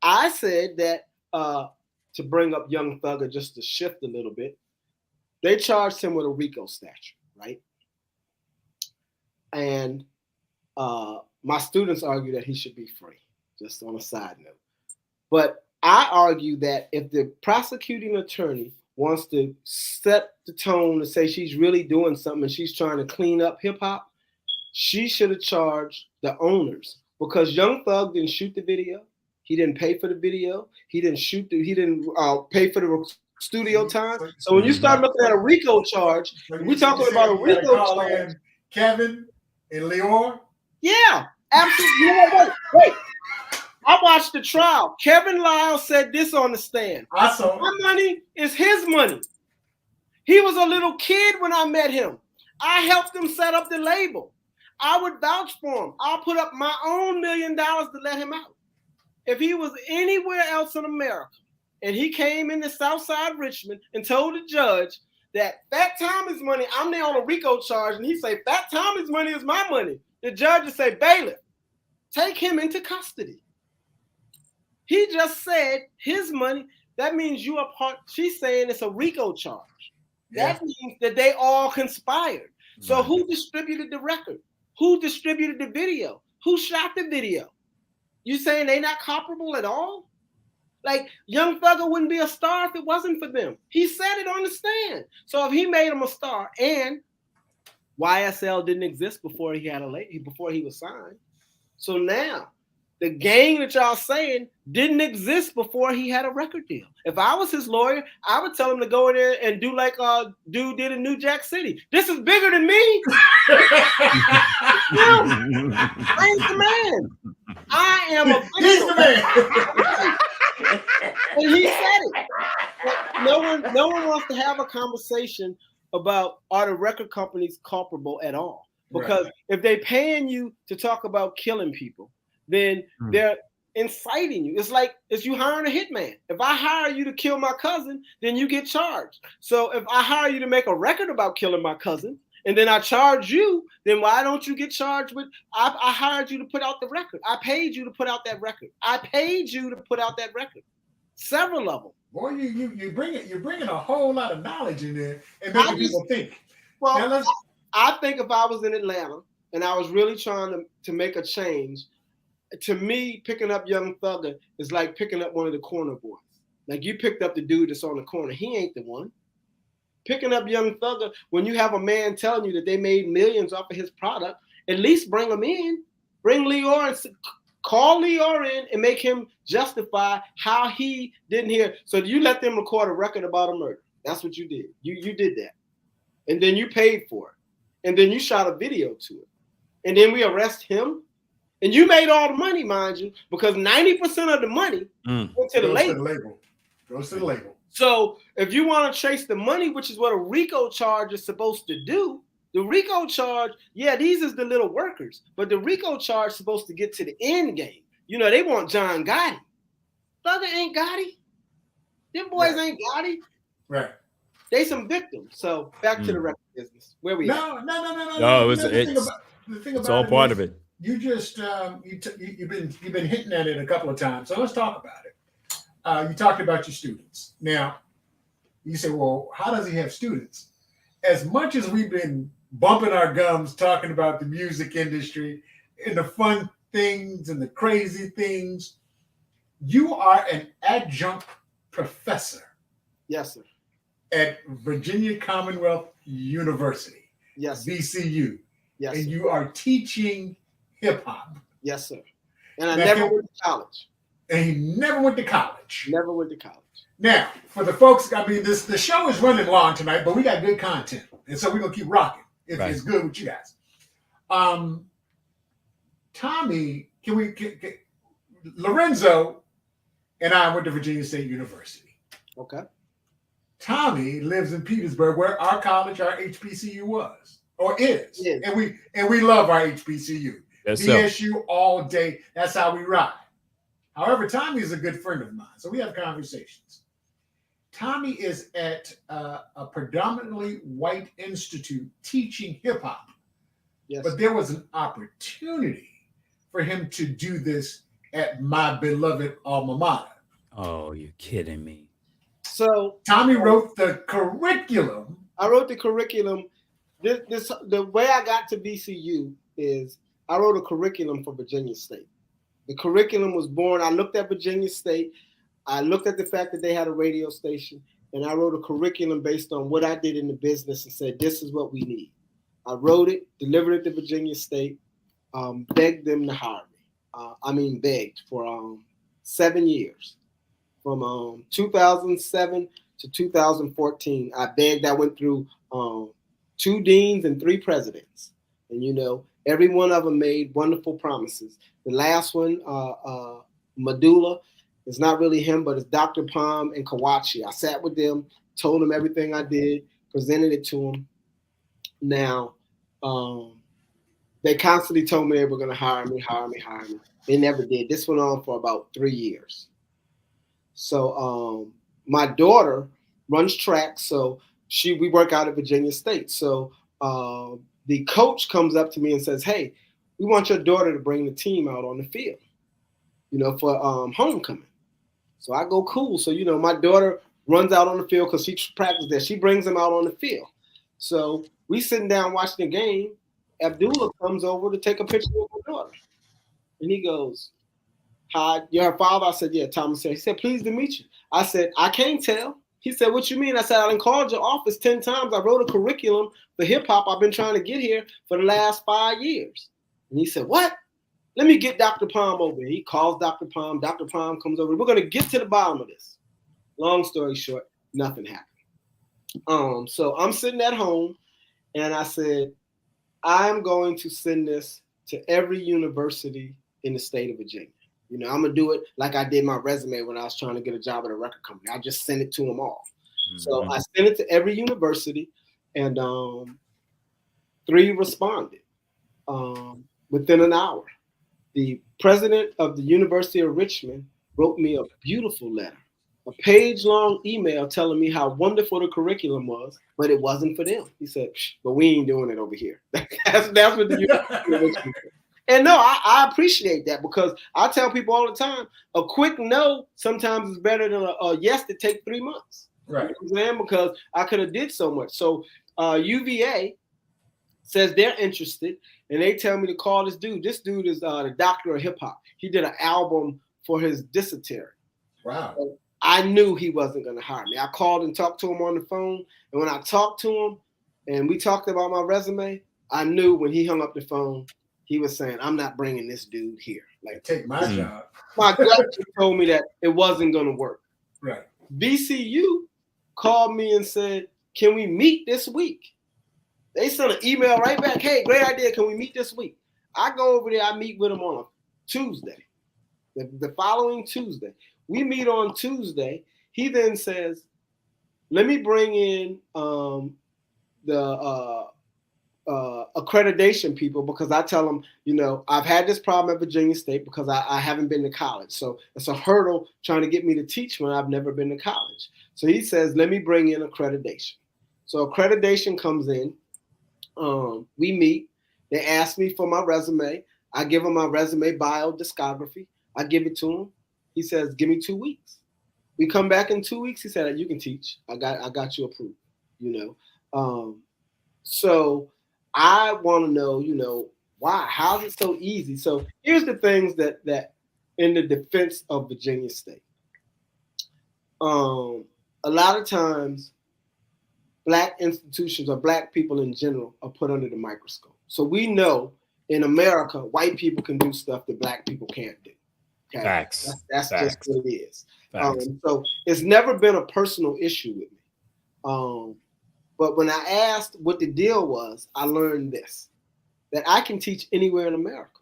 I said that to bring up Young Thugger, just to shift a little bit, they charged him with a RICO statute, right? And my students argue that he should be free, just on a side note. But I argue that if the prosecuting attorney wants to set the tone to say she's really doing something and she's trying to clean up hip hop, she should have charged the owners, because Young Thug didn't shoot the video. He didn't pay for the video. He didn't pay for the studio time. So when you start looking at a RICO charge, we're talking about a RICO charge. Kevin and Leon? Yeah, absolutely. You know, wait. I watched the trial. Kevin Lyle said this on the stand. I saw it. My money is his money. He was a little kid when I met him. I helped him set up the label. I would vouch for him. I'll put up my own $1 million to let him out. If he was anywhere else in America and he came into Southside Richmond and told the judge that Fat Thomi's money, I'm there on a RICO charge, and he say, Fat Thomi's money is my money, the judge would say, bailiff, take him into custody. He just said his money. That means you are part. She's saying it's a RICO charge. That means that they all conspired. So who distributed the record? Who distributed the video? Who shot the video? You saying they not comparable at all? Like Young Thugger wouldn't be a star if it wasn't for them. He said it on the stand. So if he made him a star, and YSL didn't exist before he had before he was signed. So now the gang that y'all saying didn't exist before he had a record deal. If I was his lawyer, I would tell him to go in there and do like dude did in New Jack City. This is bigger than me. I ain't the man. I am a He's the man. And he said it. No one wants to have a conversation about are the record companies comparable at all. Because if they're paying you to talk about killing people, then they're inciting you. It's like it's you hiring a hitman. If I hire you to kill my cousin, then you get charged. So if I hire you to make a record about killing my cousin, and then I charge you, then why don't you get charged with? I hired you to put out the record. I paid you to put out that record. I paid you to put out that record. Several of them. Boy, you're bringing a whole lot of knowledge in there and making people think. Well, I think if I was in Atlanta and I was really trying to make a change, to me, picking up Young Thugger is like picking up one of the corner boys. Like you picked up the dude that's on the corner. He ain't the one. Picking up Young Thugger, when you have a man telling you that they made millions off of his product, at least bring him in. Bring Leor and call Leor in and make him justify how he didn't hear. So you let them record a record about a murder. That's what you did. You did that. And then you paid for it. And then you shot a video to it. And then we arrest him. And you made all the money, mind you, because 90% of the money went to the label. Goes to the label. So if you want to chase the money, which is what a RICO charge is supposed to do, the RICO charge, these is the little workers, but the RICO charge is supposed to get to the end game. You know, they want John Gotti. Thugger ain't Gotti. Them boys ain't Gotti. Right. They some victims. So back to the record business. Where we No. It's all part of it. You just you've been hinting at it a couple of times. So let's talk about it. You talked about your students. Now, you say, well, how does he have students? As much as we've been bumping our gums talking about the music industry and the fun things and the crazy things, you are an adjunct professor. Yes, sir. At Virginia Commonwealth University. Yes, sir. VCU. Yes, and sir. you are teaching hip hop. Yes, sir. And I never went to college. And he never went to college. Never went to college. Now, for the folks, I mean, the show is running long tonight, but we got good content. And so we're going to keep rocking if it's good with you guys. Tommy, Lorenzo and I went to Virginia State University. Okay. Tommy lives in Petersburg, where our college, our HBCU was or is. Yes. And we love our HBCU. Yes, BSU all day. That's how we ride. However, Tommy is a good friend of mine, so we have conversations. Tommy is at a predominantly white institute teaching hip hop. Yes. But there was an opportunity for him to do this at my beloved alma mater. Oh, you're kidding me. So Tommy wrote the curriculum. I wrote the curriculum. The way I got to VCU is I wrote a curriculum for Virginia State. The curriculum was born. I looked at Virginia State. I looked at the fact that they had a radio station, and I wrote a curriculum based on what I did in the business and said, this is what we need. I wrote it, delivered it to Virginia State, begged them to hire me. Begged for 7 years. From 2007 to 2014, I begged. I went through 2 deans and 3 presidents. And, every one of them made wonderful promises. The last one, Medulla, it's not really him, but it's Dr. Palm and Kawachi. I sat with them, told them everything I did, presented it to them. Now, they constantly told me they were going to hire me. They never did. This went on for about 3 years. So my daughter runs track, so we work out at Virginia State. So the coach comes up to me and says, hey, we want your daughter to bring the team out on the field, for homecoming. So I go, cool. So, my daughter runs out on the field because she practices there. She brings them out on the field. So we sitting down watching the game. Abdullah comes over to take a picture with my daughter. And he goes, hi, you're her father? I said, yeah, Thomas said. He said, pleased to meet you. I said, I can't tell. He said, what you mean? I said, I done called your office 10 times. I wrote a curriculum for hip hop. I've been trying to get here for the last 5 years. And he said, what? Let me get Dr. Palm over here. He calls Dr. Palm. Dr. Palm comes over. We're going to get to the bottom of this. Long story short, nothing happened. So I'm sitting at home and I said, I'm going to send this to every university in the state of Virginia. I'm going to do it like I did my resume when I was trying to get a job at a record company. I just sent it to them all. Mm-hmm. So I sent it to every university, and 3 responded within an hour. The president of the University of Richmond wrote me a beautiful letter, a page-long email telling me how wonderful the curriculum was, but it wasn't for them. He said, but we ain't doing it over here. That's what the University of Richmond said. And no, I appreciate that, because I tell people all the time, a quick no sometimes is better than a yes that take 3 months. Right. You know what I'm saying? Because I could have did so much. So UVA says they're interested, and they tell me to call this dude. This dude is the doctor of hip hop. He did an album for his dysentery. Wow. So I knew he wasn't going to hire me. I called and talked to him on the phone, and when I talked to him and we talked about my resume, I knew when he hung up the phone, he was saying, I'm not bringing this dude here. Like, take my job. My gut told me that it wasn't going to work. Right. VCU called me and said, can we meet this week? They sent an email right back. Hey, great idea. Can we meet this week? I go over there. I meet with them on a Tuesday, the following Tuesday. We meet on Tuesday. He then says, let me bring in the accreditation people, because I tell them, I've had this problem at Virginia State because I haven't been to college. So it's a hurdle trying to get me to teach when I've never been to college. So he says, let me bring in accreditation. So accreditation comes in. We meet. They ask me for my resume. I give him my resume, bio, discography. I give it to him. He says, give me 2 weeks. We come back in 2 weeks. He said, you can teach. I got you approved, So I want to know, why? How is it so easy? So here's the things that in the defense of Virginia State. A lot of times, Black institutions or Black people in general are put under the microscope. So we know in America, white people can do stuff that Black people can't do. Okay? Facts. That's Facts. just what it is. So it's never been a personal issue with me. But when I asked what the deal was, I learned this, that I can teach anywhere in America.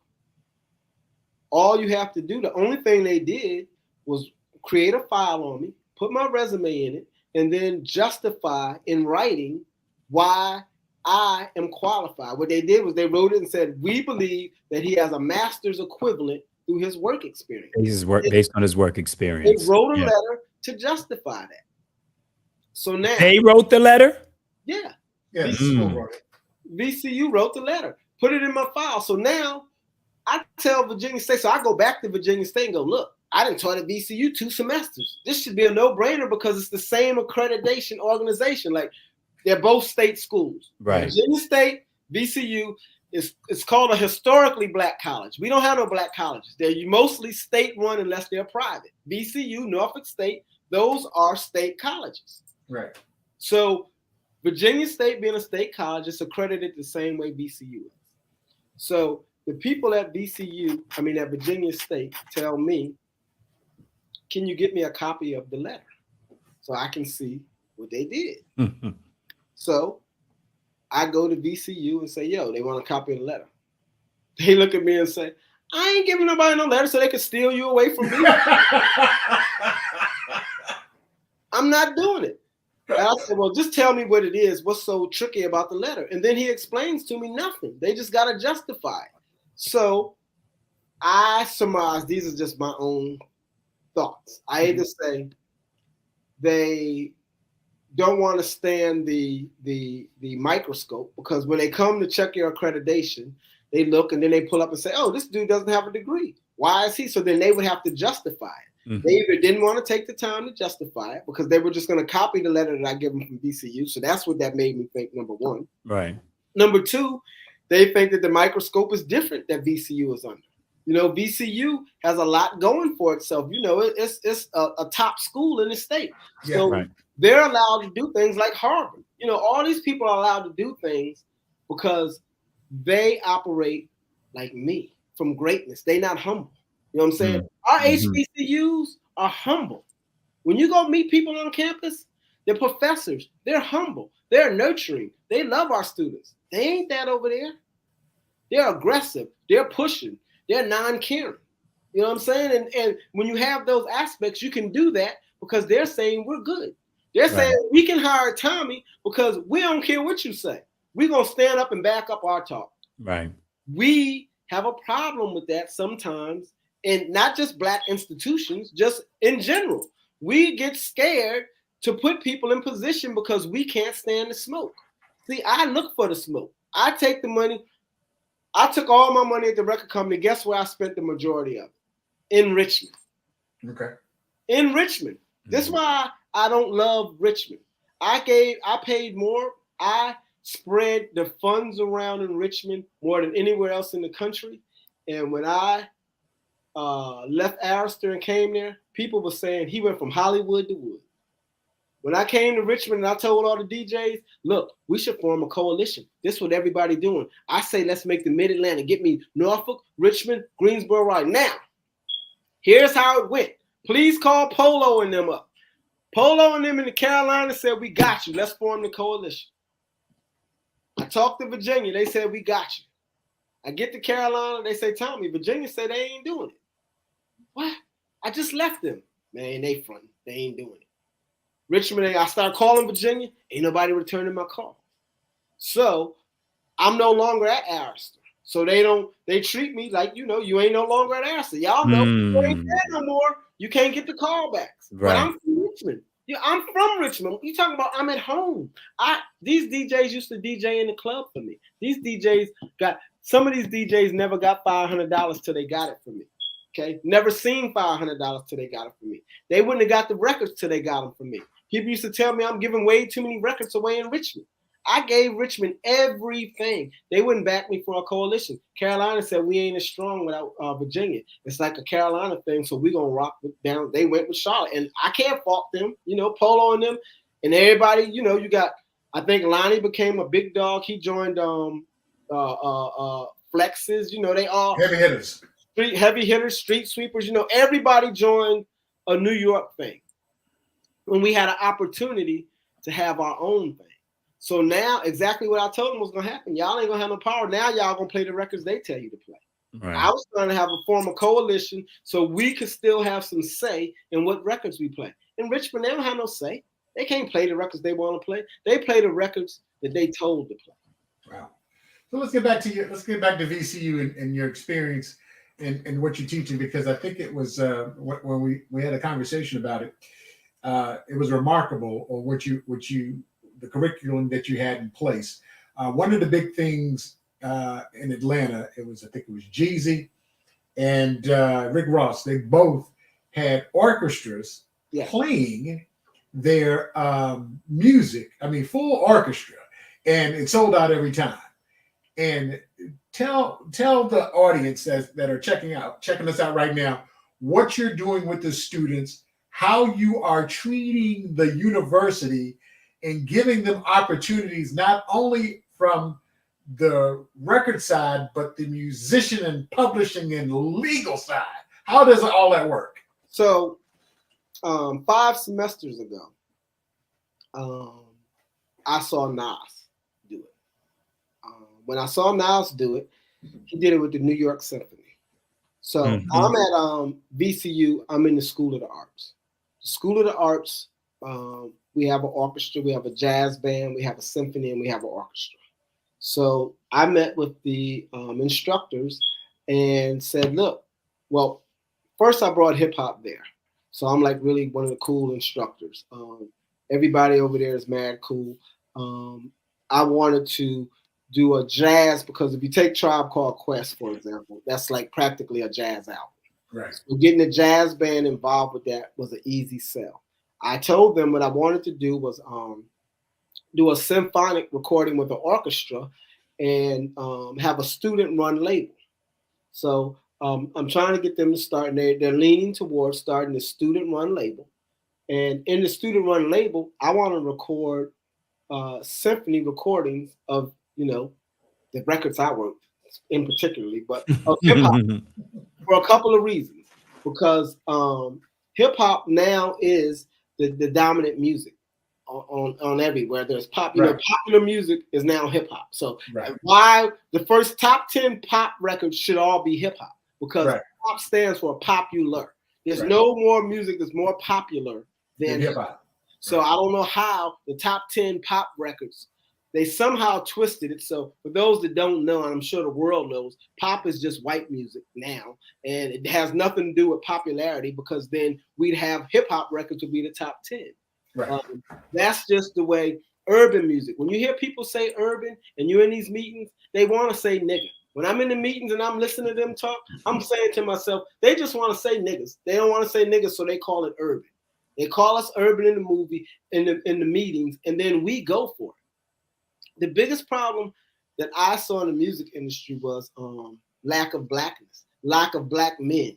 All you have to do, the only thing they did was create a file on me, put my resume in it, and then justify in writing why I am qualified. What they did was they wrote it and said, we believe that he has a master's equivalent through his work experience. Based on his work experience. They wrote a letter to justify that. So now they wrote the letter? Yeah. VCU wrote the letter, put it in my file. So now I tell Virginia State, so I go back to Virginia State and go, look, I didn't taught at VCU 2 semesters. This should be a no-brainer because it's the same accreditation organization. Like, they're both state schools. Right. Virginia State, VCU, it's called a historically Black college. We don't have no Black colleges. They're mostly state-run unless they're private. VCU, Norfolk State, those are state colleges. Right. So Virginia State being a state college is accredited the same way VCU is. So the people at at Virginia State tell me, can you get me a copy of the letter so I can see what they did? So I go to VCU and say, yo, they want a copy of the letter. They look at me and say, I ain't giving nobody no letter so they can steal you away from me. I'm not doing it. And I said, well, just tell me what it is. What's so tricky about the letter? And then he explains to me nothing. They just got to justify it. So I surmise these are just my own thoughts. I either say they don't want to stand the microscope, because when they come to check your accreditation, they look and then they pull up and say, oh, this dude doesn't have a degree. Why is he? So then they would have to justify it. They either didn't want to take the time to justify it because they were just going to copy the letter that I give them from VCU. So that's what that made me think, number one. Right. Number two, they think that the microscope is different that VCU is under. You know, VCU has a lot going for itself. You know, it's a top school in the state. So they're allowed to do things like Harvard. You know, all these people are allowed to do things because they operate like me from greatness. They're not humble. You know what I'm saying? Our HBCUs are humble. When you go meet people on campus, they're professors. They're humble. They're nurturing. They love our students. They ain't that over there. They're aggressive. They're pushing. They're non-caring. You know what I'm saying? And when you have those aspects, you can do that because they're saying we're good. They're saying we can hire Tommy because we don't care what you say. We're going to stand up and back up our talk. Right. We have a problem with that sometimes, and not just Black institutions, just in general. We get scared to put people in position because we can't stand the smoke. See, I look for the smoke. I take the money. I took all my money at the record company. Guess where I spent the majority of it? In Richmond. Okay. In Richmond. This is why I don't love Richmond. I paid more. I spread the funds around in Richmond more than anywhere else in the country. And when I left Arrowster and came there, people were saying he went from Hollywood to Wood. When I came to Richmond and I told all the DJs, look, we should form a coalition. This is what everybody doing. I say, let's make the Mid-Atlantic. Get me Norfolk, Richmond, Greensboro right now. Here's how it went. Please call Polo and them up. Polo and them in the Carolinas said, we got you. Let's form the coalition. I talked to Virginia. They said, we got you. I get to Carolina. They say, Tommy, Virginia said they ain't doing it. What? I just left them. Man, they fronting. They ain't doing it. Richmond, I start calling Virginia. Ain't nobody returning my call. So I'm no longer at Arrowster. So they treat me like, you know, you ain't no longer at Arrowster. Y'all know you ain't there no more. You can't get the callbacks. Right. But I'm from Richmond. Yeah, I'm from Richmond. You talking about I'm at home. These DJs used to DJ in the club for me. Some of these DJs never got $500 till they got it from me. Okay, never seen $500 till they got it from me. They wouldn't have got the records till they got them from me. People used to tell me I'm giving way too many records away in Richmond. I gave Richmond everything. They wouldn't back me for a coalition. Carolina said we ain't as strong without Virginia. It's like a Carolina thing, so we're going to rock down. They went with Charlotte, and I can't fault them. You know, Polo and them, and everybody, you know, you got, I think Lonnie became a big dog. He joined Flexes. You know, they all. Heavy hitters. Heavy hitters, street sweepers. You know, everybody joined a New York thing when we had an opportunity to have our own thing. So now, exactly what I told them was going to happen. Y'all ain't going to have no power. Now y'all going to play the records they tell you to play. Right. I was trying to have a form of coalition so we could still have some say in what records we play. In Richmond, they don't have no say. They can't play the records they want to play. They play the records that they told to play. Wow. So let's get back to VCU and your experience and what you're teaching, because I think it was when we had a conversation about it. It was remarkable on the curriculum that you had in place. One of the big things in Atlanta, I think it was Jeezy and Rick Ross. They both had orchestras playing their music. I mean, full orchestra, and it sold out every time. And tell the audience that are checking us out right now, what you're doing with the students, how you are treating the university and giving them opportunities, not only from the record side, but the musician and publishing and legal side. How does all that work? So 5 semesters ago, I saw Nas do it. When I saw Nas do it, he did it with the New York Symphony. So I'm at VCU. I'm in the School of the Arts. The School of the Arts, we have an orchestra, we have a jazz band, we have a symphony, and we have an orchestra. So I met with the instructors and said, look, well, first I brought hip hop there. So I'm like really one of the cool instructors. Everybody over there is mad cool. I wanted to do a jazz, because if you take Tribe Called Quest, for example, that's like practically a jazz album. Right. So getting a jazz band involved with that was an easy sell. I told them what I wanted to do was do a symphonic recording with an orchestra and have a student-run label. So I'm trying to get them to start, and they're leaning towards starting a student-run label. And in the student-run label, I want to record symphony recordings of, the records I wrote in particularly, but of hip-hop for a couple of reasons. Because hip-hop now is the dominant music on everywhere. There's pop, popular music is now hip-hop. So why the first top 10 pop records should all be hip-hop? Because pop stands for popular. There's no more music that's more popular than hip-hop. So I don't know how the top 10 pop records, they somehow twisted it. So for those that don't know, and I'm sure the world knows, pop is just white music now. And it has nothing to do with popularity, because then we'd have hip-hop records would be the top 10. Right. That's just the way urban music. When you hear people say urban and you're in these meetings, they want to say nigga. When I'm in the meetings and I'm listening to them talk, I'm saying to myself, they just want to say niggas. They don't want to say niggas, so they call it urban. They call us urban in the movie, in the meetings, and then we go for it. The biggest problem that I saw in the music industry was lack of blackness, lack of black men.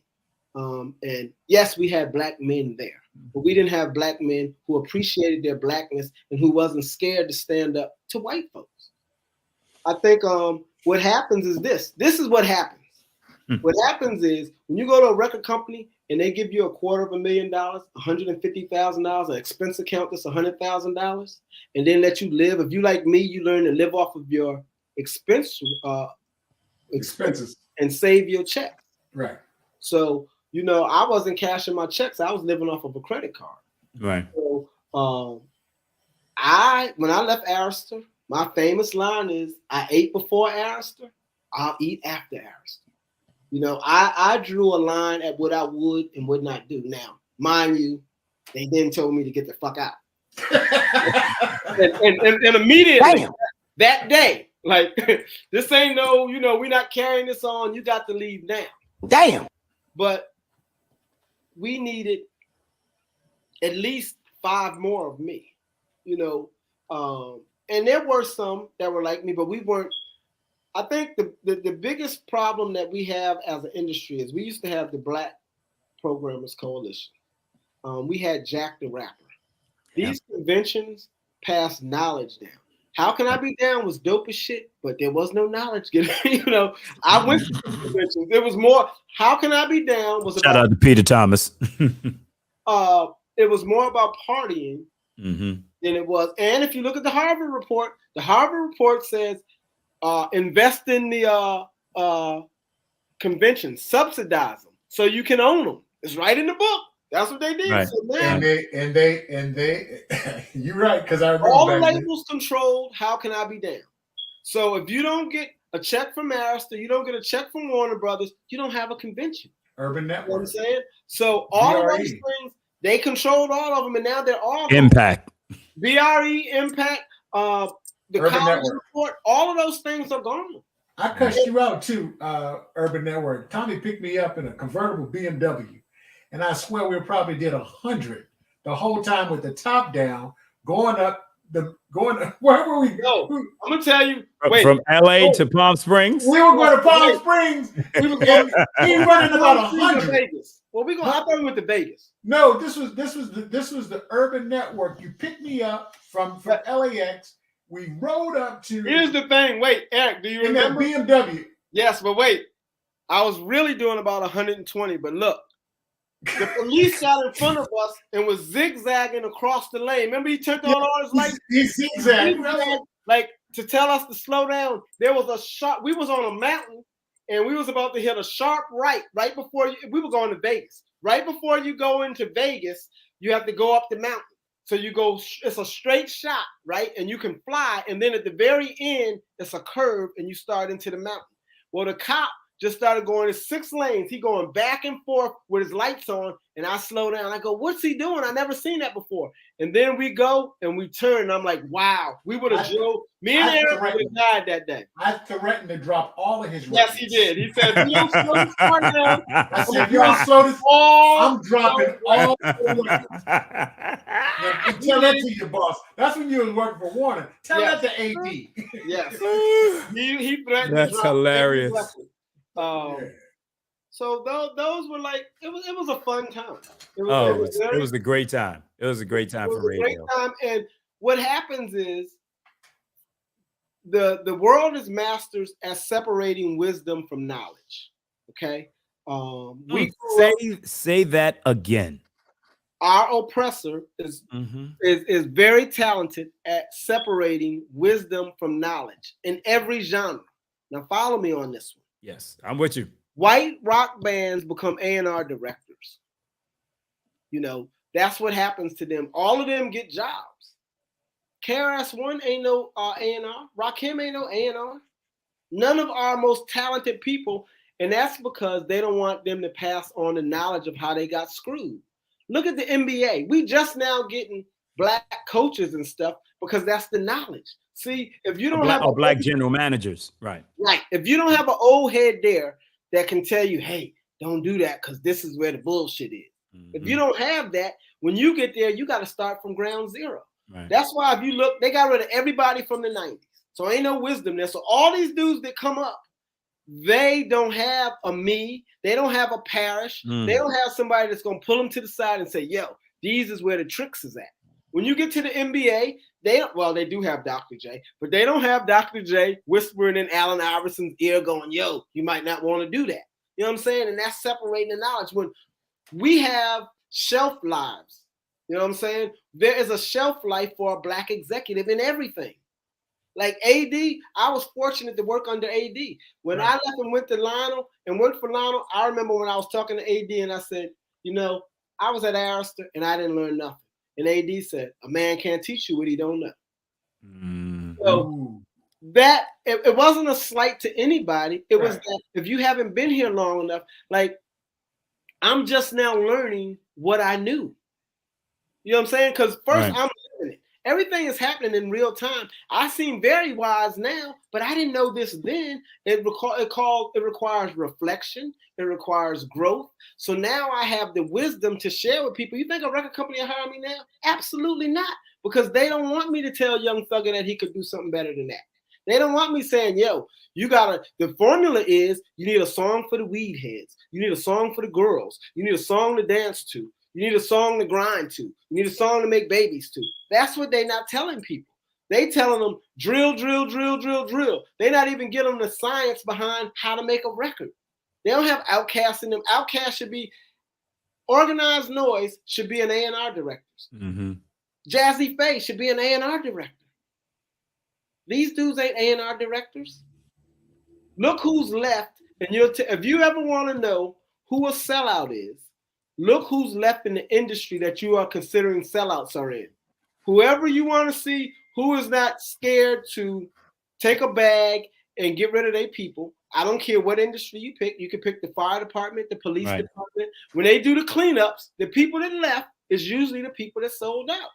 And yes, we had black men there, but we didn't have black men who appreciated their blackness and who wasn't scared to stand up to white folks. I think what happens is this. This is what happens. What happens is when you go to a record company and they give you $250,000, $150,000, an expense account that's $100,000, and then let you live. If you like me, you learn to live off of your expenses and save your checks. Right. So, I wasn't cashing my checks. I was living off of a credit card. Right. So when I left Arista, my famous line is, I ate before Arista, I'll eat after Arista. I drew a line at what I would and would not do. Now, mind you, they then told me to get the fuck out. and immediately that day, like, this ain't no, we're not carrying this on. You got to leave now. Damn. But we needed at least 5 more of me, and there were some that were like me, but we weren't. I think the biggest problem that we have as an industry is we used to have the Black Programmers Coalition. We had Jack the Rapper. These conventions passed knowledge down. How Can I Be Down was dope as shit, but there was no knowledge. I went to conventions. There was more. How Can I Be Down was shout out to Peter Thomas. It was more about partying than it was. And if you look at the Harvard report says invest in the conventions, subsidize them so you can own them. It's right in the book. That's what they did. Right. So now, and they you're right, because I remember all the labels controlled How Can I Be Down. So if you don't get a check from Arista, you don't get a check from Warner Brothers, you don't have a convention. Urban Network. You know what I'm saying? So all of those things, they controlled all of them, and now they're all Impact. BRE, Impact, the Urban college Network. report, all of those things are gone. I cussed you out too, Urban Network. Tommy picked me up in a convertible BMW, and I swear we probably did 100 the whole time with the top down, going up. Where were we? No, I'm gonna tell you. From LA to Palm Springs. We were going to Palm Springs. We were going. He running about 100. Vegas. Well, we I thought we went to Vegas. No, this was the Urban Network. You picked me up from LAX. We rode up to. Here's the thing. Wait, Eric, do you remember? In that BMW. Yes, but wait. I was really doing about 120, but look. The police got in front of us and was zigzagging across the lane. Remember, he turned on all his lights. He zigzagged, like to tell us to slow down. There was a sharp. We was on a mountain, and we was about to hit a sharp right before we were going to Vegas. Right before you go into Vegas, you have to go up the mountain. So you go. It's a straight shot, right, and you can fly. And then at the very end, it's a curve, and you start into the mountain. Well, the cop just started going in 6 lanes. He going back and forth with his lights on, and I slow down. I go, what's he doing? I never seen that before. And then we go and we turn. And I'm like, wow, we would have drove. Me and Eric would have died that day. I threatened to drop all of his records. Yes, he did. He said, if you don't slow this car down, I said, if you don't slow this, I'm dropping all the records. And tell that to your boss. That's when you was working for Warner. Tell that to AD. Yes. He threatened. That's hilarious. So those were like it was a fun time. It was a great time. It was a great time for radio. Great time. And what happens is the world is masters at separating wisdom from knowledge. Okay. Say that again. Our oppressor is very talented at separating wisdom from knowledge in every genre. Now follow me on this one. Yes, I'm with you. White rock bands become A&R directors. You know, that's what happens to them. All of them get jobs. KRS-One ain't no A&R. Rakim ain't no A&R. None of our most talented people, and that's because they don't want them to pass on the knowledge of how they got screwed. Look at the NBA. We just now getting black coaches and stuff because that's the knowledge. See, if you don't have black general managers, right? Right. If you don't have an old head there that can tell you, hey, don't do that because this is where the bullshit is. If you don't have that, when you get there, you got to start from ground zero. Right. That's why if you look, they got rid of everybody from the 90s. So ain't no wisdom there. So all these dudes that come up, they don't have a me. They don't have a parish. They don't have somebody that's going to pull them to the side and say, yo, these is where the tricks is at. When you get to the NBA, they do have Dr. J, but they don't have Dr. J whispering in Allen Iverson's ear going, yo, you might not want to do that. You know what I'm saying? And that's separating the knowledge. When we have shelf lives, you know what I'm saying? There is a shelf life for a black executive in everything. Like AD, I was fortunate to work under AD. When I left and went to Lionel and worked for Lionel, I remember when I was talking to AD and I said, you know, I was at Arista and I didn't learn nothing. And AD said, a man can't teach you what he don't know. So that, it wasn't a slight to anybody. It was that if you haven't been here long enough, like I'm just now learning what I knew. You know what I'm saying? Because first I'm living it. Everything is happening in real time. I seem very wise now, but I didn't know this then. It requires reflection. It requires growth. So now I have the wisdom to share with people. You think a record company will hire me now? Absolutely not, because they don't want me to tell Young Thugger that he could do something better than that. They don't want me saying, yo, the formula is you need a song for the weed heads. You need a song for the girls. You need a song to dance to. You need a song to grind to. You need a song to make babies to. That's what they're not telling people. They telling them drill, drill, drill, drill, drill. They're not even getting them the science behind how to make a record. They don't have Outkast in them. Outkast should be Organized Noise should be an A&R director. Jazzy Faye should be an A&R director. These dudes ain't A&R directors. Look who's left, and if you ever want to know who a sellout is, look who's left in the industry that you are considering sellouts are in. Whoever you want to see who is not scared to take a bag and get rid of their people. I don't care what industry you pick. You can pick the fire department, the police department. When they do the cleanups, the people that left is usually the people that sold out.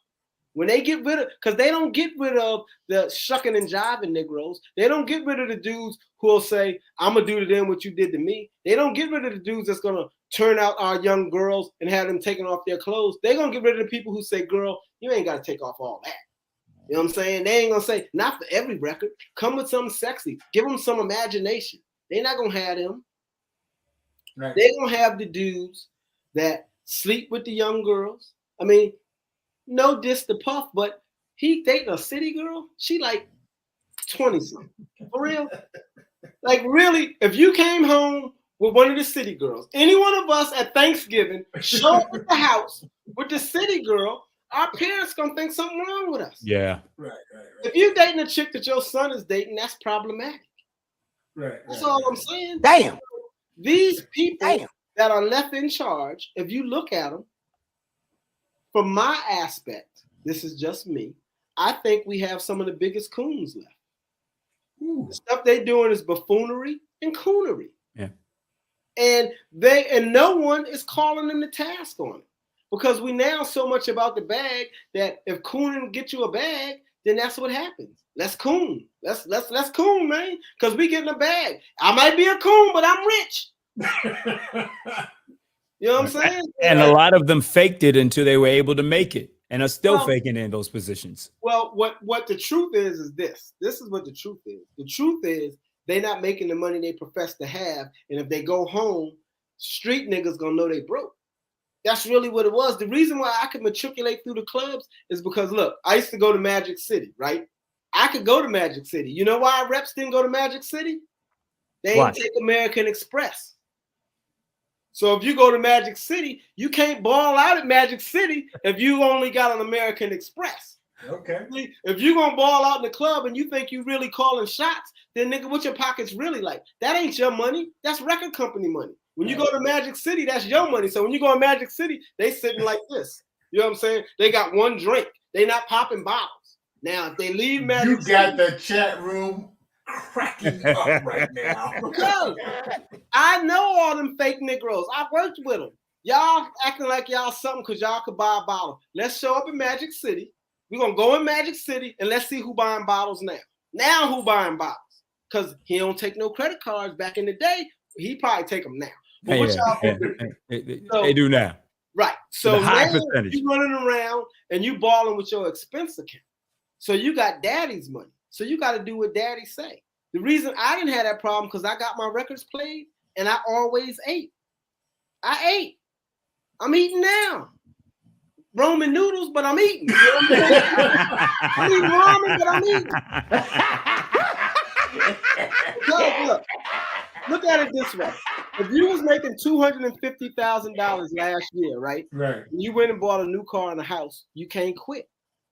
When they get rid of, because they don't get rid of the shucking and jiving Negroes. They don't get rid of the dudes who will say, I'm going to do to them what you did to me. They don't get rid of the dudes that's going to turn out our young girls and have them taking off their clothes. They're going to get rid of the people who say, girl, you ain't got to take off all that. You know what I'm saying? They ain't going to say, not for every record. Come with something sexy. Give them some imagination. They're not going to have them. Right. They're going to have the dudes that sleep with the young girls. I mean, no diss to Puff, but he dating a city girl. She like 20-something. For real? Like really, if you came home with one of the city girls, any one of us at Thanksgiving show up at the house with the city girl, our parents gonna think something wrong with us. Yeah. Right. If you dating a chick that your son is dating, that's problematic. Right. That's all I'm saying. Damn. These people that are left in charge, if you look at them, from my aspect, this is just me, I think we have some of the biggest coons left. The stuff they're doing is buffoonery and coonery. Yeah. And no one is calling them to task on it. because we now so much about the bag that if cooning get you a bag, then that's what happens. Let's coon. Let's coon, man, because we getting a bag. I might be a coon, but I'm rich. You know what I'm saying? And a lot of them faked it until they were able to make it, and are still faking it in those positions. Well, what the truth is this. This is what the truth is. The truth is they're not making the money they profess to have, and if they go home, street niggas gonna know they broke. That's really what it was. The reason why I could matriculate through the clubs is because, look, I used to go to Magic City, right? I could go to Magic City. You know why reps didn't go to Magic City? They didn't take American Express. So if you go to Magic City, you can't ball out at Magic City if you only got an American Express. Okay. If you're going to ball out in the club and you think you really calling shots, then nigga, what your pockets really like? That ain't your money. That's record company money. When you go to Magic City, that's your money. So when you go to Magic City, they sitting like this. You know what I'm saying? They got one drink. They not popping bottles. Now, if they leave Magic City. You got the chat room cracking up right now. Because I know all them fake Negroes. I worked with them. Y'all acting like y'all something because y'all could buy a bottle. Let's show up in Magic City. We're going to go in Magic City and let's see who buying bottles now. Now who buying bottles? Because he don't take no credit cards. Back in the day, he probably take them now. But what y'all they do now. Right. So now you running around and you balling with your expense account. So you got daddy's money. So you got to do what daddy say. The reason I didn't have that problem because I got my records played and I always ate. I ate. I'm eating now. Roman noodles, but I'm eating. You know what I'm saying? I'm eating ramen, but I'm eating. Look at it this way. If you was making $250,000 last year, right? Right. And you went and bought a new car and a house, you can't quit.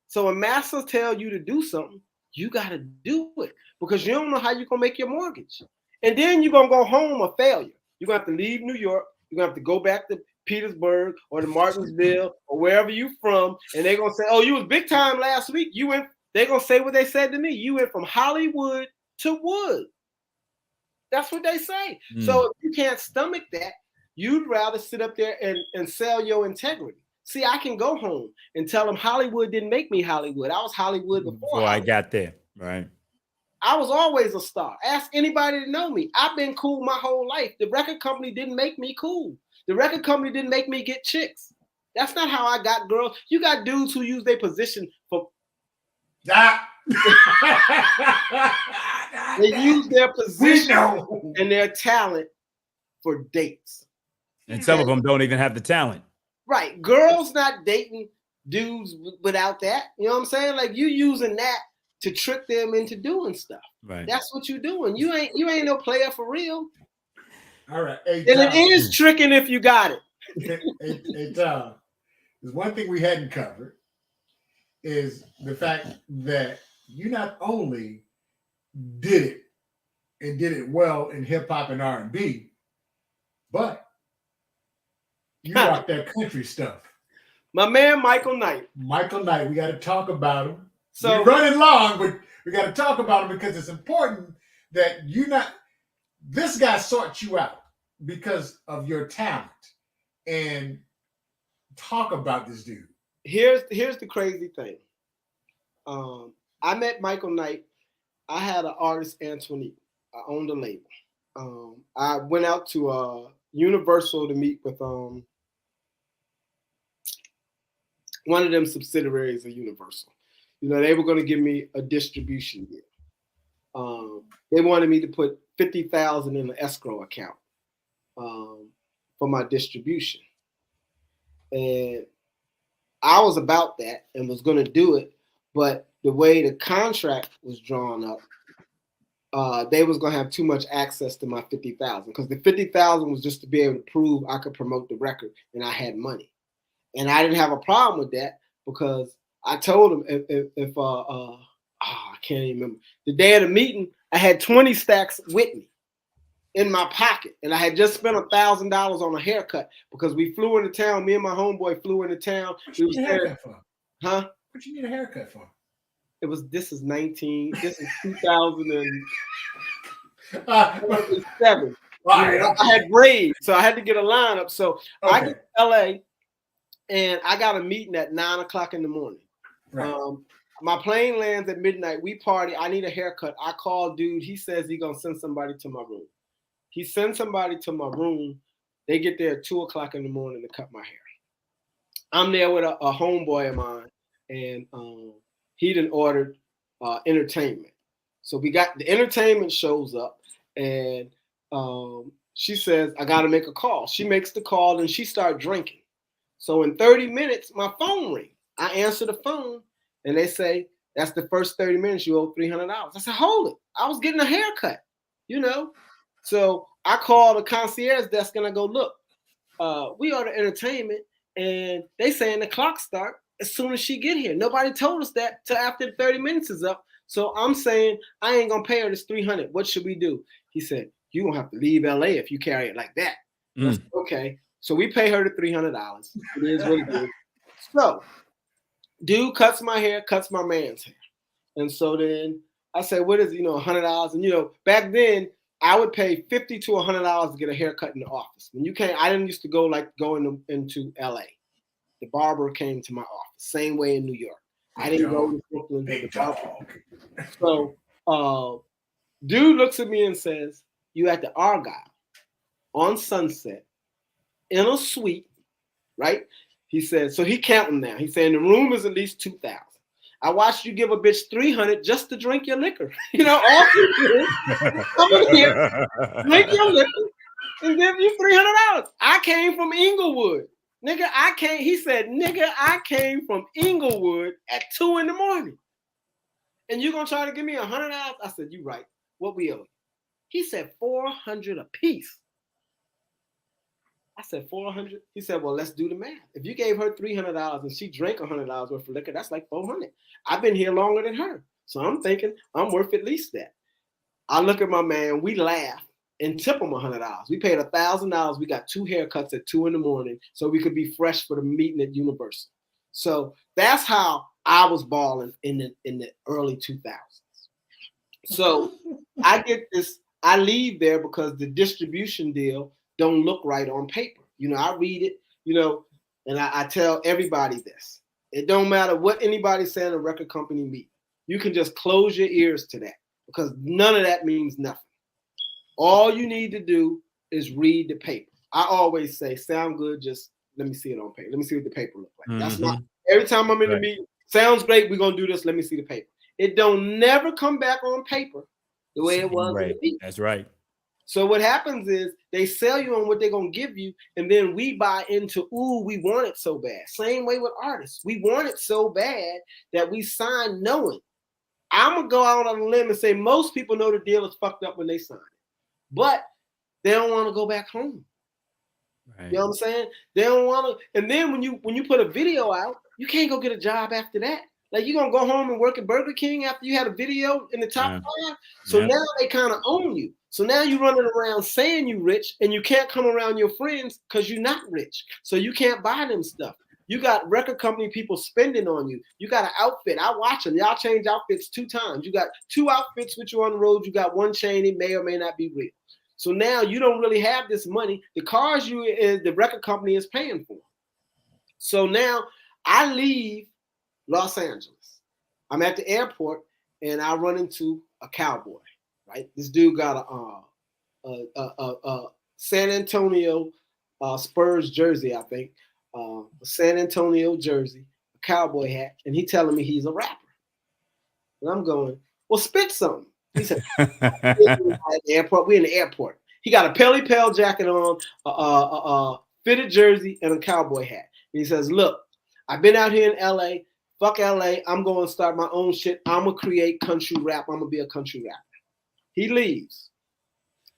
So when masters tell you to do something, you got to do it because you don't know how you're going to make your mortgage. And then you're going to go home a failure. You're going to have to leave New York. You're going to have to go back to Petersburg or to Martinsville or wherever you from. And they're going to say, oh, you was big time last week. They're going to say what they said to me. You went from Hollywood to Wood. That's what they say. So if you can't stomach that, you'd rather sit up there and sell your integrity. See, I can go home and tell them Hollywood didn't make me Hollywood. I was Hollywood before I got there. Right. I was always a star. Ask anybody to know me. I've been cool my whole life. The record company didn't make me cool. The record company didn't make me get chicks. That's not how I got girls. You got dudes who use their position for they use their position and their talent for dates. And some of them don't even have the talent. Right. Girls not dating dudes without that. You know what I'm saying? Like you using that to trick them into doing stuff. Right. That's what you're doing. You ain't no player for real. All right. Hey, and it is tricking if you got it. Hey, Tom, there's one thing we hadn't covered is the fact that you not only did it and did it well in hip hop and R&B, but you rock that country stuff. My man, Michael Knight. Michael Knight, we got to talk about him. So we're running long, but we got to talk about him because it's important that this guy sought you out because of your talent. And talk about this dude. Here's the crazy thing. I met Michael Knight. I had an artist, Antoinette. I owned a label. I went out to Universal to meet with one of them subsidiaries of Universal. You know, they were going to give me a distribution deal. They wanted me to put $50,000 in an escrow account for my distribution. And I was about that and was going to do it, but the way the contract was drawn up, they was going to have too much access to my $50,000 because the $50,000 was just to be able to prove I could promote the record and I had money. And I didn't have a problem with that because I told them I can't even remember. The day of the meeting, I had 20 stacks with me in my pocket. And I had just spent $1,000 on a haircut because we flew into town. Me and my homeboy flew into town. What you need a haircut for? Huh? What you need a haircut for? This is 2007. Right. I had braids, so I had to get a lineup. So I get to LA and I got a meeting at 9 o'clock in the morning. Right. My plane lands at midnight. We party. I need a haircut. I call dude. He says he's gonna send somebody to my room. He sends somebody to my room. They get there at 2 o'clock in the morning to cut my hair. I'm there with a homeboy of mine, and he done ordered entertainment. So we got the entertainment shows up, and she says, I got to make a call. She makes the call, and she starts drinking. So in 30 minutes, my phone rings. I answer the phone, and they say, that's the first 30 minutes, you owe $300. I said, hold it. I was getting a haircut, you know? So I call the concierge desk, and I go, look, we order entertainment, and they saying the clock start as soon as she get here. Nobody told us that till after the 30 minutes is up. So I'm saying, I ain't going to pay her this $300. What should we do? He said, you going to have to leave LA if you carry it like that. I said, okay. So we pay her the $300. It is what it is. So dude cuts my hair, cuts my man's hair. And so then I said, what is it, $100? And, back then I would pay $50 to $100 to get a haircut in the office. When you came, I didn't used to go into LA. The barber came to my office, same way in New York. I didn't go to Brooklyn. Big dog. So dude looks at me and says, you at the Argyle on Sunset in a suite, right? He says, so he counting now. He's saying the room is at least 2,000. I watched you give a bitch $300 just to drink your liquor. All you do is come in here, drink your liquor, and give you $300. I came from Inglewood. Nigga, he said, nigga, I came from Inglewood at 2 a.m. And you gonna try to give me $100? I said, you right. What we owe? He said $400 a piece. I said, 400? He said, well, let's do the math. If you gave her $300 and she drank $100 worth of liquor, that's like 400. I've been here longer than her. So I'm thinking I'm worth at least that. I look at my man, we laugh and tip him $100. We paid $1,000. We got 2 haircuts at 2 a.m. so we could be fresh for the meeting at Universal. So that's how I was balling in the early 2000s. So I get this, I leave there because the distribution deal don't look right on paper. I read it, and I tell everybody this. It don't matter what anybody's saying in a record company meeting. You can just close your ears to that because none of that means nothing. All you need to do is read the paper. I always say, sound good, just let me see it on paper. Let me see what the paper looks like. That's not, every time I'm in the meeting, sounds great, we're going to do this, let me see the paper. It don't never come back on paper the way it was in the meeting. That's right. So what happens is they sell you on what they're going to give you, and then we buy into, we want it so bad. Same way with artists. We want it so bad that we sign knowing. I'm going to go out on a limb and say most people know the deal is fucked up when they sign it. But they don't want to go back home. Right. You know what I'm saying? They don't want to. And then when you put a video out, you can't go get a job after that. Like you're going to go home and work at Burger King after you had a video in the top 5. So now they kind of own you. So now you're running around saying you rich and you can't come around your friends because you're not rich. So you can't buy them stuff. You got record company people spending on you. You got an outfit. I watch them. Y'all change outfits 2 times. You got 2 outfits with you on the road. You got 1 chain. It may or may not be real. So now you don't really have this money. The cars the record company is paying for. So now I leave Los Angeles. I'm at the airport and I run into a cowboy. Right, this dude got a San Antonio Spurs jersey, I think, a San Antonio jersey, a cowboy hat, and he telling me he's a rapper. And I'm going, well, spit something. He said, we're in the airport. He got a Pelly Pell jacket on, a fitted jersey, and a cowboy hat. And he says, look, I've been out here in LA. Fuck LA. I'm going to start my own shit. I'm going to create country rap. I'm going to be a country rapper. He leaves.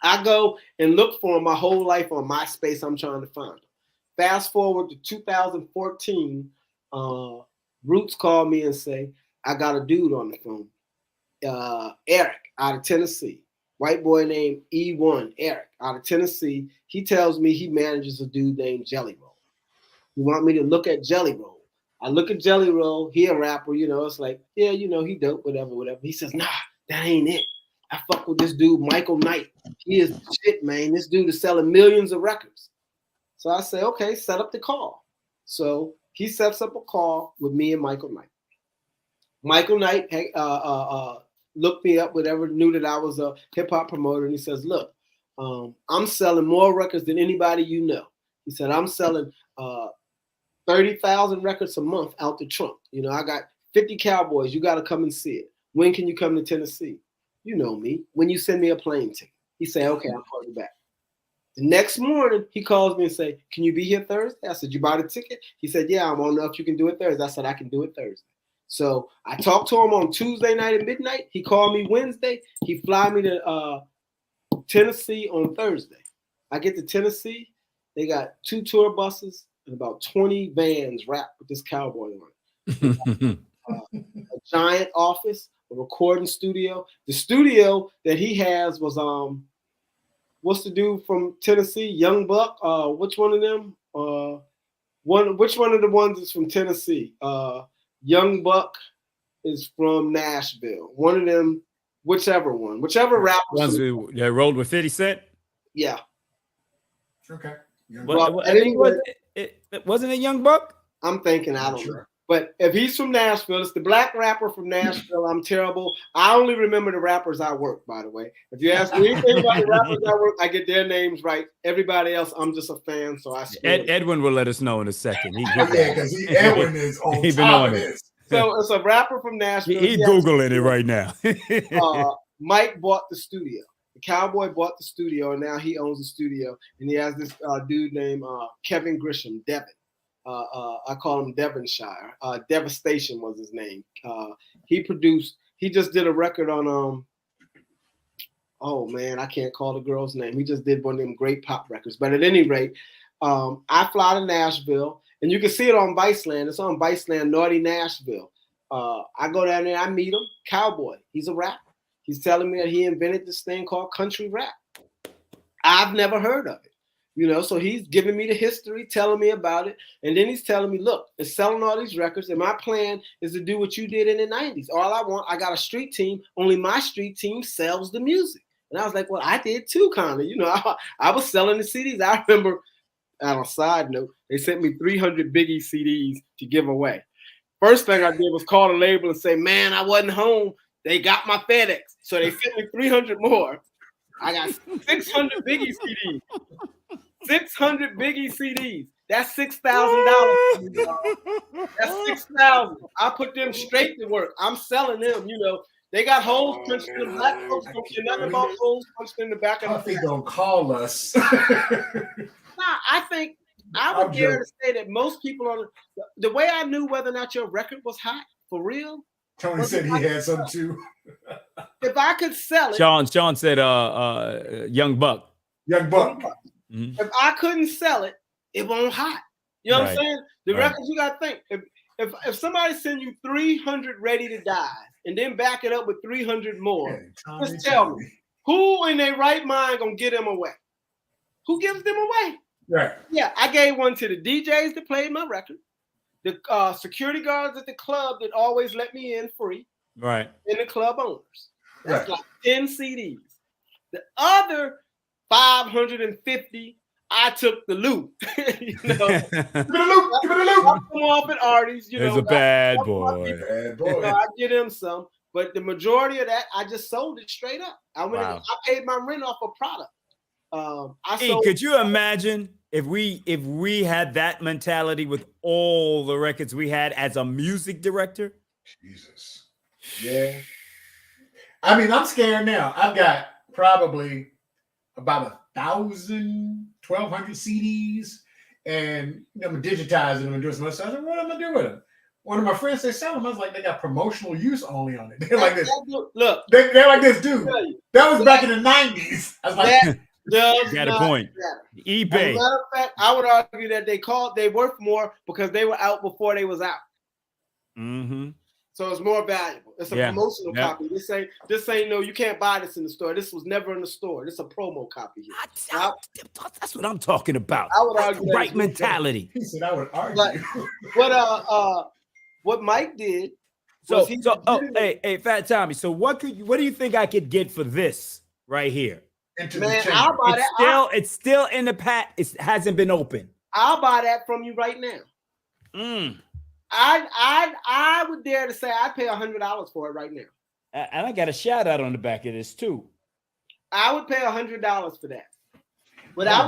I go and look for him my whole life on MySpace. I'm trying to find him. Fast forward to 2014, Roots called me and say, I got a dude on the phone, Eric out of Tennessee, white boy named E1, Eric out of Tennessee. He tells me he manages a dude named Jelly Roll. You want me to look at Jelly Roll? I look at Jelly Roll. He a rapper, it's like, yeah, he dope, whatever. He says, nah, that ain't it. I fuck with this dude, Michael Knight. He is shit, man. This dude is selling millions of records. So I say, okay, set up the call. So He sets up a call with me and Michael Knight. Michael Knight looked me up, whatever, knew that I was a hip hop promoter, and he says, "Look, I'm selling more records than anybody you know." He said, "I'm selling 30,000 records a month out the trunk. You know, I got 50 Cowboys. You got to come and see it. When can you come to Tennessee? You know me. When you send me a plane ticket." He said, "Okay, I'll call you back." The next morning, he calls me and say, "Can you be here Thursday?" I said, "You bought a ticket?" He said, "Yeah, I want to know if you can do it Thursday." I said, "I can do it Thursday." So I talked to him on Tuesday night at midnight. He called me Wednesday. He fly me to Tennessee on Thursday. I get to Tennessee. They got 2 tour buses and about 20 vans wrapped with this cowboy on it. A giant office, a recording studio. The studio that he has was what's the dude from Tennessee? Young Buck. Which one of them? Which one of the ones is from Tennessee? Young Buck is from Nashville. One of them, whichever rapper. Ones that rolled with 50 Cent. Yeah. Okay. I think wasn't it Young Buck? I'm thinking, I don't know. But if he's from Nashville, it's the black rapper from Nashville. I'm terrible. I only remember the rappers I work, by the way. If you ask me anything about the rappers I work, I get their names right. Everybody else, I'm just a fan, so I Edwin will let us know in a second. Because Edwin is on top of this. So it's a rapper from Nashville. He's Googling it right now. Mike bought the studio. The Cowboy bought the studio, and now he owns the studio. And he has this dude named Kevin Grisham, Devin. I call him Devonshire. Devastation was his name. He just did a record on oh man, I can't call the girl's name. He just did one of them great pop records. But at any rate, I fly to Nashville, and you can see it on Viceland. It's on Viceland, Naughty Nashville. I go down there, I meet him, Cowboy. He's a rapper. He's telling me that he invented this thing called country rap. I've never heard of it. You know, so he's giving me the history, telling me about it. And then he's telling me, look, it's selling all these records. And my plan is to do what you did in the 90s. I got a street team. Only my street team sells the music. And I was like, well, I did too, kind of. You know, I was selling the CDs. I remember, on a side note, they sent me 300 Biggie CDs to give away. First thing I did was call the label and say, man, I wasn't home. They got my FedEx. So they sent me 300 more. I got 600 Biggie CDs. 600 Biggie CDs. That's $6,000. That's $6,000. I put them straight to work. I'm selling them. You know, they got holes punched in. Black folks don't care nothing about holes punched in the back of the head. Don't call us. I think I would dare to say that most people on the way I knew whether or not your record was hot for real. Tony said he had some too. If I could sell it, Sean said, Young Buck. Young Buck. Mm-hmm. If I couldn't sell it, it won't hot. You know what I'm saying? The records, you got to think. If somebody send you 300 Ready to Die and then back it up with 300 more, just tell me, who in their right mind gonna get them away? Who gives them away? Right. Yeah, I gave one to the DJs that played my record, the security guards at the club that always let me in free, right, and the club owners. That's like 10 CDs. The other 550, I took the loot. You know, give it a loot. I come off at Artie's. You know, a bad boy. Bad boy. You know, I get him some, but the majority of that, I just sold it straight up. I paid my rent off a product. Could you imagine if we had that mentality with all the records we had as a music director? Jesus. Yeah. I mean, I'm scared now. I've got probably about 1,000, 1,200 CDs, and I'm digitizing them and doing some stuff. I said, what am I doing with them? One of my friends, they sell them. I was like, they got promotional use only on it. They're like this. Look, they're like this, dude. That was back in the 90s. I was like, got a point. eBay. As a matter of fact, I would argue that they worth more because they were out before they was out. Mm-hmm. So it's more valuable. It's a promotional copy. This ain't no, you can't buy this in the store. This was never in the store. This is a promo copy here. That's what I'm talking about. I would argue right mentality. He said I would argue. What Mike did. Hey, Fat Thomi. So what do you think I could get for this right here? I'll buy that. It's still in the pack. It hasn't been open. I'll buy that from you right now. I would dare to say I'd pay $100 for it right now. And I got a shout out on the back of this too. I would pay $100 for that. What I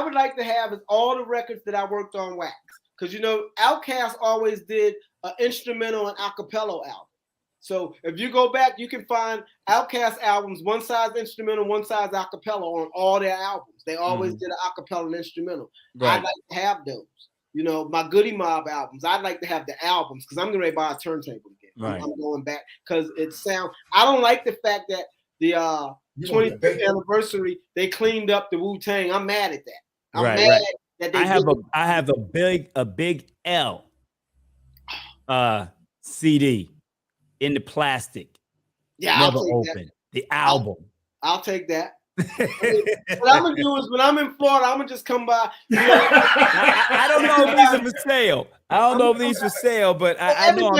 would like to have is all the records that I worked on wax. Because Outkast always did an instrumental and acapella album. So if you go back, you can find Outkast albums, one side's instrumental, one side's acapella on all their albums. They always did an acapella and instrumental. Right. I'd like to have those. My Goody Mob albums. I'd like to have the albums because I'm going to buy a turntable again. Right. I'm going back because I don't like the fact that the 25th anniversary they cleaned up the Wu-Tang. I'm mad at that. I'm mad that they I have a big L CD in the plastic. Yeah, never open the album. I'll take that. What I'm gonna do is when I'm in Florida, I'm gonna just come by. I don't know if these are for sale. I don't know if these are for sale, but I know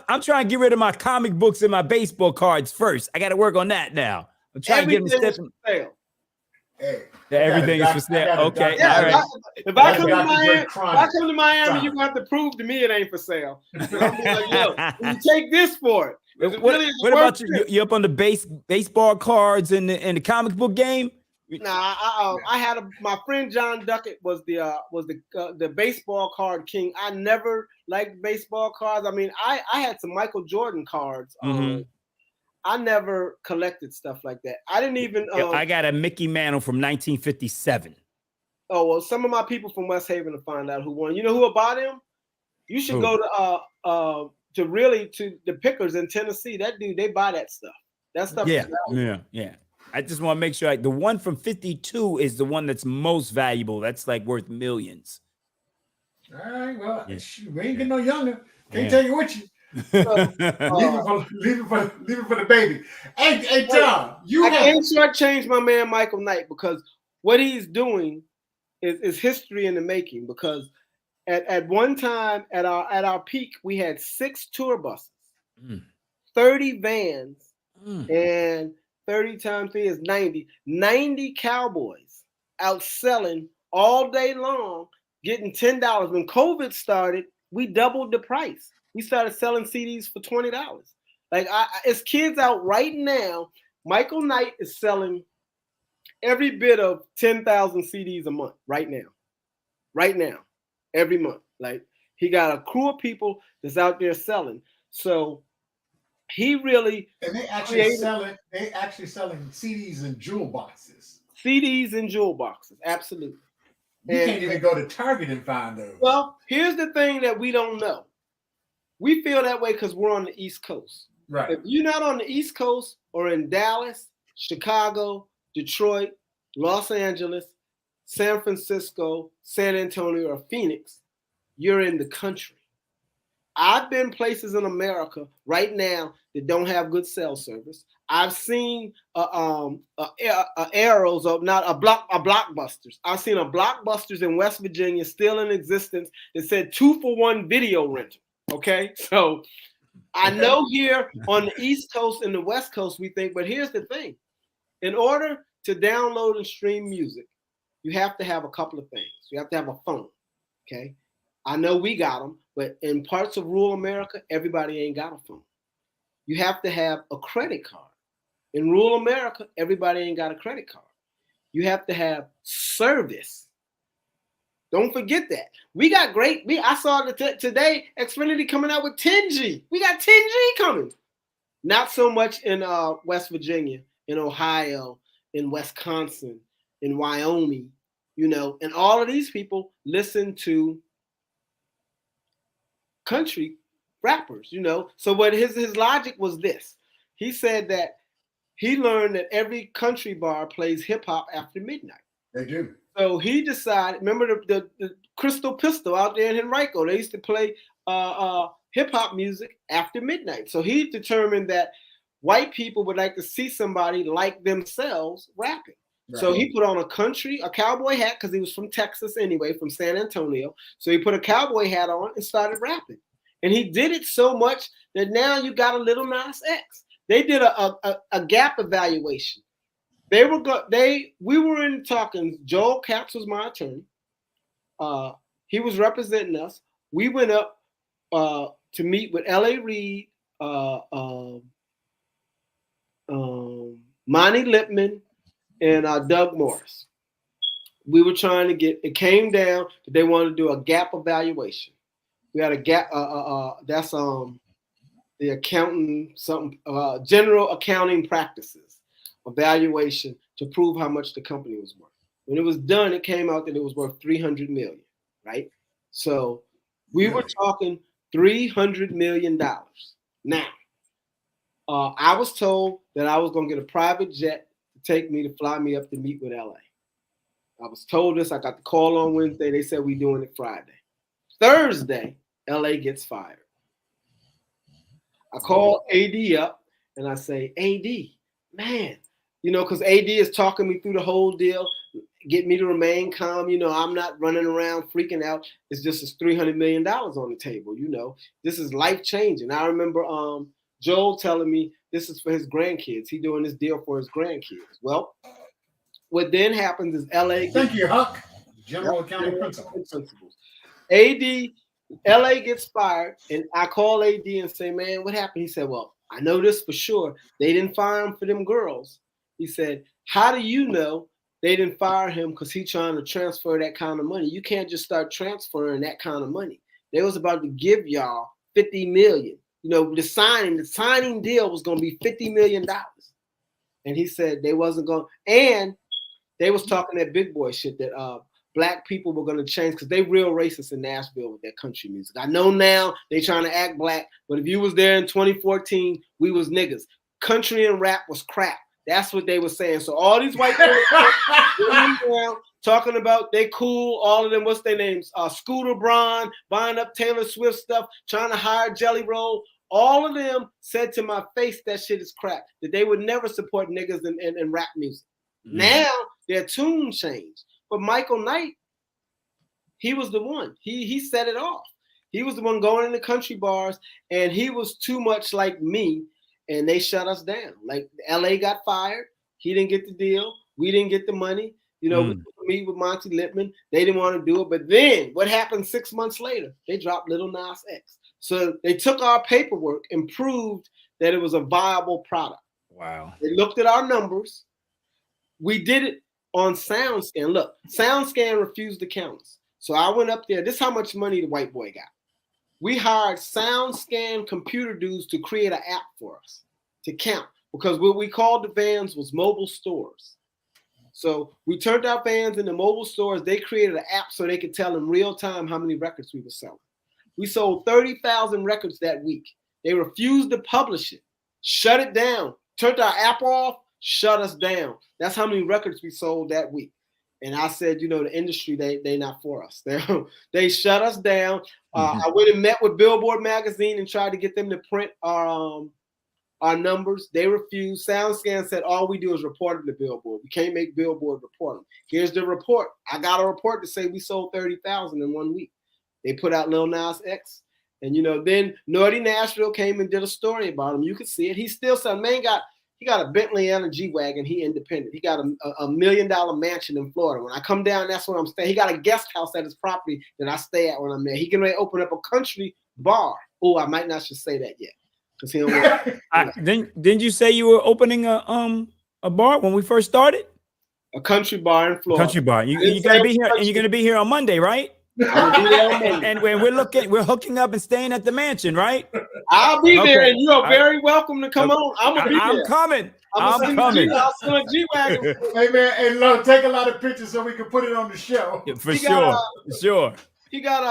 I'm trying to get rid of my comic books and my baseball cards first. I got to work on that now. I'm trying to get them for sale. Hey, everything is for sale. Okay, yeah, all right. If I come to Miami, you're gonna have to prove to me it ain't for sale. I'm be like, yo, you take this for it. What about you? You up on the baseball cards and the comic book game? Nah, I had my friend John Duckett was the baseball card king. I never liked baseball cards. I mean, I had some Michael Jordan cards. I never collected stuff like that. I didn't even. I got a Mickey Mantle from 1957. Oh well, some of my people from West Haven to find out who won. You know who bought him? You should go to the Pickers in Tennessee. That dude, they buy that stuff. That stuff. Yeah. I just want to make sure the one from 52 is the one that's most valuable. That's like worth millions. All right. Well, we ain't getting no younger. Can't tell you what you. Leave it for the baby. Hey, Tom, I can't shortchange my man Michael Knight because what he's doing is history in the making. Because at one time at our peak, we had 6 tour buses, 30 vans, and 30 times 3 is 90. 90 cowboys out selling all day long, getting $10. When COVID started, we doubled the price. We started selling CDs for $20. Like it's kids out right now. Michael Knight is selling every bit of 10,000 CDs a month right now, every month. Like he got a crew of people that's out there selling. So he really they actually selling CDs in jewel boxes. CDs in jewel boxes, absolutely. You can't even go to Target and find those. Well, here's the thing that we don't know. We feel that way because we're on the East Coast. Right. If you're not on the East Coast or in Dallas, Chicago, Detroit, Los Angeles, San Francisco, San Antonio, or Phoenix, you're in the country. I've been places in America right now that don't have good cell service. I've seen arrows of not a Blockbusters. I've seen a Blockbusters in West Virginia still in existence that said 2-for-1 video rental. Okay, so I know here on the East Coast and the West Coast we think, but here's the thing. In order to download and stream music, you have to have a couple of things. You have to have a phone, okay? I know we got them, but in parts of rural America, everybody ain't got a phone. You have to have a credit card. In rural America, everybody ain't got a credit card. You have to have service. Don't forget that. We got great. I saw today Xfinity coming out with 10G. We got 10G coming. Not so much in West Virginia, in Ohio, in Wisconsin, in Wyoming, and all of these people listen to country rappers, So what his logic was this. He said that he learned that every country bar plays hip hop after midnight. They do. So he decided, remember the Crystal Pistol out there in Henrico, they used to play hip hop music after midnight. So he determined that white people would like to see somebody like themselves rapping. Right. So he put on a cowboy hat, because he was from Texas anyway, from San Antonio. So he put a cowboy hat on and started rapping. And he did it so much that now you got a Little Nas X. They did a gap evaluation. We were in talking. Joel Katz was my attorney. He was representing us. We went up to meet with L.A. Reid, Monty Lipman, and Doug Morris. We were trying to get. It came down that they wanted to do a gap evaluation. We had a gap. That's the accounting, general accounting practices evaluation to prove how much the company was worth. When it was done, it came out that it was worth $300 million, right? So we were talking $300 million. Now, I was told that I was going to get a private jet to take me to fly me up to meet with LA. I was told this. I got the call on Wednesday. They said we're doing it Friday. Thursday, LA gets fired. I call AD up and I say, AD, man, because AD is talking me through the whole deal, get me to remain calm. I'm not running around freaking out. It's just it's $300 million on the table. This is life changing. I remember Joel telling me this is for his grandkids. He's doing this deal for his grandkids. Well, what then happens is LA. Thank you, Huck. General accounting principles. LA gets fired, and I call AD and say, man, what happened? He said, well, I know this for sure. They didn't fire him for them girls. He said, how do you know they didn't fire him because he's trying to transfer that kind of money? You can't just start transferring that kind of money. They was about to give y'all $50 million. The signing deal was going to be $50 million. And he said they wasn't going, and they was talking that big boy shit that Black people were going to change because they real racist in Nashville with their country music. I know now they trying to act Black, but if you was there in 2014, we was niggas. Country and rap was crap. That's what they were saying. So all these white people talking about they cool, all of them, what's their names? Scooter Braun, buying up Taylor Swift stuff, trying to hire Jelly Roll. All of them said to my face that shit is crap, that they would never support niggas in rap music. Mm. Now their tune changed. But Michael Knight, he was the one. He set it off. He was the one going in the country bars, and he was too much like me, and they shut us down. Like LA got fired. He didn't get the deal. We didn't get the money. We meet with Monty Lipman. They didn't want to do it. But then what happened 6 months later? They dropped Lil Nas X. So they took our paperwork and proved that it was a viable product. Wow. They looked at our numbers. We did it on SoundScan. Look, SoundScan refused to count us. So I went up there. This is how much money the white boy got. We hired SoundScan computer dudes to create an app for us to count because what we called the vans was mobile stores. So we turned our vans into mobile stores. They created an app so they could tell in real time how many records we were selling. We sold 30,000 records that week. They refused to publish it, shut it down, turned our app off, shut us down. That's how many records we sold that week. And I said, the industry, they not for us. They shut us down. I went and met with Billboard magazine and tried to get them to print our numbers. They refused. SoundScan said, all we do is report them to Billboard. We can't make Billboard report them. Here's the report. I got a report to say we sold 30,000 in 1 week. They put out Lil Nas X. And, then Naughty Nashville came and did a story about him. You could see it. He's still selling. Man he got a Bentley and a G-Wagon. He independent. He got a $1 million mansion in Florida. When I come down, that's where I'm staying. He got a guest house at his property that I stay at when I'm there. He can open up a country bar. Oh, I might not should say that yet. Because he don't Didn't you say you were opening a bar when we first started? A country bar in Florida. Country bar. You're gonna be here, and you're gonna be here on Monday, right? And when we're hooking up and staying at the mansion, right? I'll be there, and you are very welcome to come on. I'm coming. I'm coming. I'll send a G-Wagon. Hey man, and take a lot of pictures so we can put it on the show. Yeah, for sure. He got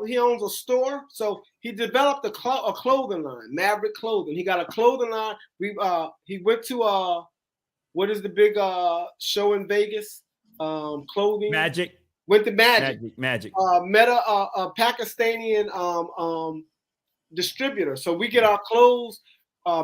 he owns a store, so he developed a clothing line, Maverick Clothing. He got a clothing line. He went to what is the big show in Vegas? Clothing. Magic. Went to Magic. Magic. Met a Pakistani distributor. So we get our clothes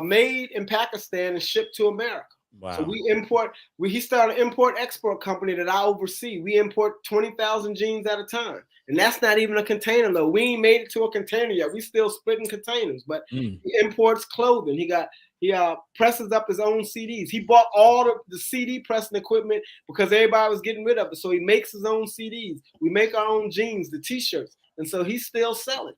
made in Pakistan and shipped to America. Wow. So we import. He started an import-export company that I oversee. We import 20,000 jeans at a time. And that's not even a container load. We ain't made it to a container yet. We still splitting containers, but he imports clothing. He got He presses up his own CDs. He bought all the CD pressing equipment because everybody was getting rid of it. So he makes his own CDs. We make our own jeans, the T-shirts, and so he's still selling.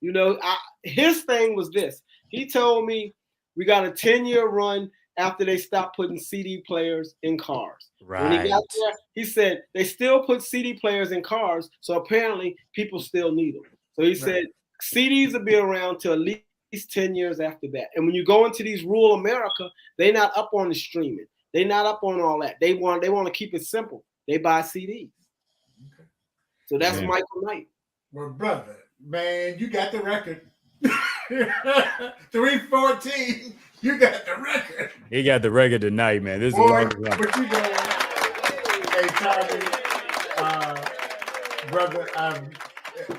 You know, his thing was this. He told me we got a 10-year run after they stopped putting CD players in cars. Right. When he got there, he said they still put CD players in cars, so apparently people still need them. So he said CDs will be around till at least 10 years after that. And when you go into these rural America, they're not up on the streaming. They're not up on all that. They want to keep it simple. They buy CDs. Okay. So that's Michael Knight. Well, brother, man, you got the record. 314. You got the record. He got the record tonight, man. This is a long run. What you doing? Hey, Tommy, brother,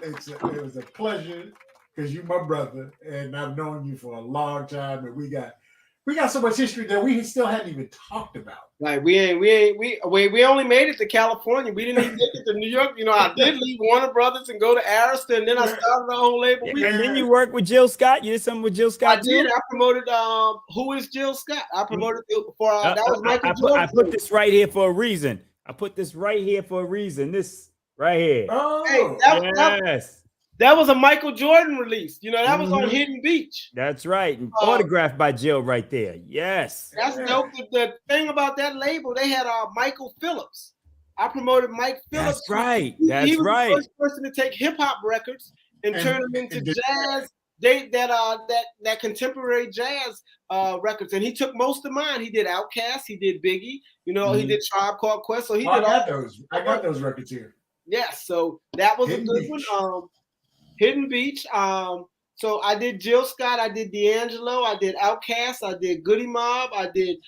it was a pleasure because you're my brother, and I've known you for a long time, and we got so much history that we still hadn't even talked about. Like we only made it to California. We didn't even make it to New York. You know, I did leave Warner Brothers and go to Arista, and then I started our own label. And then you worked with Jill Scott. You did something with Jill Scott. I did. I promoted. Who is Jill Scott? I promoted for that was Michael Jordan. I put this right here for a reason. This right here. Oh, hey, that was a Michael Jordan release. You know, that was on Hidden Beach. That's right. Autographed by Jill right there. Yes. That's dope. The thing about that label, they had Michael Phillips. I promoted Mike Phillips. That's right. He was the first person to take hip hop records and turn them into jazz. That contemporary jazz records, and he took most of mine. He did Outkast, he did Biggie, you know, he did Tribe Called Quest. So he did I got those records here. Yes, so that was a good one. Hidden Beach. So I did Jill Scott, I did D'Angelo, I did Outkast, I did Goody Mob, I did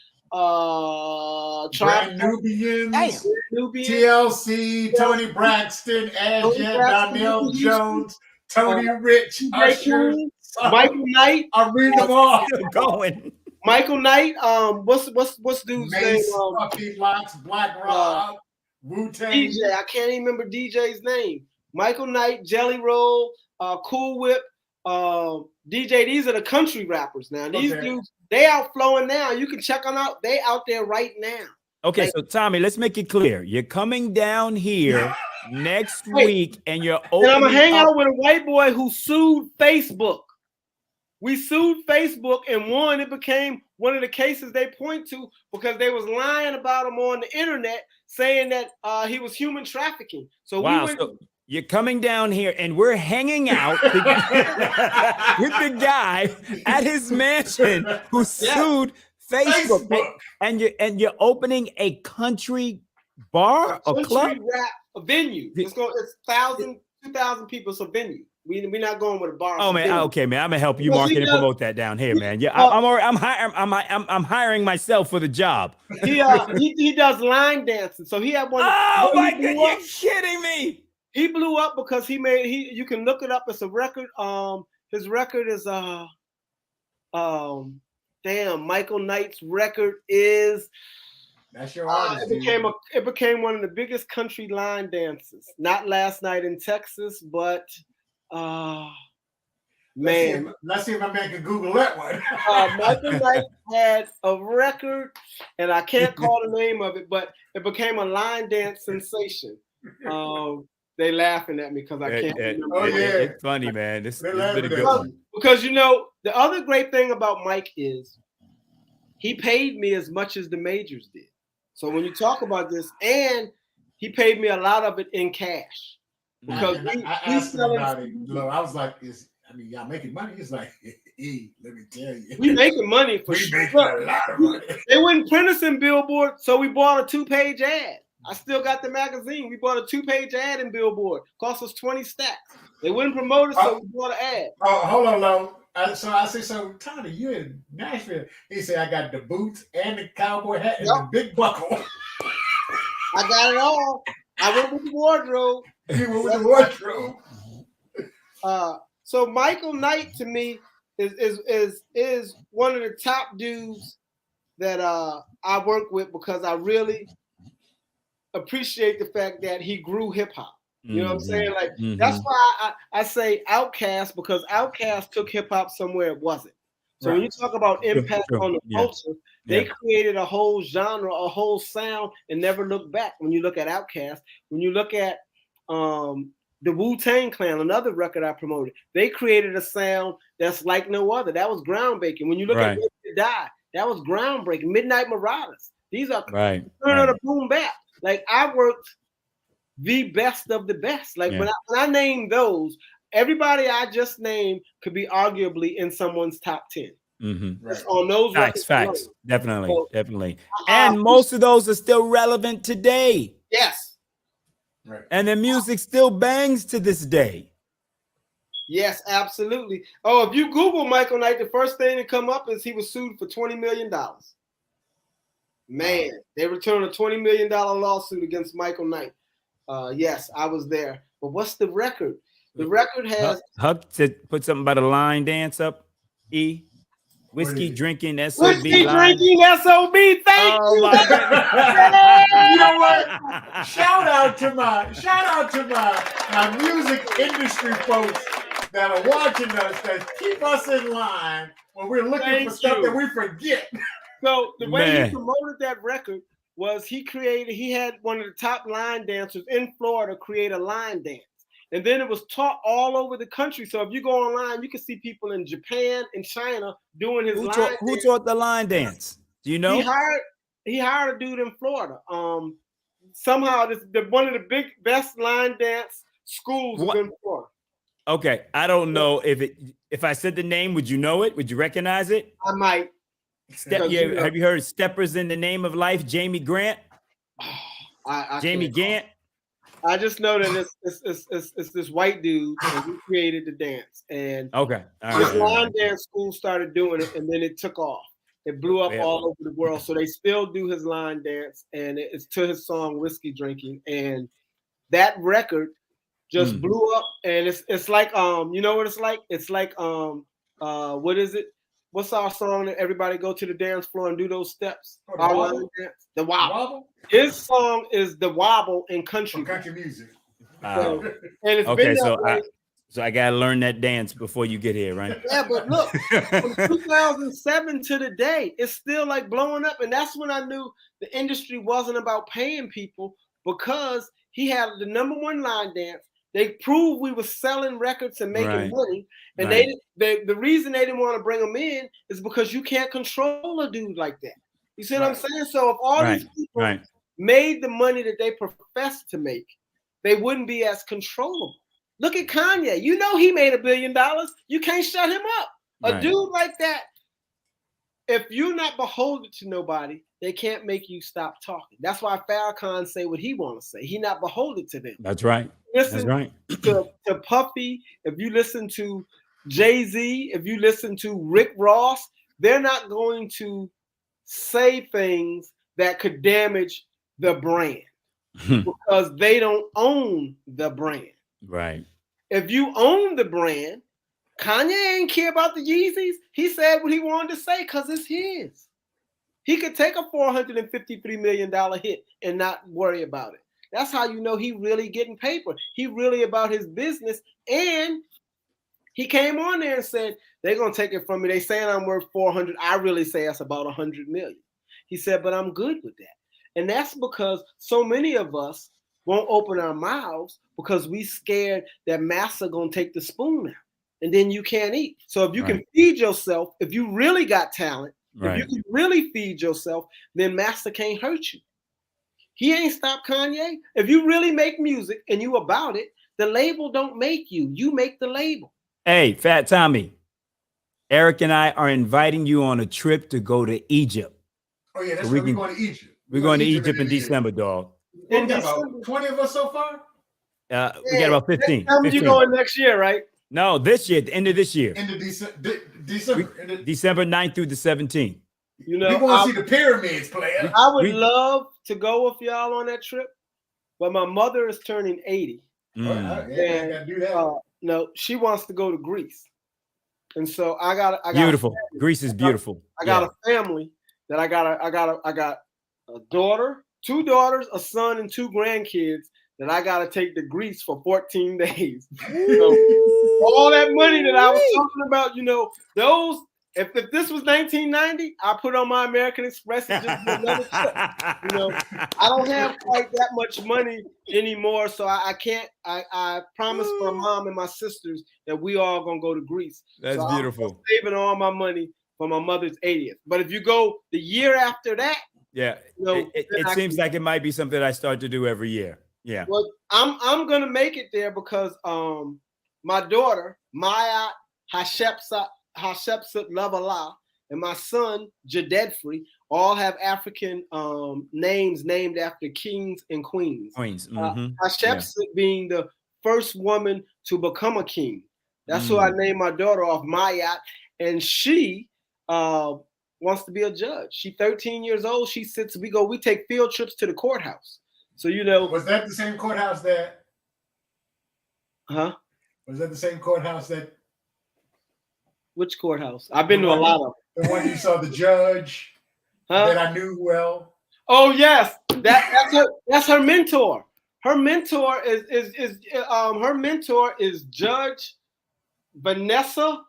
Brand Nubians, TLC, Tony Braxton, Donnell Jones, Tony Rich, Usher, Michael Knight. I'm reading them all. Going. Michael Knight. What's dude's name? Puffy Locks, Black Rob, Wu-Tang. DJ. I can't even remember DJ's name. Michael Knight, Jelly Roll, Cool Whip, DJ. These are the country rappers now. These dudes, they out flowing now. You can check them out. They out there right now. Okay, so Tommy, let's make it clear. You're coming down here next week, and you're opening. And I'm gonna hang out with a white boy who sued Facebook. We sued Facebook and won. It became one of the cases they point to because they was lying about him on the internet, saying that he was human trafficking. So wow, so you're coming down here, and we're hanging out with the guy at his mansion who sued Facebook. And you're opening a country bar, a club, a venue. It's 1,000, 2,000 people. So venue. We're not going with a bar. Oh man, okay, man. I'm gonna help you market and promote that down here, man. Yeah, I'm hiring myself for the job. He does line dancing. So he had one. Oh my God, you're kidding me. He blew up because you can look it up. It's a record. His record is Michael Knight's record is. That's your artist. It became one of the biggest country line dances. Not Last Night in Texas, but man. Let's see if my man can Google that one. Michael Knight had a record, and I can't call the name of it, but it became a line dance sensation. They laughing at me because I can't remember. Oh, yeah. It's funny, man. This has been a good one. Because, you know, the other great thing about Mike is he paid me as much as the majors did. So when you talk about this, and he paid me a lot of it in cash. Because I asked him about it. I was like, y'all making money? He's like, let me tell you. We making money for sure. We making a lot of money. They wouldn't print us in Billboard, so we bought a 2-page ad. I still got the magazine. We bought a 2-page ad in Billboard. Cost us 20 stacks. They wouldn't promote us, so we bought an ad. Oh, hold on, Lo. So I said, so Tommy, you in Nashville? He said, I got the boots and the cowboy hat and the big buckle. I got it all. I went with the wardrobe. You went with the wardrobe. So Michael Knight to me is one of the top dudes that I work with because I really appreciate the fact that he grew hip hop. You know what I'm saying? Like that's why I say Outkast, because Outkast took hip hop somewhere it wasn't. So when you talk about impact on the culture, they created a whole genre, a whole sound, and never looked back. When you look at Outkast, when you look at the Wu-Tang Clan, another record I promoted, they created a sound that's like no other. That was groundbreaking. When you look at Die, that was groundbreaking. Midnight Marauders. These are turn on the boom bap. Like I worked the best of the best. Like when I name those, everybody I just named could be arguably in someone's top 10. On those facts, definitely. And most of those are still relevant today. Yes. Right. And the music still bangs to this day. Yes, absolutely. Oh, if you Google Michael Knight, the first thing that come up is he was sued for $20 million. Man, they returned a $20 million lawsuit against Michael Knight. Yes, I was there. But what's the record? The record has Huck said put something about a line dance up. Whiskey drinking SOB. Whiskey drinking SOB. Thank you. My you know what? Shout out to my music industry folks that are watching us, that keep us in line when we're looking for stuff that we forget. So the way he promoted that record was he had one of the top line dancers in Florida create a line dance. And then it was taught all over the country. So if you go online, you can see people in Japan and China doing his line dance. Who taught the line dance? Do you know? He hired a dude in Florida. Somehow one of the best line dance schools is in Florida. Okay, I don't know if I said the name, would you know it? Would you recognize it? I might. Have you heard Steppers in the Name of Life? Jamie Grant. Jamie Gant. I just know that it's this white dude and he created the dance. And this line dance school started doing it, and then it took off. It blew up all over the world. So they still do his line dance, and it's to his song Whiskey Drinking. And that record just blew up. And it's like you know what it's like? It's like what is it? What's our song that everybody go to the dance floor and do those steps? The Wobble. His song is The Wobble in country music. And it's been that way. So I gotta learn that dance before you get here, right? Yeah, but look, from 2007 to today, it's still like blowing up. And that's when I knew the industry wasn't about paying people, because he had the #1 line dance. They proved we were selling records and making money. And the reason they didn't want to bring him in is because you can't control a dude like that. You see what I'm saying? So if all these people made the money that they professed to make, they wouldn't be as controllable. Look at Kanye. You know he made $1 billion. You can't shut him up. A dude like that, if you're not beholden to nobody, they can't make you stop talking. That's why Farrakhan say what he want to say. He not beholden to them. That's right. Listen to Puffy, if you listen to Jay-Z, if you listen to Rick Ross, they're not going to say things that could damage the brand because they don't own the brand. Right. If you own the brand, Kanye ain't care about the Yeezys. He said what he wanted to say because it's his. He could take a $453 million hit and not worry about it. That's how you know he really getting paper. He really about his business. And he came on there and said, they're going to take it from me. They saying I'm worth 400. I really say that's about 100 million. He said, but I'm good with that. And that's because so many of us won't open our mouths because we scared that massa going to take the spoon out. And then you can't eat. So if you can feed yourself, if you really got talent, if you can really feed yourself, then massa can't hurt you. He ain't stopped Kanye. If you really make music and you about it, the label don't make you. You make the label. Hey, Fat Thomi, Eric and I are inviting you on a trip to go to Egypt. Oh, yeah, that's right. We're going to Egypt. We're going to Egypt in December, dog. We got about 20 of us so far? We got about 15. Tell me you're going next year, right? No, this year, the end of this year. End of December. December 9th through the 17th. You know, we want to see the pyramids, player. I would love to go with y'all on that trip, but my mother is turning 80. No, she wants to go to Greece, and so I got beautiful. Greece is beautiful. I got a family that I got a daughter, 2 daughters, a son, and 2 grandkids that I got to take to Greece for 14 days. So, all that money that I was talking about, you know, those If this was 1990, I put on my American Express and just do another trip. You know, I don't have quite that much money anymore, so I can't. I promised my mom and my sisters that we all gonna go to Greece. That's so beautiful. I'm saving all my money for my mother's 80th. But if you go the year after that, yeah, you know, it seems like it might be something I start to do every year. Yeah. Well, I'm gonna make it there because my daughter Maya Hatshepsut Lavala and my son Jadedfree all have African names named after kings and queens. Hatshepsut being the first woman to become a king. That's who I named my daughter off, Maya, and she wants to be a judge. She's 13 years old. She sits. We take field trips to the courthouse. So, you know, was that the same courthouse that? Huh? Was that the same courthouse that? Which courthouse? I've been to a lot of them. The one you saw the judge that I knew well. Oh yes, that's her mentor. Her mentor is Judge Vanessa.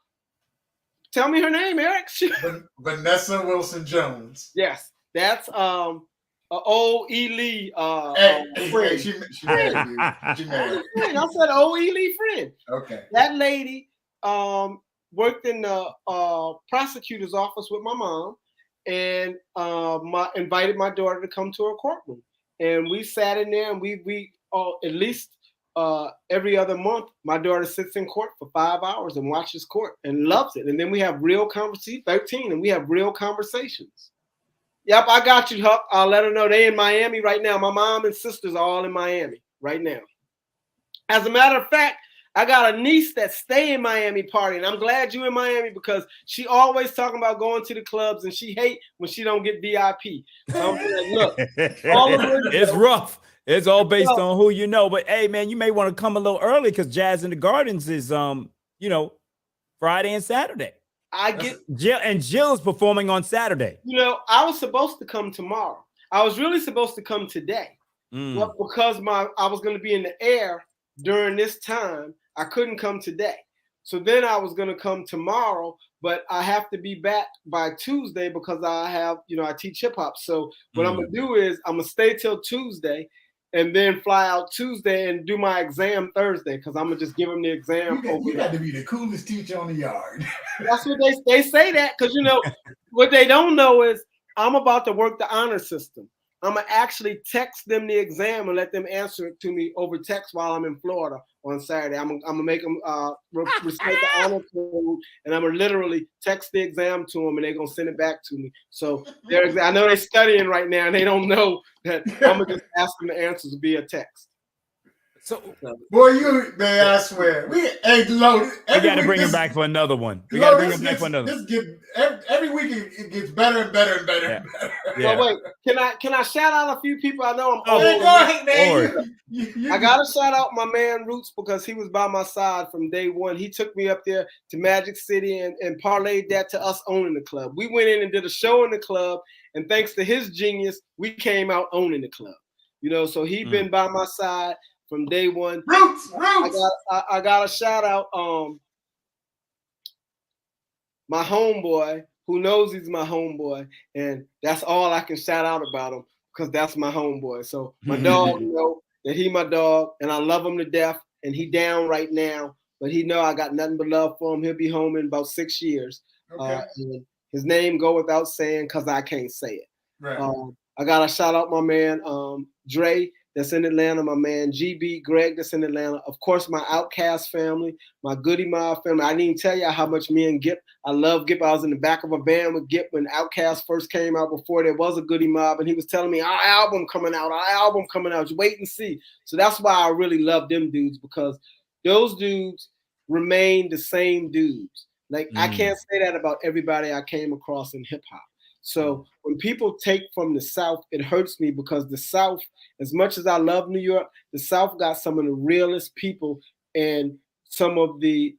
Tell me her name, Eric. Vanessa Wilson Jones. Yes, that's O. E. Lee. Friend. She married you. She married you. I said O. E. Lee friend. Okay. That lady worked in the prosecutor's office with my mom, and invited my daughter to come to her courtroom. And we sat in there, and we at least every other month, my daughter sits in court for 5 hours and watches court and loves it. And then we have real conversations. 13, and we have real conversations. Yep, I got you, Huck. I'll let her know they in Miami right now. My mom and sisters are all in Miami right now. As a matter of fact, I got a niece that stay in Miami partying. I'm glad you in Miami because she always talking about going to the clubs and she hate when she don't get VIP. So I'm like, look, it's rough. It's all based on who you know. But hey, man, you may want to come a little early because Jazz in the Gardens is Friday and Saturday. Jill is performing on Saturday. You know, I was supposed to come tomorrow. I was really supposed to come today. But because I was going to be in the air during this time, I couldn't come today. So then I was going to come tomorrow, but I have to be back by Tuesday because I teach hip hop. So what I'm going to do is I'm going to stay till Tuesday and then fly out Tuesday and do my exam Thursday because I'm going to just give them the exam. You got to be the coolest teacher on the yard. That's what they say that because, what they don't know is I'm about to work the honor system. I'm going to actually text them the exam and let them answer it to me over text while I'm in Florida on Saturday. I'm going to make them recite the honor code, and I'm going to literally text the exam to them, and they're going to send it back to me. So I know they're studying right now, and they don't know that I'm going to just ask them the answers via text. So, boy, I swear. We got to bring him back for another one. We got to bring him back for another. Every week it gets better and better and better and better. Yeah. Well, wait, can I shout out a few people I know? Go ahead, man. I gotta shout out my man Roots because he was by my side from day one. He took me up there to Magic City and parlayed that to us owning the club. We went in and did a show in the club, and thanks to his genius, we came out owning the club. So he been by my side from day one. Roots. I got to shout out my homeboy who knows he's my homeboy, and that's all I can shout out about him because that's my homeboy. So my dog know that he my dog, and I love him to death, and he down right now, but he know I got nothing but love for him. He'll be home in about 6 years. Okay. And his name go without saying because I can't say it. Right. I got to shout out my man Dre, that's in Atlanta, my man GB Greg that's in Atlanta, of course my Outkast family, my Goody Mob family. I didn't even tell you how much me and Gip, I love Gip. I was in the back of a band with Gip when Outkast first came out before there was a Goody Mob, and he was telling me our album coming out, you wait and see. So that's why I really love them dudes, because those dudes remain the same dudes. Like I can't say that about everybody I came across in hip hop. So when people take from the South, it hurts me because the South, as much as I love New York, the South got some of the realest people and some of the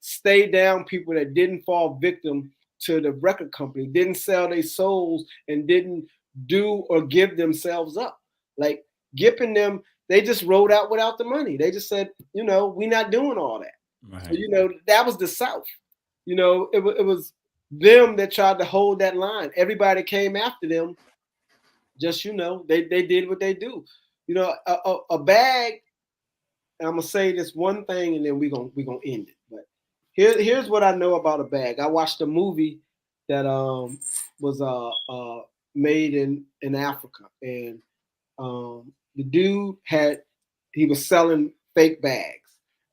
stay down people that didn't fall victim to the record company, didn't sell their souls and didn't do or give themselves up. Like Gip and them, they just rode out without the money. They just said, we're not doing all that. Right. So, that was the South. It was them that tried to hold that line. Everybody came after them. Just, they did what they do. A bag, and I'm gonna say this one thing and then we're gonna end it. But here's what I know about a bag. I watched a movie that was made in Africa, and the dude he was selling fake bags.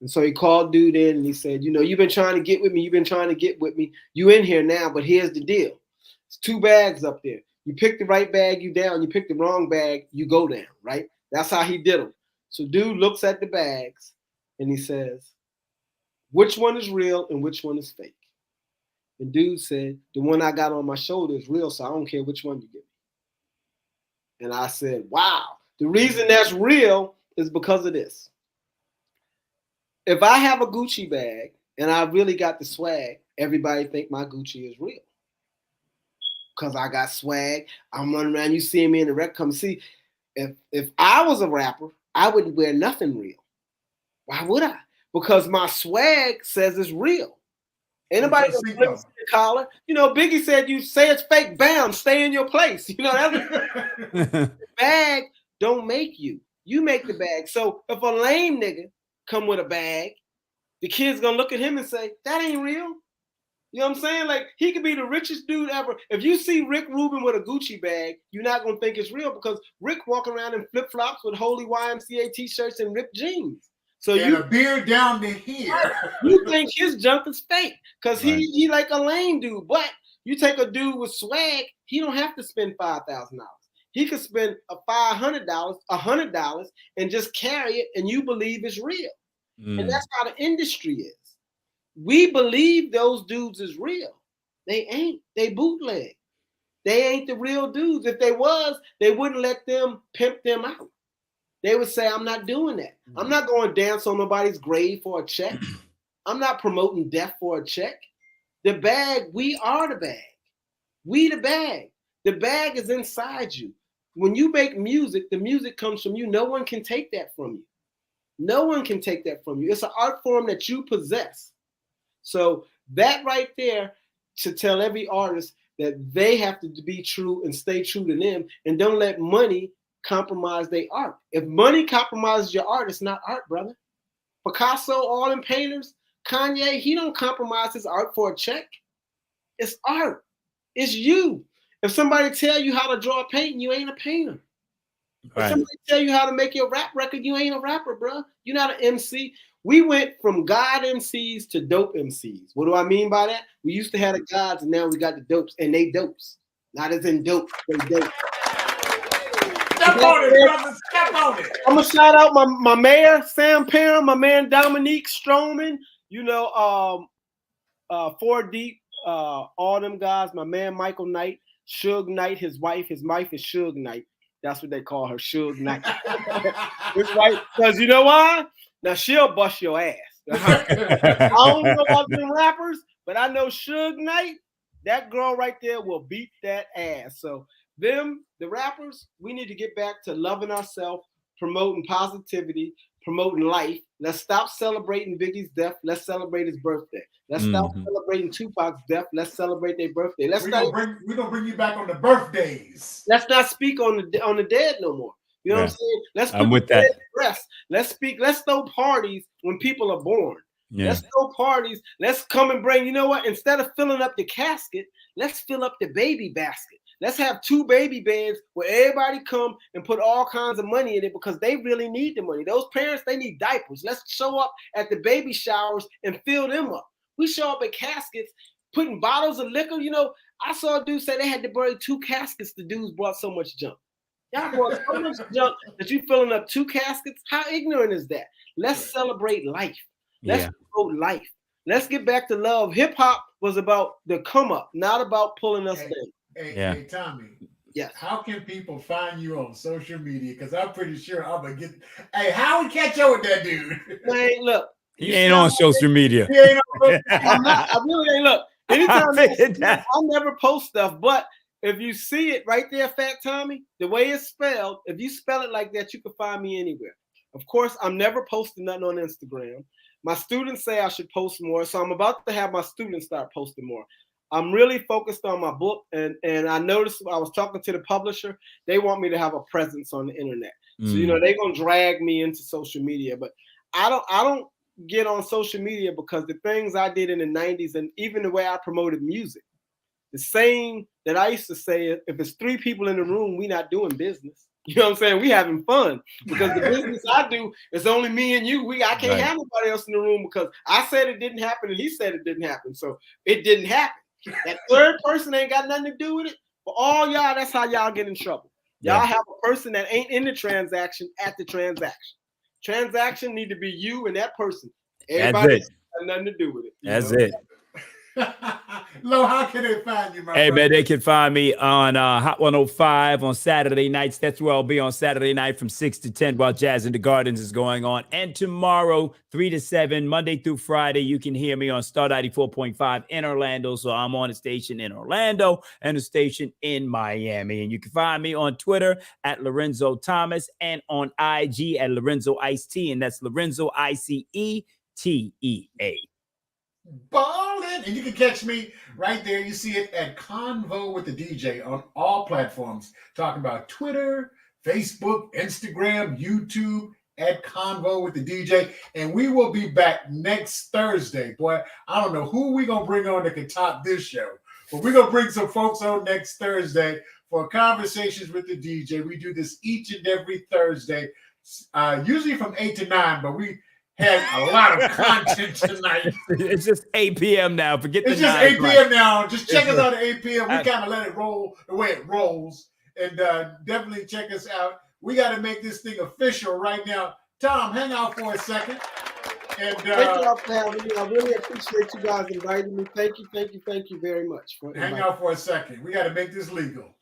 And so he called dude in and he said, you've been trying to get with me. You've been trying to get with me. You in here now, but here's the deal. It's 2 bags up there. You pick the right bag, you down. You pick the wrong bag, you go down, right? That's how he did them. So dude looks at the bags and he says, which one is real and which one is fake? And dude said, the one I got on my shoulder is real, so I don't care which one you give me. And I said, wow. The reason that's real is because of this. If I have a Gucci bag and I really got the swag, everybody think my Gucci is real. Because I got swag, I'm running around, you see me in the rec, come see. If I was a rapper, I wouldn't wear nothing real. Why would I? Because my swag says it's real. Anybody can flip the collar. Biggie said, you say it's fake, bam, stay in your place. That's the bag don't make you. You make the bag. So if a lame nigga come with a bag, the kid's gonna look at him and say, that ain't real. You know what I'm saying? Like, he could be the richest dude ever. If you see Rick Rubin with a Gucci bag, you're not gonna think it's real because Rick walking around in flip-flops with holy YMCA t-shirts and ripped jeans. So and a beard down to here. You think his junk is fake because he like a lame dude. But you take a dude with swag, he don't have to spend $5,000. He could spend $500, $100, and just carry it, and you believe it's real. And that's how the industry is. We believe those dudes is real. They ain't. They bootleg. They ain't the real dudes. If they was, they wouldn't let them pimp them out. They would say, I'm not doing that. I'm not going to dance on nobody's grave for a check. I'm not promoting death for a check. The bag, we are the bag. We the bag. The bag is inside you. When you make music, the music comes from you. No one can take that from you. No one can take that from you. It's an art form that you possess. So that right there should tell every artist that they have to be true and stay true to them and don't let money compromise their art. If money compromises your art, it's not art, brother. Picasso, all them painters, Kanye, he don't compromise his art for a check. It's art. It's you. If somebody tell you how to draw a painting, you ain't a painter. Right. If somebody tell you how to make your rap record, you ain't a rapper, bro. You're not an MC. We went from God MCs to dope MCs. What do I mean by that? We used to have the gods, and now we got the dopes, and they dopes. Not as in dope, they dope. Step on it, brother. Step on it. I'm gonna shout out my mayor, Sam Parham, my man Dominique Stroman, 4 Deep, all them guys, my man Michael Knight, Suge Knight, his wife is Suge Knight. That's what they call her, Suge Knight. It's right, because you know why? Now she'll bust your ass. I don't know about them rappers, but I know Suge Knight, that girl right there will beat that ass. So the rappers, we need to get back to loving ourselves, promoting positivity, promoting life. Let's stop celebrating Biggie's death. Let's celebrate his birthday. Let's stop celebrating Tupac's death. Let's celebrate their birthday. We're gonna bring you back on the birthdays. Let's not speak on the dead no more. You know what I'm saying? Let's I'm with that. Rest. Let's throw parties when people are born. Yeah. Let's throw parties. Let's come and bring, you know what? Instead of filling up the casket, let's fill up the baby basket. Let's have 2 baby beds where everybody come and put all kinds of money in it because they really need the money. Those parents, they need diapers. Let's show up at the baby showers and fill them up. We show up at caskets, putting bottles of liquor. I saw a dude say they had to bury 2 caskets. The dudes brought so much junk. Y'all brought so much junk that you filling up 2 caskets. How ignorant is that? Let's celebrate life. Let's promote life. Let's get back to love. Hip hop was about the come up, not about pulling us down. Hey, Tommy. Yes. How can people find you on social media? Because I'm pretty sure I'm gonna get. Hey, how we catch up with that dude? Man, look. He ain't on social media. He ain't on. I'm not. I really ain't. Look. Anytime I never post stuff, but if you see it right there, Fat Thomi, the way it's spelled, if you spell it like that, you can find me anywhere. Of course, I'm never posting nothing on Instagram. My students say I should post more, so I'm about to have my students start posting more. I'm really focused on my book, and I noticed I was talking to the publisher. They want me to have a presence on the internet. So, you know, they're gonna drag me into social media, but I don't get on social media because the things I did in the 90s and even the way I promoted music, the saying that I used to say, if it's 3 people in the room, we not doing business. You know what I'm saying? We having fun because the business I do is only me and you. I can't have nobody else in the room because I said it didn't happen and he said it didn't happen. So it didn't happen. That third person ain't got nothing to do with it. For all y'all, that's how y'all get in trouble. Y'all have a person that ain't in the transaction at the transaction. Transaction need to be you and that person. Everybody else got nothing to do with it. That's it. Lo, how can they find you, my Hey, brother? man, they can find me on Hot 105 on Saturday nights. That's where I'll be on Saturday night from 6 to 10 while Jazz in the Gardens is going on. And tomorrow, 3 to 7, Monday through Friday, you can hear me on Star 94.5 in Orlando. So I'm on a station in Orlando and a station in Miami. And you can find me on Twitter at Lorenzo Thomas and on IG at Lorenzo Ice-T. And that's Lorenzo ICETEA. Ballin', and you can catch me right there. You see it at Convo with the DJ on all platforms, talking about Twitter, Facebook, Instagram, YouTube, at Convo with the DJ. And we will be back next Thursday. Boy, I don't know who we're going to bring on that can top this show, but we're going to bring some folks on next Thursday for Conversations with the DJ. We do this each and every Thursday, usually from 8 to 9, but we had a lot of content tonight. It's just 8 p.m. now. Forget it's the just 8 p.m. now. Just check us out at 8 p.m. We kind of let it roll the way it rolls. And definitely check us out. We got to make this thing official right now. Tom, hang out for a second. And thank y'all for having me. I really appreciate you guys inviting me. Thank you very much. Hang out for a second. We got to make this legal.